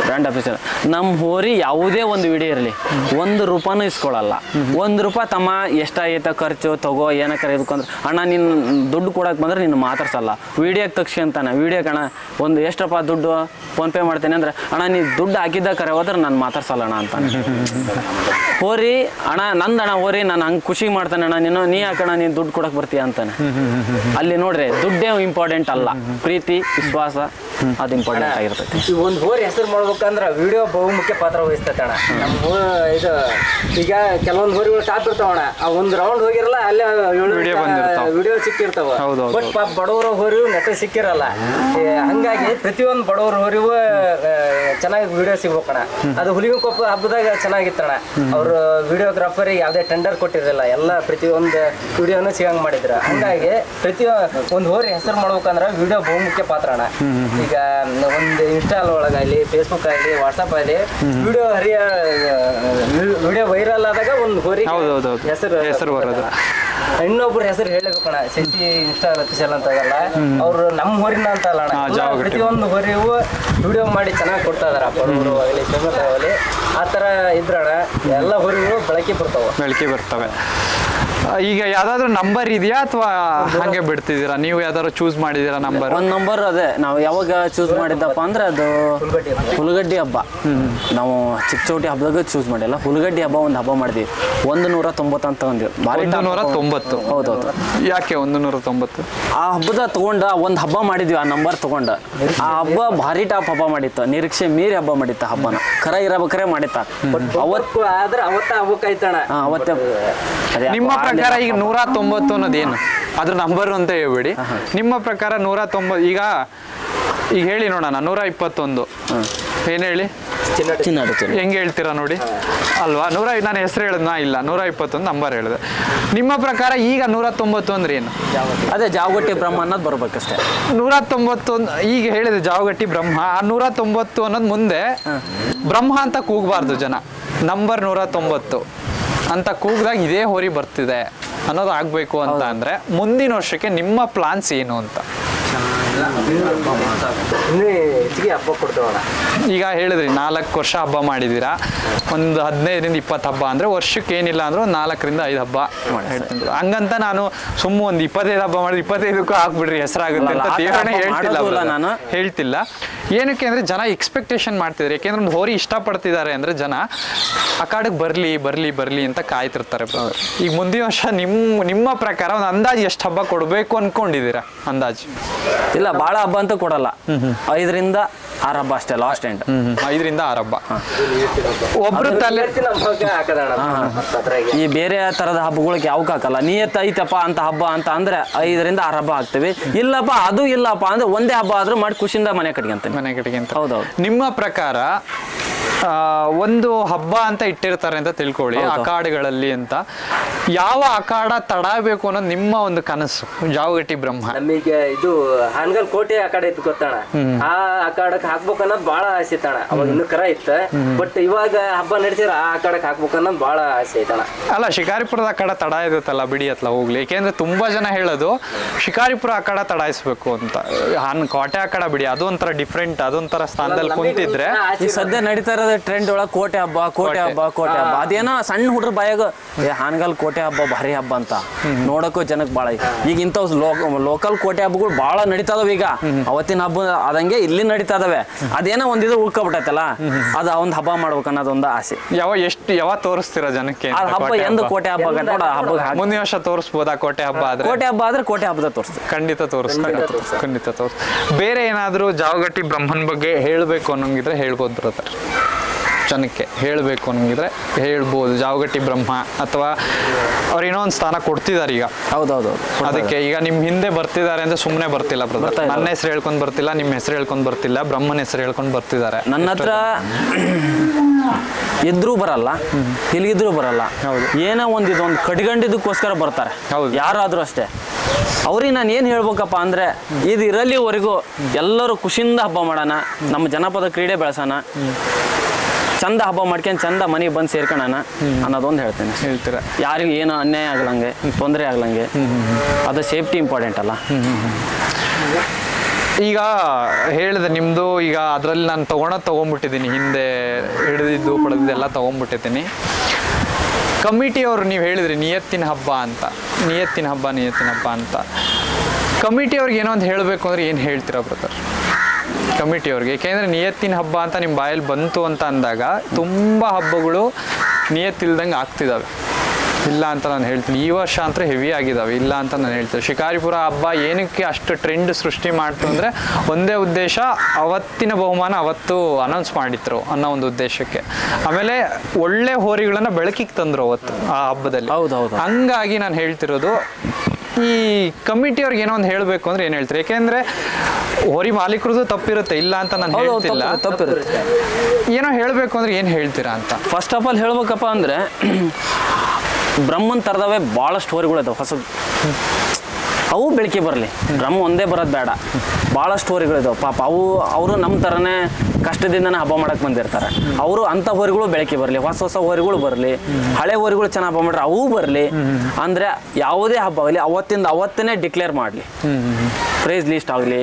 ಬ್ರ್ಯಾಂಡ್ ಆಫೀಸರ್. ನಮ್ಮ ಹೋರಿ ಯಾವುದೇ ಒಂದು ವಿಡಿಯೋ ಇರಲಿ, ₹1 ಇಸ್ಕೊಳ್ಳಲ್ಲ. ₹1 ತಮ್ಮ ಎಷ್ಟಾಗೈತೆ ಖರ್ಚು ತಗೋ ಏನಕ್ಕಾರ ಇದಕ್ಕಂದ್ರೆ, ಅಣ್ಣ ನೀನು ದುಡ್ಡು ಕೊಡಕ್ಕೆ ಬಂದ್ರೆ ನೀನು ಮಾತಾಡ್ಸಲ್ಲ. ವಿಡಿಯೋಕ್ಕೆ ತಕ್ಷಿ ಅಂತಾನೆ, ವಿಡಿಯೋಕ್ಕೆ ಅಣ್ಣ ಒಂದು ಎಷ್ಟಪ್ಪ ದುಡ್ಡು ಫೋನ್ಪೇ ಮಾಡ್ತೇನೆ ಅಂದ್ರೆ, ಅಣ್ಣ ನೀ ದುಡ್ಡು ಹಾಕಿದ್ದ ಕರೆ ಹೋದ್ರೆ ನಾನು ಮಾತಾಡ್ಸಲ್ಲ ಅಣ್ಣ ಅಂತಾನೆ. ಹೋರಿ ಅಣ್ಣ ನಂದಣ್ಣ ಹೋರಿ ನಾನು ಹಂಗೆ ಖುಷಿ ಮಾಡ್ತಾನೆ ಅಣ್ಣ, ನೀ ಯಾಕಣ್ಣ ನೀನು ದುಡ್ಡು ಕೊಡಕ್ಕೆ ಬರ್ತೀಯ ಅಂತಾನೆ. ಅಲ್ಲಿ ನೋಡ್ರಿ ದುಡ್ಡೇ ಇಂಪಾರ್ಟೆಂಟ್ ಅಲ್ಲ, ಪ್ರೀತಿ ವಿಶ್ವಾಸ ಅದು ಇಂಪಾರ್ಟೆಂಟ್ ಆಗಿರ್ತೈತಿ. ಒಂದು ಹೋರಿ ಹೆಸರು ಮಾಡ್ಬೇಕಂದ್ರೆ ವಿಡಿಯೋ ಬಹುಮುಖ್ಯ ಪಾತ್ರ ವಹಿಸ್ತೈತೆ ಅಣ್ಣ. ನಮ್ಮ ಇದು ಈಗ ಕೆಲವೊಂದು ಹೋರಿಗಳು ಟಾಪ್ ಇರ್ತಾವಣ್ಣ, ಆ ಒಂದು ರೌಂಡ್ ಹೋಗಿರಲ್ಲ ಅಲ್ಲೇ ವಿಡಿಯೋ ಸಿಕ್ಕಿರ್ತಾವ. ಬಟ್ ಬಡವರ ಹೋರಿವು ನೆಟ್ಟ ಸಿಕ್ಕಿರಲ್ಲ. ಹಂಗಾಗಿ ಪ್ರತಿಯೊಂದು ಬಡವರ ಹೋರಿವು ಚೆನ್ನಾಗಿ ವಿಡಿಯೋ ಸಿಗ್ಬೇಕಣ್ಣ. ಅದು ಹುಲಿಗೆಕೊಪ್ಪ ಹಬ್ಬದಾಗ ಚೆನ್ನಾಗಿತ್ತಣ್ಣ. ಅವರು ವಿಡಿಯೋಗ್ರಾಫರಿಗೆ ಯಾವುದೇ ಟೆಂಡರ್ ಕೊಟ್ಟಿರಲಿಲ್ಲ, ಎಲ್ಲ ಪ್ರತಿಯೊಂದು ವಿಡಿಯೋನು ಸಿಗಂಗ್ ಮಾಡಿದ್ರು. ಹಂಗಾಗಿ ಒಂದು ಹೋರಿ ಹೆಸರು ಮಾಡ್ಬೇಕಂದ್ರೆ ವಿಡಿಯೋ ಬಹುಮುಖ್ಯ ಪಾತ್ರ ಅಣ್ಣ. ಈಗ ಒಂದು ಇನ್ಸ್ಟಾಲ್ ಒಳಗಾಗಲಿ, ಫೇಸ್ಬುಕ್ ಆಗಲಿ, ವಾಟ್ಸಪ್ ಆಗಲಿ ವಿಡಿಯೋ ವೈರಲ್ ಆದಾಗ ಒಂದು ಹೋರಿ ಹೆಸರು ಬರೋದು. ಇನ್ನೊಬ್ರು ಹೆಸರು ಹೇಳಬೇಕಣ್ಣ. ಶಶಿ ಇನ್ಸ್ಟಾ ಅಫಿಷಿಯಲ್ ಅಂತ ಆಗಲ್ಲ, ಅವ್ರು ನಮ್ಮ ಹೋರಿನ ಅಂತ ಅಲ್ಲ ಅಣ್ಣ. ಪ್ರತಿಯೊಂದು ಹೋರಿಗೂ ವಿಡಿಯೋ ಮಾಡಿ ಚೆನ್ನಾಗಿ ಕೊಡ್ತಾ ಇದಾರೆ. ಬಡವರು ಆಗಲಿ ಶ್ರೀಮಂತ ಆಗಲಿ ಆ ಥರ ಇದ್ರಣ್ಣ ಎಲ್ಲ ಹೋರಿಗಳು ಬೆಳಕೆ ಬರ್ತವೆ. ಈಗ ಯಾವ್ದಾದ್ರು ನಂಬರ್ ಇದೆಯಾ ಅಥವಾ ಹಂಗೆ ಬಿಡ್ತಿದ್ದೀರಾ? ನೀವು ಯಾವ್ದಾದ್ರು ಚೂಸ್ ಮಾಡಿದೀರಾ ನಂಬರ್? ಒಂದು ನಂಬರ್ ಅದೇ ನಾವು ಯಾವಾಗ ಚೂಸ್ ಮಾಡಿದ್ದಪ್ಪ ಅಂದ್ರೆ ಅದು ಹುಲಗಡ್ಡಿ ಹಬ್ಬ. ನಾವು ಚಿಕ್ಕಚೌಟಿ ಹಬ್ಬದಾಗ ಚೂಸ್ ಮಾಡಿಲ್ಲ, ಹುಲಗಡ್ಡಿ ಹಬ್ಬ ಒಂದು ಹಬ್ಬ ಮಾಡಿದ್ವಿ. 190 ಅಂತ ತಗೊಂಡಿವಿ. 190? ಹೌದೌದು. ಯಾಕೆ 190? ಆ ಹಬ್ಬದ ತಗೊಂಡ ಒಂದು ಹಬ್ಬ ಮಾಡಿದ್ವಿ, ಆ ನಂಬರ್ ತಗೊಂಡು. ಆ ಹಬ್ಬ ಭಾರಿ ಟಾಪ್ ಹಬ್ಬ ಮಾಡಿತ್ತು, ನಿರೀಕ್ಷೆ ಮೀರಿ ಹಬ್ಬ ಮಾಡಿತ್ತು. ಹಬ್ಬನ ಖರ ಇರಬೇಕಾರೆ ಮಾಡಿತ್ತ. ಅವತ್ತು ಆದ್ರೆ ಅವತ್ತ ಹಬ್ಬಕ್ಕಾಯ್ತಣ್ಣ. ಅವತ್ತೇ ನಿಮ್ಮ ಪ್ರಕಾರ ಈಗ 190 ಅನ್ನೋದೇನು? ಅದ್ರ ನಂಬರ್ ಅಂತ ಹೇಳ್ಬೇಡಿ. ನಿಮ್ಮ ಪ್ರಕಾರ 190 ಈಗ ಹೇಳಿ ನೋಡೋಣ. 121 ಏನ್ ಹೇಳಿ? ಹೆಂಗೆ ಹೇಳ್ತೀರಾ ನೋಡಿ ಅಲ್ವಾ? ನಾನು ಹೆಸರು ಹೇಳಿದ್ನಾ? ಇಲ್ಲ, 121 ನಂಬರ್ ಹೇಳಿದೆ. ನಿಮ್ಮ ಪ್ರಕಾರ ಈಗ 190 ಅಂದ್ರೆ ಏನು? ಅದೇ ಜಾವಗಟ್ಟಿ ಬ್ರಹ್ಮ ಅನ್ನೋದು ಬರ್ಬೇಕಷ್ಟೇ. 190 ಈಗ ಹೇಳಿದೆ ಜಾವಗಟ್ಟಿ ಬ್ರಹ್ಮ. ಆ 190 ಅನ್ನೋದು ಮುಂದೆ ಬ್ರಹ್ಮ ಅಂತ ಕೂಗಬಾರ್ದು ಜನ. ನಂಬರ್ 190 ಅಂತ ಕೂಗಿದಾಗ ಇದೇ ಹೋರಿ ಬರ್ತಿದೆ ಅನ್ನೋದು ಆಗ್ಬೇಕು ಅಂತ ಅಂದ್ರೆ ಮುಂದಿನ ವರ್ಷಕ್ಕೆ ನಿಮ್ಮ ಪ್ಲಾನ್ಸ್ ಏನು ಅಂತ? ಈಗ ಹೇಳಿದ್ರಿ 4 ವರ್ಷ ಹಬ್ಬ ಮಾಡಿದೀರಾ, ಒಂದು 15ರಿಂದ 20 ಹಬ್ಬ ಅಂದ್ರೆ ವರ್ಷಕ್ಕೆ ಏನಿಲ್ಲ ಅಂದ್ರೆ ಒಂದು 4ರಿಂದ 5 ಹಬ್ಬ ಹೇಳ್ತೀನಿ. ಹಂಗಂತ ನಾನು ಒಂದು 25 ಹಬ್ಬ ಮಾಡಿದ್ರೆ 25ಕ್ಕೂ ಹಾಕ್ಬಿಡ್ರಿ ಹೆಸರಾಗುತ್ತೆ ಅಂತ ದೇವರೇ ಹೇಳ್ತಿಲ್ಲ. ಏನಕ್ಕೆ ಅಂದ್ರೆ ಜನ ಎಕ್ಸ್ಪೆಕ್ಟೇಷನ್ ಮಾಡ್ತಿದ್ದಾರೆ. ಯಾಕೆಂದ್ರೆ ಒಂದು ಹೋರಿ ಇಷ್ಟಪಡ್ತಿದ್ದಾರೆ ಅಂದ್ರೆ ಜನ ಆ ಕಾಡಿಗೆ ಬರ್ಲಿ ಅಂತ ಕಾಯ್ತಿರ್ತಾರೆ. ಈಗ ಮುಂದಿನ ವರ್ಷ ನಿಮ್ಮ ಪ್ರಕಾರ ಒಂದು ಅಂದಾಜು ಎಷ್ಟು ಹಬ್ಬ ಕೊಡ್ಬೇಕು ಅನ್ಕೊಂಡಿದ್ದೀರಾ? ಅಂದಾಜು ಇಲ್ಲ, ಬಾಳ ಹಬ್ಬ ಅಂತ ಕೊಡಲ್ಲ. 5ರಿಂದ 6 ಹಬ್ಬ ಅಷ್ಟೇ ಲಾಸ್ಟ್ ಎಂಡ್. 5ರಿಂದ 6 ಹಬ್ಬ. ಒಬ್ರು ತಲೆ ಈ ಬೇರೆ ತರದ ಹಬ್ಬಗಳಿಗೆ ಯಾವಕ್ಕೆ ಹಾಕಲ್ಲ. ನಿಯತ್ ಐತಪ್ಪ ಅಂತ ಹಬ್ಬ ಅಂತ ಅಂದ್ರೆ 5ರಿಂದ 6 ಹಬ್ಬ ಹಾಕ್ತಿವಿ. ಇಲ್ಲಪ್ಪ ಅದು ಇಲ್ಲಪ್ಪ ಅಂದ್ರೆ ಒಂದೇ ಹಬ್ಬ ಆದ್ರೂ ಮಾಡಿ ಖುಷಿಯಿಂದ ಮನೆ ಕಡೆಗೆ ಅಂತ. ಹೌದೌದು. ನಿಮ್ಮ ಪ್ರಕಾರ ಒಂದು ಹಬ್ಬ ಅಂತ ಇಟ್ಟಿರ್ತಾರೆ ಅಂತ ತಿಳ್ಕೊಳ್ಳಿ, ಆ ಕಾಡುಗಳಲ್ಲಿ ಅಂತ. ಯಾವ ಅಖಾಡ ತಡಬೇಕು ಅನ್ನೋದು ನಿಮ್ಮ ಒಂದು ಕನಸು ಜಾವಗಟ್ಟಿ ಬ್ರಹ್ಮ? ನಮಗೆ ಇದು ಹಾನಗಲ್ ಕೋಟೆ ಅಖಾಡ ಇತ್ತು ಗೊತ್ತಣ, ಆ ಅಖಾಡಕ್ಕೆ ಹಾಕ್ಬೇಕು ಅನ್ನೋದು ಬಹಳ ಆಸೆ ಐತಣ. ಅವಾಗ ಇನ್ನು ಕರ ಇತ್ತು, ಬಟ್ ಇವಾಗ ಹಬ್ಬ ನಡೆಸಿರ ಆ ಅಖಾಡಕ್ಕೆ ಹಾಕ್ಬೇಕು ಅನ್ನೋದು ಬಹಳ ಆಸೆ ಐತಣ. ಅಲ್ಲ, ಶಿಕಾರಿಪುರದ ಅಖಾಡ ತಡ ಇರುತ್ತಲ್ಲ, ಬಿಡಿ ಅತ್ಲ ಹೋಗ್ಲಿ. ಏಕೆಂದ್ರೆ ತುಂಬಾ ಜನ ಹೇಳೋದು ಶಿಕಾರಿಪುರ ಅಖಾಡ ತಡಾಯಿಸ್ಬೇಕು ಅಂತ. ಕೋಟೆ ಅಖಾಡ ಬಿಡಿ, ಅದೊಂಥರ ಡಿಫ್ರೆಂಟ್, ಅದೊಂಥರ ಸ್ಥಾನದಲ್ಲಿ ಕುಂತಿದ್ರೆ. ಈ ಸದ್ಯ ನಡೀತಾ ಇರೋದು ಟ್ರೆಂಡ್ ಒಳಗೆ ಕೋಟೆ ಹಬ್ಬ ಅದೇನೋ ಸಣ್ಣ ಹುಡ್ರ ಬಾಯಾಗ ಹಾನಗಲ್ ಕೋಟೆ ಹಬ್ಬ ಭಾರಿ ಹಬ್ಬ ಅಂತ ನೋಡಕ್ಕೂ ಜನಕ್ಕೆ ಭಾಳ. ಈಗ ಇಂಥವ್ ಲೋಕಲ್ ಕೋಟೆ ಹಬ್ಬಗಳು ಭಾಳ ನಡೀತಾದವ. ಈಗ ಅವತ್ತಿನ ಹಬ್ಬ ಆದಂಗೆ ಇಲ್ಲಿ ನಡೀತಾ ಇದಾವೆ. ಅದೇನೋ ಒಂದಿದ್ರು ಉಳ್ಕೊಬಿಟ್ಟೈತಲ್ಲ, ಅದ ಒಂದ್ ಹಬ್ಬ ಮಾಡ್ಬೇಕು ಅನ್ನೋದೊಂದು ಆಸೆ. ಯಾವ ತೋರಿಸ್ತೀರಾ ಜನಕ್ಕೆ ಹಬ್ಬ ಎಂದು ಕೋಟೆ ಹಬ್ಬ ನೋಡ ಹಬ್ಬ ಮುಂದಿನ ವರ್ಷ ತೋರಿಸ್ಬೋದಾ? ಕೋಟೆ ಹಬ್ಬ ಆದ್ರೆ ಕೋಟೆ ಹಬ್ಬದ ತೋರಿಸ್ತೀವಿ, ಖಂಡಿತ ತೋರಿಸ್ತೀವಿ. ಬೇರೆ ಏನಾದ್ರು ಜಾವಗಟ್ಟಿ ಬ್ರಹ್ಮನ್ ಬಗ್ಗೆ ಹೇಳ್ಬೇಕು ಅನ್ನೋಂಗಿದ್ರೆ ಹೇಳ್ಬೋದು ಬ್ರದರ್. ಜನಕ್ಕೆ ಹೇಳಬೇಕು ಅನ್ನೋಂಗಿದ್ರೆ ಹೇಳ್ಬೋದು. ಜಾವಗಟ್ಟಿ ಬ್ರಹ್ಮ ಅಥವಾ ಅವ್ರು ಏನೋ ಒಂದು ಸ್ಥಾನ ಕೊಡ್ತಿದ್ದಾರೆ ಈಗ. ಹೌದೌದು. ಅದಕ್ಕೆ ಈಗ ನಿಮ್ ಹಿಂದೆ ಬರ್ತಿದ್ದಾರೆ ಅಂದ್ರೆ ಸುಮ್ಮನೆ ಬರ್ತಿಲ್ಲ ಬ್ರದರ್. ನನ್ನ ಹೆಸರು ಹೇಳ್ಕೊಂಡ್ ಬರ್ತಿಲ್ಲ, ನಿಮ್ಮ ಹೆಸರು ಹೇಳ್ಕೊಂಡ್ ಬರ್ತಿಲ್ಲ, ಬ್ರಹ್ಮನ ಹೆಸರು ಹೇಳ್ಕೊಂಡ್ ಬರ್ತಿದ್ದಾರೆ. ನನ್ನ ಹತ್ರ ಇದ್ರೂ ಬರಲ್ಲ, ಇಲ್ಲಿಗಿದ್ರು ಬರಲ್ಲ. ಏನೋ ಇದೊಂದು ಕಡಿಗಂಡಿದ್ದಕ್ಕೋಸ್ಕರ ಬರ್ತಾರೆ ಯಾರಾದ್ರೂ ಅಷ್ಟೇ. ಅವ್ರಿಗೆ ನಾನು ಏನು ಹೇಳ್ಬೇಕಪ್ಪ ಅಂದ್ರೆ, ಇದು ಇರಲಿವರೆಗೂ ಎಲ್ಲರೂ ಖುಷಿಯಿಂದ ಹಬ್ಬ ಮಾಡೋಣ, ನಮ್ಮ ಜನಪದ ಕ್ರೀಡೆ ಬೆಳೆಸೋಣ, ಚಂದ ಹಬ್ಬ ಮಾಡ್ಕೊಂಡು ಚಂದ ಮನೆಗೆ ಬಂದು ಸೇರ್ಕೊಳ್ಳೋಣ ಅನ್ನೋದೊಂದು ಹೇಳ್ತೀರಾ? ಯಾರಿಗೂ ಏನು ಅನ್ಯಾಯ ಆಗ್ಲಂಗೆ, ತೊಂದರೆ ಆಗ್ಲಂಗೆ, ಅದು ಸೇಫ್ಟಿ ಇಂಪಾರ್ಟೆಂಟ್ ಅಲ್ಲ. ಈಗ ಹೇಳಿದೆ ನಿಮ್ಮದು, ಈಗ ಅದರಲ್ಲಿ ನಾನು ತೊಗೊಂಡ್ಬಿಟ್ಟಿದ್ದೀನಿ, ಹಿಂದೆ ಹಿಡಿದಿದ್ದು ಪಡೆದಿದ್ದೆಲ್ಲ ತೊಗೊಂಡ್ಬಿಟ್ಟಿದ್ದೀನಿ. ಕಮಿಟಿಯವರು ನೀವು ಹೇಳಿದ್ರಿ ನಿಯತ್ತಿನ ಹಬ್ಬ ಅಂತ. ಕಮಿಟಿಯವ್ರಿಗೆ ಏನೋ ಒಂದು ಹೇಳಬೇಕು ಅಂದ್ರೆ ಏನು ಹೇಳ್ತೀರಾ ಬ್ರದರ್ ಕಮಿಟಿಯವ್ರಿಗೆ? ಏಕೆಂದರೆ ನಿಯತ್ತಿನ ಹಬ್ಬ ಅಂತ ನಿಮ್ಮ ಬಾಯಲ್ಲಿ ಬಂತು ಅಂತ ಅಂದಾಗ ತುಂಬ ಹಬ್ಬಗಳು ನಿಯತ್ತಿಲ್ದಂಗೆ ಆಗ್ತಿದ್ದಾವೆ. ಇಲ್ಲ ಅಂತ ನಾನು ಹೇಳ್ತೀನಿ. ಈ ವರ್ಷ ಅಂತೂ ಹೆವಿ ಆಗಿದ್ದಾವೆ, ಇಲ್ಲ ಅಂತ ನಾನು ಹೇಳ್ತೀನಿ. ಶಿಕಾರಿಪುರ ಹಬ್ಬ ಏನಕ್ಕೆ ಅಷ್ಟು ಟ್ರೆಂಡ್ ಸೃಷ್ಟಿ ಮಾಡ್ತು ಅಂದರೆ ಒಂದೇ ಉದ್ದೇಶ, ಅವತ್ತಿನ ಬಹುಮಾನ ಅವತ್ತು ಅನೌನ್ಸ್ ಮಾಡಿದ್ರು ಅನ್ನೋ ಒಂದು ಉದ್ದೇಶಕ್ಕೆ. ಆಮೇಲೆ ಒಳ್ಳೆ ಹೋರಿಗಳನ್ನು ಬೆಳಕಿಗೆ ತಂದರು ಅವತ್ತು ಆ ಹಬ್ಬದಲ್ಲಿ. ಹಂಗಾಗಿ ನಾನು ಹೇಳ್ತಿರೋದು, ಈ ಕಮಿಟಿಯವ್ರಿಗೆ ಏನೋ ಒಂದು ಹೇಳಬೇಕು ಅಂದ್ರೆ ಏನು ಹೇಳ್ತೀರಿ? ಯಾಕೆಂದ್ರೆ ಹೋರಿ ಮಾಲೀಕರದು ತಪ್ಪಿರುತ್ತೆ, ಇಲ್ಲ ಅಂತ ನಾನು ಹೇಳ್ತಿಲ್ಲ, ತಪ್ಪಿರುತ್ತೆ. ಏನೋ ಹೇಳಬೇಕು ಅಂದ್ರೆ ಏನು ಹೇಳ್ತೀರಾ ಅಂತ. ಫಸ್ಟ್ ಆಫ್ ಆಲ್ ಹೇಳ್ಬೇಕಪ್ಪ ಅಂದ್ರೆ, ಬ್ರಹ್ಮನ್ ತರದವೇ ಭಾಳಷ್ಟು ಹೋರಿಗಳು ಇದಾವೆ ಹೊಸ. ಅವು ಬೆಳಕಿಗೆ ಬರಲಿ, ಬ್ರಹ್ಮ ಒಂದೇ ಬರೋದು ಬೇಡ, ಭಾಳಷ್ಟು ಹೋರಿಗಳಿದಾವೆ. ಪಾಪ ಅವರು ನಮ್ಮ ಥರನೇ ಕಷ್ಟದಿಂದನೇ ಹಬ್ಬ ಮಾಡಕ್ಕೆ ಬಂದಿರ್ತಾರೆ. ಅವರು ಅಂಥ ಹೋರಿಗಳು ಬೆಳಕಿಗೆ ಬರಲಿ, ಹೊಸ ಹೋರಿಗಳು ಬರಲಿ, ಹಳೆ ಹೋರಿಗಳು ಚೆನ್ನಾಗಿ ಹಬ್ಬ ಮಾಡ್ರೆ ಅವು ಬರಲಿ. ಅಂದರೆ ಯಾವುದೇ ಹಬ್ಬ ಆಗಲಿ ಅವತ್ತೇ ಡಿಕ್ಲೇರ್ ಮಾಡಲಿ, ಪ್ರೈಸ್ ಲಿಸ್ಟ್ ಆಗಲಿ.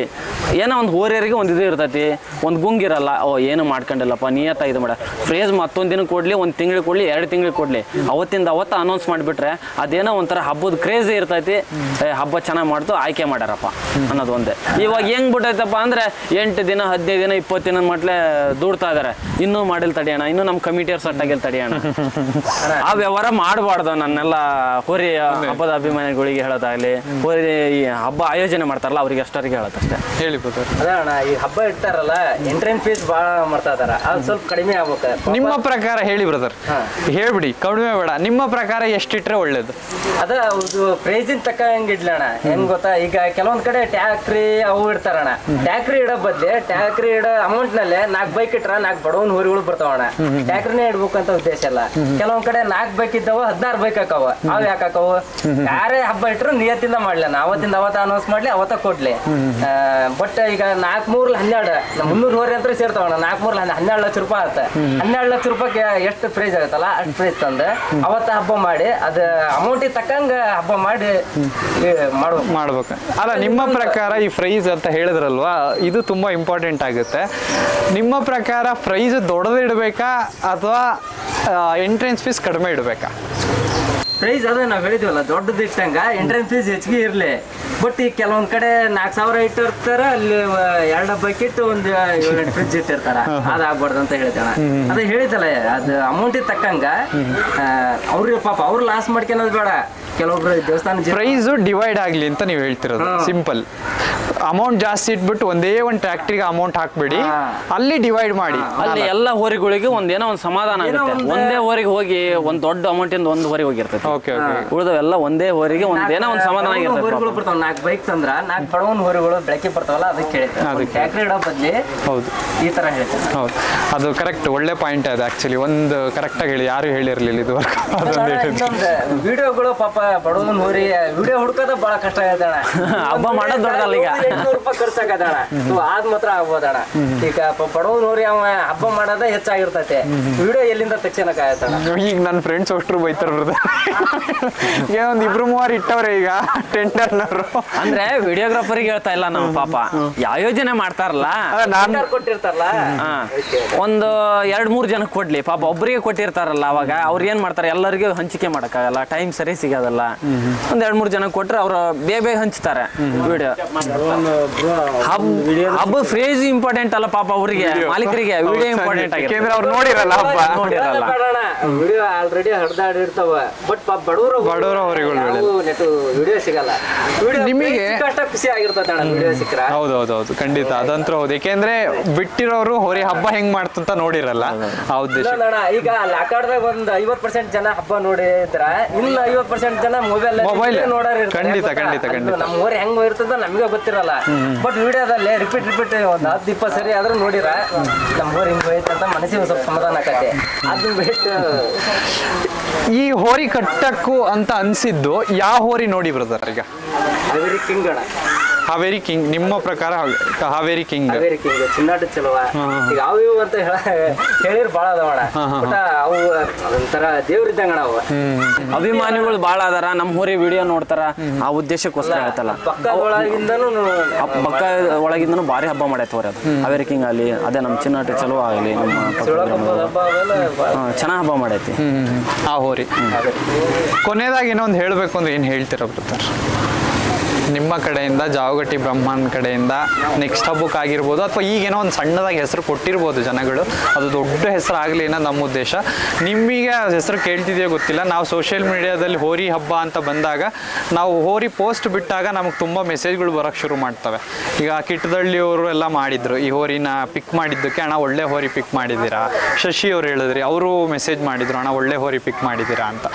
ಏನೋ ಒಂದು ಹೋರಿಯರಿಗೆ ಒಂದು ಇದು ಇರ್ತೈತಿ, ಒಂದು ಗುಂಗಿರಲ್ಲ, ಏನು ಮಾಡ್ಕೊಂಡಿಲ್ಲಪ್ಪ ನಿಯತ್ತ ಇದು ಮಾಡ ಪ್ರೈಸ್ ಮತ್ತೊಂದು ದಿನ ಕೊಡಲಿ, ಒಂದು ತಿಂಗಳಿಗೆ ಕೊಡಲಿ, 2 ತಿಂಗಳಿಗೆ ಕೊಡಲಿ, ಅವತ್ತು ಅನೌನ್ಸ್ ಮಾಡಿಬಿಟ್ರೆ ಅದೇನೋ ಒಂಥರ ಹಬ್ಬದ ಕ್ರೇಜ್ ಇರ್ತೈತಿ. ಹಬ್ಬ ಚೆನ್ನಾಗಿ ಮಾಡ್ತು, ಆಯ್ಕೆ ಮಾಡ್ಯಾರಪ್ಪ ಅನ್ನೋದು ಒಂದೇ. ಇವಾಗ ಹೆಂಗ್ ಬಿಟ್ಟೈತಪ್ಪ ಅಂದ್ರೆ 8 ದಿನ 15 ದಿನ 20 ದಿನ ಮಟ್ಲೆ ದೂಡ್ತಾ ಇದಾರೆ. ಇನ್ನೂ ಮಾಡಿಲ್ ತಡಿಯೋಣ, ಇನ್ನೂ ನಮ್ಮ ಕಮಿಟಿಯವ್ರು ಸೆಟ್ ಆಗಿಲ್ ತಡಿಯೋಣ. ಆ ವ್ಯವಹಾರ ಮಾಡಬಾರ್ದು. ನನ್ನೆಲ್ಲ ಹೋರಿ ಹಬ್ಬದ ಅಭಿಮಾನಿಗಳಿಗೆ ಹೇಳೋದಾಗ್ಲಿ, ಹೋರಿ ಹಬ್ಬ ಆಯೋಜನೆ ಮಾಡ್ತಾರಲ್ಲ ಅವ್ರಿಗೆ ಅಷ್ಟರಿಗೆ ಹೇಳೋದಷ್ಟೇ. ಹೇಳಿಬೋದು ಅಣ್ಣ, ಈ ಹಬ್ಬ ಇಡ್ತಾರಲ್ಲ, ಎಂಟ್ರೆನ್ಸ್ ಫೀಸ್ ಭಾಳ ಮಾಡ್ತಾ ಇದಾರ, ಅದು ಸ್ವಲ್ಪ ಕಡಿಮೆ ಆಗ್ಬೇಕು. ನಿಮ್ಮ ಪ್ರಕಾರ ಹೇಳಿ ಬ್ರದರ್, ಹೇಳ್ಬಿಡಿ, ಕಡಿಮೆ ಬೇಡ. ನಿಮ್ಮ ಪ್ರಕಾರ ಎಷ್ಟಿಟ್ರೆ ಒಳ್ಳೇದು? ಅದ ಪ್ರೈಸಿನ ತಕ್ಕ ಹೆಂಗ್ ಇಡ್ಲಣ್ಣ, ಹೆಂಗ್ ಗೊತ್ತಾ? ಈಗ ಕೆಲವೊಂದ್ ಕಡೆ ಟ್ಯಾಕ್ರಿ ಅವು ಇಡ್ತಾರಣ್ಣ. ಟ್ಯಾಕ್ರಿ ಇಡೋ ಬದ್ಲಿ ಟ್ಯಾಕ್ರಿ ಇಡೋ ಅಮೌಂಟ್ ನಲ್ಲೇ 4 ಬೈಕ್ ಇಟ್ರ 4 ಬಡವನ್ ಹೋರಿಗಳು ಬರ್ತಾವಣ್ಣ. ಟ್ಯಾಕ್ರಿನೇ ಇಡ್ಬೇಕಂತ ಉದ್ದೇಶ ಅಲ್ಲ. ಕೆಲವೊಂದ್ ಕಡೆ 4 ಬೈಕ್ ಇದ್ದಾವ, 16 ಬೈಕ್ ಹಾಕವ. ಅವ್ ಯಾಕೆ ಹಾಕವು? ಯಾರೇ ಹಬ್ಬ ಇಟ್ರು ನಿಯತ್ತಿಂದ ಮಾಡ್ಲಣ್ಣ, ಅವತ್ತಿಂದ ಅನೌನ್ಸ್ ಮಾಡ್ಲಿ, ಅವತ್ತ ಕೊಡ್ಲಿ. ಬಟ್ ಈಗ 4 3 12 300 ಹೋರಿ ಅಂತ ಸೇರ್ತಾವಣ್ಣ. 4 3 12 ಲಕ್ಷ ರೂಪಾಯಿ ಆಗುತ್ತೆ. 12 ಲಕ್ಷ ರೂಪಾಯಿಗೆ ಎಷ್ಟು ಪ್ರೈಸ್ ಆಗುತ್ತಲ್ಲ ಅಷ್ಟು ಪ್ರೈಸ್ ತಂದು ಅವತ್ತ ಹಬ್ಬ ಮಾಡಿ, ಅದು ಅಮೌಂಟಿಗೆ ತಕ್ಕಂಗ ಹಬ್ಬ ಮಾಡಿ ಮಾಡ್ಬೇಕು. ಅಲ್ಲ, ನಿಮ್ಮ ಪ್ರಕಾರ ಈ ಪ್ರೈಸ್ ಅಂತ ಹೇಳಿದ್ರಲ್ವಾ, ಇದು ತುಂಬಾ ಇಂಪಾರ್ಟೆಂಟ್ ಆಗುತ್ತೆ. ನಿಮ್ಮ ಪ್ರಕಾರ ಪ್ರೈಸ್ ದೊಡ್ಡದಿಡ್ಬೇಕಾ ಅಥವಾ ಎಂಟ್ರೆನ್ಸ್ ಫೀಸ್ ಕಡಿಮೆ ಇಡಬೇಕಾ? ಪ್ರೈಸ್ ಅದೇ ನಾವು ಹೇಳಿದ್ವಲ್ಲ, ದೊಡ್ಡದು ಇಟ್ಟಂಗ ಎಂಟ್ರೆನ್ಸ್ ಫೀಸ್ ಹೆಚ್ಚಿಗೆ ಇರಲಿ. ಬಟ್ ಈಗ ಕೆಲವೊಂದ್ ಕಡೆ 4,000 ಇಟ್ಟಿರ್ತಾರ, ಅಲ್ಲಿ 2 ಬೈಕ್ ಇಟ್ಟು ಒಂದು 7-8 ಫ್ರಿಜ್ ಇಟ್ಟಿರ್ತಾರ. ಅದಾಗ್ಬಾರ್ದು ಅಂತ ಹೇಳ್ತಾನ. ಅದೇ ಹೇಳಿದಲ್ಲ, ಅದು ಅಮೌಂಟಿಗೆ ತಕ್ಕಂಗ ಅವ್ರಿಗೆ ಪಾಪ ಅವ್ರು ಲಾಸ್ ಮಾಡ್ಕೊಳೋದು ಬೇಡ. ಕೆಲವೊಬ್ರು ದೇವಸ್ಥಾನ ಪ್ರೈಸ್ ಡಿವೈಡ್ ಆಗ್ಲಿ ಅಂತ ನೀವು ಹೇಳ್ತಿರೋದು ಸಿಂಪಲ್. ಅಮೌಂಟ್ ಜಾಸ್ತಿ ಇಟ್ಬಿಟ್ಟು ಒಂದೇ ಒಂದು ಟ್ರ್ಯಾಕ್ಟ್ರಿಗೆ ಅಮೌಂಟ್ ಹಾಕ್ಬಿಡಿ, ಅಲ್ಲಿ ಡಿವೈಡ್ ಮಾಡಿ. ಅಲ್ಲಿ ಎಲ್ಲ ಹೋರಿಗಳಿಗೆ ಒಂದೇನೋ ಒಂದು ಸಮಾಧಾನ ಆಗುತ್ತೆ. ಒಂದೇ ಹೋರಿಗೆ ಹೋಗಿ ಒಂದ್ ದೊಡ್ಡ ಅಮೌಂಟ್ ಇಂದ ಒಂದು ಹೋರಿ ಹೋಗಿರ್ತೈತೆ. Okay okay. ಉಳಿದವೆಲ್ಲ ಒಂದೇ ಹೋರಿಗೆ ಒಂದೇನೋ ಒಂದು ಸಮಾಧಾನ ಆಗಿರ್ತೈತೆ. ಹೋರಿಗಳು ಬರ್ತಾವ, 4 ಬೈಕ್ ತಂದ್ರ 4 ಬಡವನ್ ಹೋರಿಗಳು ಬೆಳಕಿ ಬರ್ತಾವಲ್ಲ, ಅದಕ್ಕೆ ಹೇಳ್ತಾರೆ ಟ್ರ್ಯಾಕ್ಟರ್ ಇಡೋ ಬದ್ಲಿ ಹೌದು ಈ ತರ ಹೇಳ್ತಾರೆ. ಹೌದು, ಅದು ಕರೆಕ್ಟ್, ಒಳ್ಳೆ ಪಾಯಿಂಟ್ ಅದು ಆಕ್ಚುಲಿ. ಒಂದು ಕರೆಕ್ಟಾಗಿ ಹೇಳಿ, ಯಾರು ಹೇಳಿರ್ಲಿಲ್ಲ ಇದುವರೆಗೂ. ಇನ್ನೊಂದು ವಿಡಿಯೋಗಳು ಪಾಪ ಬಡವನ್ ಹೋರಿ ವಿಡಿಯೋ ಹುಡ್ಕೋದ ಬಹಳ ಕಷ್ಟ ಆಗದಣ. ಹಬ್ಬ ಮಾಡೋದ್ ದೊಡ್ಡದಲ್ಲ ಈಗ. 800 ರೂಪಾಯಿ ಖರ್ಚಾಗದಣ, ಆದ್ ಮಾತ್ರ ಆಗ್ಬೋದಣ. ಈಗ ಬಡವನ್ ಹೋರಿ ಅವ ಹಬ್ಬ ಮಾಡೋದ ಹೆಚ್ಚಾಗಿರ್ತೈತೆ, ವಿಡಿಯೋ ಎಲ್ಲಿಂದ ತಕ್ಷಣಕ್ಕೆ ಆಗತ್ತಣ. ಈಗ ನನ್ನ ಫ್ರೆಂಡ್ಸ್ ಅಷ್ಟ್ರು ಬೈತಾರ ಒಂದ್ 2-3 ಇಟ್ಟವ್ರೆ ಈಗ ಟೆಂಡರ್ನವರು. ಅಂದ್ರೆ ವಿಡಿಯೋಗ್ರಾಫರಿಗೆ ಹೇಳ್ತಾ ಇಲ್ಲ ನಾವು, ಪಾಪ ಆಯೋಜನೆ ಮಾಡ್ತಾರಲ್ಲ ಕೊಟ್ಟಿರ್ತಾರಲ್ಲ, ಒಂದು 2-3 ಜನಕ್ಕೆ ಕೊಡ್ಲಿ, ಪಾಪ ಒಬ್ಬರಿಗೆ ಕೊಟ್ಟಿರ್ತಾರಲ್ಲ, ಅವಾಗ ಅವ್ರು ಏನ್ ಮಾಡ್ತಾರೆ, ಎಲ್ಲರಿಗೂ ಹಂಚಿಕೆ ಮಾಡಕ್ಕಾಗಲ್ಲ, ಟೈಮ್ ಸರಿ ಸಿಗೋದಲ್ಲ. ಒಂದ್ 2-3 ಜನಕ್ಕೆ ಕೊಟ್ರೆ ಅವ್ರು ಬೇಗ ಹಂಚ್ತಾರೆ ವಿಡಿಯೋ. ಹಬ್ಬ ಫ್ರೇಜ್ ಇಂಪಾರ್ಟೆಂಟ್ ಅಲ್ಲ ಪಾಪ, ಅವರಿಗೆ ಮಾಲೀಕರಿಗೆ ವಿಡಿಯೋ ಇಂಪಾರ್ಟೆಂಟ್ ಆಗಿದೆ. ಯಾಕೆಂದ್ರೆ ಅವ್ರು ನೋಡಿರಲ್ಲ ಹಬ್ಬ, ನೋಡಿರಲ್ಲ. ವಿಡಿಯೋ ಆಲ್ರೆಡಿ ಹರಿದಾಡಿರ್ತಾವ, ಬಟ್ ಬಡವರ ಹೊರಿಗಳು ವಿಡಿಯೋ ಸಿಗಲ್ಲ. ನಿಮಗೆ ಅಷ್ಟ ಖುಷಿ ಆಗಿರ್ತದೆ ವಿಡಿಯೋ ಸಿಕ್ಕರ. ಹೌದೌದು, ಖಂಡಿತ ಅದಂತೂ ಹೌದು. ಯಾಕೆಂದ್ರೆ ಬಿಟ್ಟಿರೋರು ಹೊರಿ ಹಬ್ಬ ಹೆಂಗ್ ಮಾಡ್ತಂತ ನೋಡಿರಲ್ಲ ಆ ಉದ್ದೇಶ. ಈಗ ಲಾಕಾಡ್ದಾಗ ಒಂದ್ 50% ಜನ ಹಬ್ಬ ನೋಡಿದ್ರ, ಇನ್ನು 50% ಜನ ಮೊಬೈಲ್ ನೋಡೋರ್ ಇರ್ತಾರೆ. ಖಂಡಿತ ನಮ್ಮ ಊರಿ ಹೆಂಗ್ ಇರ್ತದ ನಮ್ಗೆ ಗೊತ್ತಿರಲ್ಲ, ಬಟ್ ವಿಡಿಯೋದಲ್ಲಿ ರಿಪೀಟ್ ಒಂದ್ 10-20 ಸರಿ ಆದ್ರೂ ನೋಡಿರ ನಮ್ಮ ಊರ್ ಹಿಂಗ್ ಹೋಯ್ತು ಅಂತ ಮನಸ್ಸಿಗೆ ಸ್ವಲ್ಪ ಸಮಾಧಾನ ಆಕತ್ತೆ. ಅದನ್ನ ಬಿಟ್ಟು ಈ ಹೋರಿ ಕಟ್ಟಕ್ಕೂ ಅಂತ ಅನ್ಸಿದ್ದು ಯಾವ ಹೋರಿ ನೋಡಿ ಬ್ರದರ್? ಈಗ ಹಾವೇರಿ ಕಿಂಗ್ ಅಣ್ಣ. ಹಾವೇರಿ ಕಿಂಗ್, ನಿಮ್ಮ ಪ್ರಕಾರ ಹಾವೇರಿ ಕಿಂಗ್ ಚಿನ್ನಾಟ ಚಲುವ. ಈಗ ಅವು ಅಂತ ಹೇಳಿರ್ ಬಾಳ ಅದಾವಣ, ಬಟ್ ಅವು ಒಂಥರ ದೇವ್ರಿದ್ದಂಗಣ ಅವು. ಅಭಿಮಾನಿಗಳು ಬಾಳ ಅದಾರ, ನಮ್ಮ ಹೋರಿ ವಿಡಿಯೋ ನೋಡ್ತಾರ, ಆ ಉದ್ದೇಶಕ್ಕೋಸ್ಕರ ಹೇಳ್ತಲ್ಲ. ಪಕ್ಕ ಒಳಗಿಂದನು ಭಾರಿ ಹಬ್ಬ ಮಾಡೈತೆ ಹೋರಿ ಅದು. ಹಾವೇರಿ ಕಿಂಗ್ ಅಲ್ಲಿ, ಅದೇ ನಮ್ಮ ಚಿನ್ನಾಟ ಚಲುವ ಆಗಲಿ, ಚೆನ್ನಾಗ್ ಹಬ್ಬ ಮಾಡೈತಿ ಆ ಹೋರಿ. ಕೊನೆಯದಾಗಿ ಏನೋ ಒಂದು ಹೇಳ್ಬೇಕು ಅಂದ್ರೆ ಏನ್ ಹೇಳ್ತೀರ ಬ್ರದರ್ ನಿಮ್ಮ ಕಡೆಯಿಂದ, ಜಾವಗಟ್ಟಿ ಬ್ರಹ್ಮನ್ ಕಡೆಯಿಂದ? ನೆಕ್ಸ್ಟ್ ಹಬ್ಬಕ್ಕೆ ಆಗಿರ್ಬೋದು, ಅಥವಾ ಈಗೇನೋ ಒಂದು ಸಣ್ಣದಾಗಿ ಹೆಸರು ಕೊಟ್ಟಿರ್ಬೋದು ಜನಗಳು, ಅದು ದೊಡ್ಡ ಹೆಸರು ಆಗಲಿ ಅನ್ನೋ ನಮ್ಮ ಉದ್ದೇಶ. ನಿಮಗೆ ಹೆಸರು ಕೇಳ್ತಿದೆಯೋ ಗೊತ್ತಿಲ್ಲ, ನಾವು ಸೋಷಿಯಲ್ ಮೀಡಿಯಾದಲ್ಲಿ ಹೋರಿ ಹಬ್ಬ ಅಂತ ಬಂದಾಗ ನಾವು ಹೋರಿ ಪೋಸ್ಟ್ ಬಿಟ್ಟಾಗ ನಮಗೆ ತುಂಬ ಮೆಸೇಜ್ಗಳು ಬರೋಕ್ಕೆ ಶುರು ಮಾಡ್ತವೆ. ಈಗ ಕಿಟ್ಟದಳ್ಳಿಯವರು ಎಲ್ಲ ಮಾಡಿದ್ರು, ಈ ಹೋರಿನ ಪಿಕ್ ಮಾಡಿದ್ದಕ್ಕೆ ಅಣ್ಣ ಒಳ್ಳೆ ಹೋರಿ ಪಿಕ್ ಮಾಡಿದ್ದೀರಾ. ಶಶಿ ಅವ್ರು ಹೇಳಿದ್ರಿ, ಅವರು ಮೆಸೇಜ್ ಮಾಡಿದ್ರು, ಅಣ್ಣ ಒಳ್ಳೆ ಹೋರಿ ಪಿಕ್ ಮಾಡಿದ್ದೀರಾ ಅಂತ.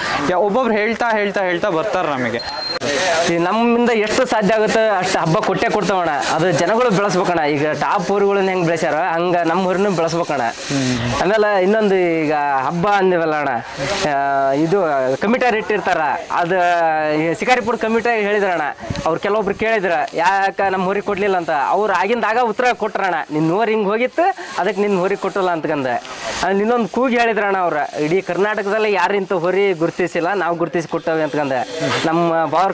ಒಬ್ಬೊಬ್ರು ಹೇಳ್ತಾ ಬರ್ತಾರೆ ನಮಗೆ. ನಮ್ಮಿಂದ ಎಷ್ಟು ಸಾಧ್ಯ ಆಗುತ್ತೆ ಅಷ್ಟು ಹಬ್ಬ ಕೊಟ್ಟೆ ಕೊಡ್ತಾವಣ್ಣ. ಅದು ಜನಗಳು ಬೆಳೆಸ್ಬೇಕಣ್ಣ. ಈಗ ಟಾಪ್ ಊರುಗಳನ್ನ ಹೆಂಗ್ ಬೆಳೆಸ್ಯಾರ ಹಂಗ ನಮ್ಮ ಊರನ್ನ ಬೆಳೆಸ್ಬೇಕಣ್ಣ. ಆಮೇಲೆ ಇನ್ನೊಂದು, ಈಗ ಹಬ್ಬ ಅಂದಿವಲ್ಲ ಅಣ್ಣ, ಇದು ಕಮಿಟರ್ ಇಟ್ಟಿರ್ತಾರ, ಅದು ಶಿಕಾರಿಪುರ ಕಮಿಟಿ ಹೇಳಿದ್ರಣ್ಣ. ಅವ್ರು ಕೆಲವೊಬ್ರು ಕೇಳಿದ್ರ ಯಾಕ ನಮ್ಮ ಊರಿಗೆ ಕೊಡ್ಲಿಲ್ಲ ಅಂತ. ಅವ್ರು ಆಗಿಂದಾಗ ಉತ್ತರ ಕೊಟ್ರಣ್ಣ, ನಿನ್ನ ಊರು ಹಿಂಗೆ ಹೋಗಿತ್ತು ಅದಕ್ಕೆ ನಿನ್ನ ಊರಿಗೆ ಕೊಟ್ಟಲ್ಲ ಅಂತಕಂದ. ಇನ್ನೊಂದು ಕೂಗಿ ಹೇಳಿದ್ರಣ್ಣ ಅವ್ರ, ಇಡೀ ಕರ್ನಾಟಕದಲ್ಲಿ ಯಾರು ಇಂಥ ಹೊರಿ ಗುರುತಿಸಿಲ್ಲ, ನಾವು ಗುರುತಿಸಿ ಕೊಟ್ಟವೆ ಅಂತಕಂದ. ನಮ್ಮ ಬಾವ್ರ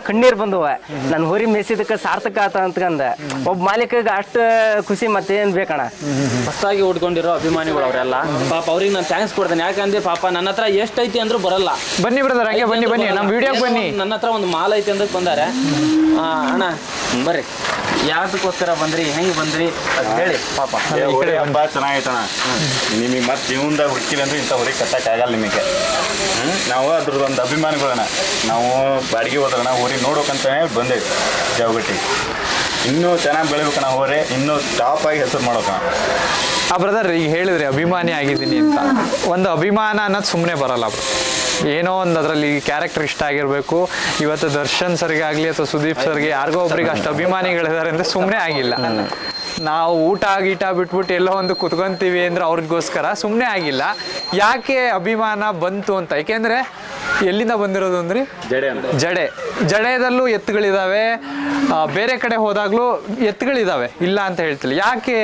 ಕಣ್ಣೀರ್ ಬಂದವ, ನನ್ನ ಹೊರಿ ಮೇಸಿದಕ್ಕೆ ಸಾರ್ಥಕ ಆತ ಅಂತಕಂದ. ಒಬ್ಬ ಮಾಲೀಕಗೆ ಅಷ್ಟು ಖುಷಿ ಮತ್ತೇನ್ ಬೇಕಣ್ಣ. ಹೊಸದಾಗಿ ಉಡ್ಕೊಂಡಿರೋ ಅಭಿಮಾನಿಗಳು ಅವರೆಲ್ಲ, ಪಾಪ ಅವ್ರಿಗೆ ನಾನು ಥ್ಯಾಂಕ್ಸ್ ಕೊಡ್ತೇನೆ. ಯಾಕಂದ್ರೆ ಪಾಪ ನನ್ನ ಹತ್ರ ಎಷ್ಟೈತಿ ಅಂದ್ರೂ ಬರಲ್ಲ. ಬನ್ನಿ ಬ್ರದರ್, ಹಂಗೆ ಬನ್ನಿ ನಮ್ಮ ವಿಡಿಯೋಗೆ ಬನ್ನಿ. ನನ್ನ ಹತ್ರ ಒಂದು ಮಾಲ್ ಐತಿ ಅಂತ ಬಂದಾರೆ. ಅಣ್ಣ ಬರ್ರಿ, ಯಾವ್ದಕ್ಕೋಸ್ಕರ ಬಂದ್ರಿ, ಹೆಂಗ್ ಬಂದ್ರಿ ಅಂತ ಹೇಳಿ. ಪಾಪ ಹಬ್ಬ ಚೆನ್ನಾಗೈತಣ್ಣ, ನಿಮಗೆ ಮತ್ತೆ ಜೀವನದಾಗ ಹುಡುಕಿಲ್ಲ ಅಂದ್ರೆ ಇಂಥ ಹೊರಗೆ ಕಟ್ಟಕ್ಕಾಗಲ್ಲ ನಿಮಗೆ. ನಾವು ಅದ್ರದ್ದು ಒಂದು ಅಭಿಮಾನಿಗಳಣ್ಣ, ನಾವು ಬಾಡಿಗೆ ಹೋದ್ರಣ್ಣ ಹೋರಿ ನೋಡೋಕಂತಾನೆ ಬಂದೇವಿ ಜಾವಗಟ್ಟಿ. ಇನ್ನೂ ಚೆನ್ನಾಗಿ ಬೆಳಿಬೇಕಣ್ಣ ಹೋರಿ, ಇನ್ನೂ ಟಾಪ್ ಆಗಿ ಹೆಸರು ಮಾಡೋಕಣ್ಣ. ಆ ಬ್ರದರ್ ಈಗ ಹೇಳಿದ್ರಿ ಅಭಿಮಾನಿ ಆಗಿದ್ದೀನಿ ಅಂತ. ಒಂದು ಅಭಿಮಾನ ಅನ್ನೋದು ಸುಮ್ಮನೆ ಬರಲ್ಲ ಬ್ರೋ, ಏನೋ ಒಂದು ಅದರಲ್ಲಿ ಕ್ಯಾರೆಕ್ಟರ್ ಇಷ್ಟ ಆಗಿರಬೇಕು. ಇವತ್ತು ದರ್ಶನ್ ಸರ್ಗೆ ಆಗಲಿ ಅಥವಾ ಸುದೀಪ್ ಸರ್ಗೆ ಯಾರಿಗೋ ಒಬ್ರಿಗೆ ಅಷ್ಟು ಅಭಿಮಾನಿಗಳಿದ್ದಾರೆ ಅಂದರೆ ಸುಮ್ಮನೆ ಆಗಿಲ್ಲ. ನಾವು ಊಟ ಗೀಟ ಬಿಟ್ಬಿಟ್ಟು ಎಲ್ಲೋ ಒಂದು ಕುತ್ಕೊಂತೀವಿ ಅಂದ್ರೆ ಅವ್ರಿಗೋಸ್ಕರ ಸುಮ್ಮನೆ ಆಗಿಲ್ಲ. ಯಾಕೆ ಅಭಿಮಾನ ಬಂತು ಅಂತ, ಏಕೆಂದರೆ ಎಲ್ಲಿಂದ ಬಂದಿರೋದು ಅಂದ್ರೆ ಜಡೆದಲ್ಲೂ ಎತ್ತುಗಳಿದ್ದಾವೆ, ಬೇರೆ ಕಡೆ ಹೋದಾಗ್ಲೂ ಎತ್ತುಗಳಿದ್ದಾವೆ, ಇಲ್ಲ ಅಂತ ಹೇಳ್ತಿಲ್ಲ. ಯಾಕೆ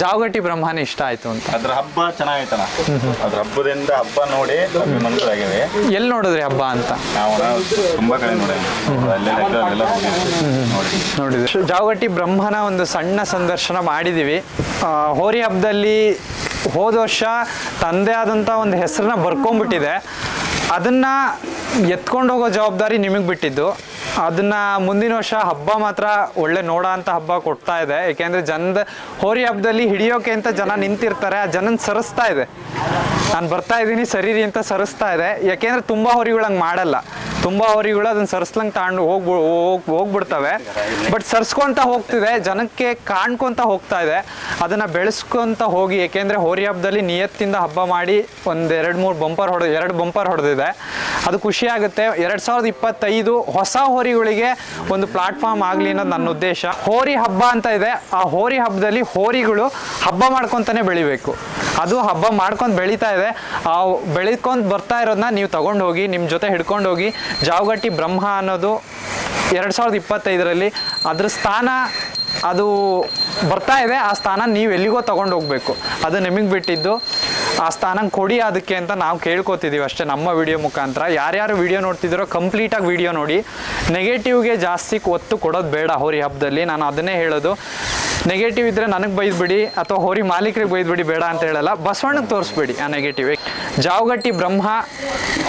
ಜಾವಗಟ್ಟಿ ಬ್ರಹ್ಮನೇ ಇಷ್ಟ ಆಯ್ತು ಅಂತ? ಅದ್ರ ಹಬ್ಬ ಚೆನ್ನಾಗೈತಣ್ಣ, ಅದ್ರ ಹಬ್ಬದಿಂದ ಹಬ್ಬ ನೋಡಿ ಅಭಿಮಾನಿಗಳಾಗಿವೆ. ಎಲ್ಲಿ ನೋಡಿದ್ರಿ ಹಬ್ಬ ಅಂತ? ನಾವು ತುಂಬಾ ಕಡೆ ನೋಡಿದ್ವಿ. ಜಾವಗಟ್ಟಿ ಬ್ರಹ್ಮನ ಒಂದು ಸಣ್ಣ ಸಂದರ್ಶನ ಮಾಡಿದ್ದೀವಿ. ಹೋರಿ ಹಬ್ಬದಲ್ಲಿ ಹೋದ ವರ್ಷ ತಂದೆ ಆದಂಥ ಒಂದು ಹೆಸರನ್ನ ಬರ್ಕೊಂಡ್ಬಿಟ್ಟಿದೆ. ಅದನ್ನು ಎತ್ಕೊಂಡು ಹೋಗೋ ಜವಾಬ್ದಾರಿ ನಿಮಗೆ ಬಿಟ್ಟಿದ್ದು. ಅದನ್ನು ಮುಂದಿನ ವರ್ಷ ಹಬ್ಬ ಮಾತ್ರ ಒಳ್ಳೆ ನೋಡೋ ಅಂಥ ಹಬ್ಬ ಕೊಡ್ತಾ ಇದೆ. ಏಕೆಂದರೆ ಹೋರಿ ಹಬ್ಬದಲ್ಲಿ ಹಿಡಿಯೋಕೆ ಅಂತ ಜನ ನಿಂತಿರ್ತಾರೆ, ಆ ಜನನ ಸರಿಸ್ತಾ ಇದೆ. ನಾನು ಬರ್ತಾ ಇದ್ದೀನಿ ಸರೀರಿ ಅಂತ ಸರಿಸ್ತಾ ಇದೆ. ಯಾಕೆಂದರೆ ತುಂಬ ಹೋರಿಗಳು ಹಂಗೆ ಮಾಡಲ್ಲ. ತುಂಬ ಹೋರಿಗಳು ಅದನ್ನು ಸರ್ಸ್ಲಂಗೆ ತಗೊಂಡು ಹೋಗ್ಬಿಡ್ತವೆ. ಬಟ್ ಸರ್ಸ್ಕೊಂತ ಹೋಗ್ತಿದೆ, ಜನಕ್ಕೆ ಕಾಣ್ಕೊಂತ ಹೋಗ್ತಾ ಇದೆ. ಅದನ್ನು ಬೆಳೆಸ್ಕೊಂತ ಹೋಗಿ, ಏಕೆಂದರೆ ಹೋರಿ ಹಬ್ಬದಲ್ಲಿ ನಿಯತ್ತಿಂದ ಹಬ್ಬ ಮಾಡಿ ಎರಡು ಬಂಪರ್ ಹೊಡೆದಿದೆ. ಅದು ಖುಷಿ ಆಗುತ್ತೆ. 2025 ಹೊಸ ಹೋರಿಗಳಿಗೆ ಒಂದು ಪ್ಲಾಟ್ಫಾರ್ಮ್ ಆಗಲಿ ಅನ್ನೋದು ನನ್ನ ಉದ್ದೇಶ. ಹೋರಿ ಹಬ್ಬ ಅಂತ ಇದೆ, ಆ ಹೋರಿ ಹಬ್ಬದಲ್ಲಿ ಹೋರಿಗಳು ಹಬ್ಬ ಮಾಡ್ಕೊತಾನೆ ಬೆಳಿಬೇಕು. ಅದು ಹಬ್ಬ ಮಾಡ್ಕೊಂಡು ಬೆಳೀತಾ ಇದೆ. ಆ ಬೆಳ್ಕೊಂಡು ಬರ್ತಾ ಇರೋದನ್ನ ನೀವು ತಗೊಂಡು ಹೋಗಿ, ನಿಮ್ಮ ಜೊತೆ ಹಿಡ್ಕೊಂಡು ಹೋಗಿ. ಜಾವಗಟ್ಟಿ ಬ್ರಹ್ಮ ಅನ್ನೋದು 2025ರಲ್ಲಿ ಅದ್ರ ಸ್ಥಾನ ಅದು ಬರ್ತಾ ಇದೆ. ಆ ಸ್ಥಾನ ನೀವು ಎಲ್ಲಿಗೋ ತಗೊಂಡು ಹೋಗ್ಬೇಕು, ಅದು ನಿಮಗೆ ಬಿಟ್ಟಿದ್ದು. ಆ ಸ್ಥಾನ ಕೊಡಿ ಅದಕ್ಕೆ ಅಂತ ನಾವು ಕೇಳ್ಕೊತಿದ್ದೀವಿ ಅಷ್ಟೇ, ನಮ್ಮ ವಿಡಿಯೋ ಮುಖಾಂತರ. ಯಾರ್ಯಾರು ವಿಡಿಯೋ ನೋಡ್ತಿದ್ದೀರೋ ಕಂಪ್ಲೀಟಾಗಿ ವಿಡಿಯೋ ನೋಡಿ. ನೆಗೆಟಿವ್ಗೆ ಜಾಸ್ತಿ ಒತ್ತು ಕೊಡೋದು ಬೇಡ ಹೋರಿ ಹಬ್ಬದಲ್ಲಿ. ನಾನು ಅದನ್ನೇ ಹೇಳೋದು. ನೆಗೆಟಿವ್ ಇದ್ದರೆ ನನಗೆ ಬೈದ್ಬಿಡಿ ಅಥವಾ ಹೋರಿ ಮಾಲೀಕರಿಗೆ ಬೈದ್ಬಿಡಿ, ಬೇಡ ಅಂತ ಹೇಳಲ್ಲ. ಬಸವಣ್ಣಗೆ ತೋರಿಸ್ಬೇಡಿ ಆ ನೆಗೆಟಿವ್. ಜಾವಗಟ್ಟಿ ಬ್ರಹ್ಮ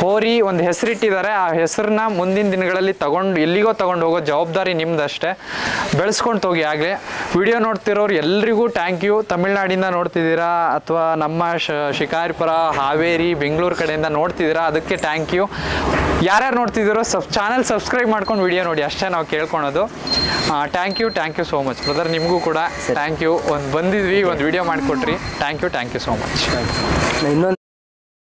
ಹೋರಿ ಒಂದು ಹೆಸರಿಟ್ಟಿದ್ದಾರೆ. ಆ ಹೆಸರನ್ನ ಮುಂದಿನ ದಿನಗಳಲ್ಲಿ ಎಲ್ಲಿಗೋ ತಗೊಂಡು ಹೋಗೋ ಜವಾಬ್ದಾರಿ ನಿಮ್ದಷ್ಟೇ. ಬೆಳೆಸ್ಕೊಂಡು ಹೋಗಿ. ಆಗಲೇ ವಿಡಿಯೋ ನೋಡ್ತಿರೋರು ಎಲ್ರಿಗೂ ಥ್ಯಾಂಕ್ ಯು. ತಮಿಳ್ನಾಡಿಂದ ನೋಡ್ತಿದ್ದೀರಾ ಅಥವಾ ನಮ್ಮ ಶಿಕಾರಿಪುರ, ಹಾವೇರಿ, ಬೆಂಗಳೂರು ಕಡೆಯಿಂದ ನೋಡ್ತಿದ್ದೀರಾ, ಅದಕ್ಕೆ ಥ್ಯಾಂಕ್ ಯು. ಯಾರ್ಯಾರು ನೋಡ್ತಿದ್ದೀರೋ ಚಾನಲ್ ಸಬ್ಸ್ಕ್ರೈಬ್ ಮಾಡ್ಕೊಂಡು ವಿಡಿಯೋ ನೋಡಿ, ಅಷ್ಟೇ ನಾವು ಕೇಳ್ಕೊಳೋದು. Thank you so much brother. ನಿಮಗೂ ಕೂಡ ಥ್ಯಾಂಕ್ ಯು. ಬಂದಿದ್ವಿ, ಒಂದು ವಿಡಿಯೋ ಮಾಡಿಕೊಟ್ರಿ. Thank you so much. ಇನ್ನೊಂದು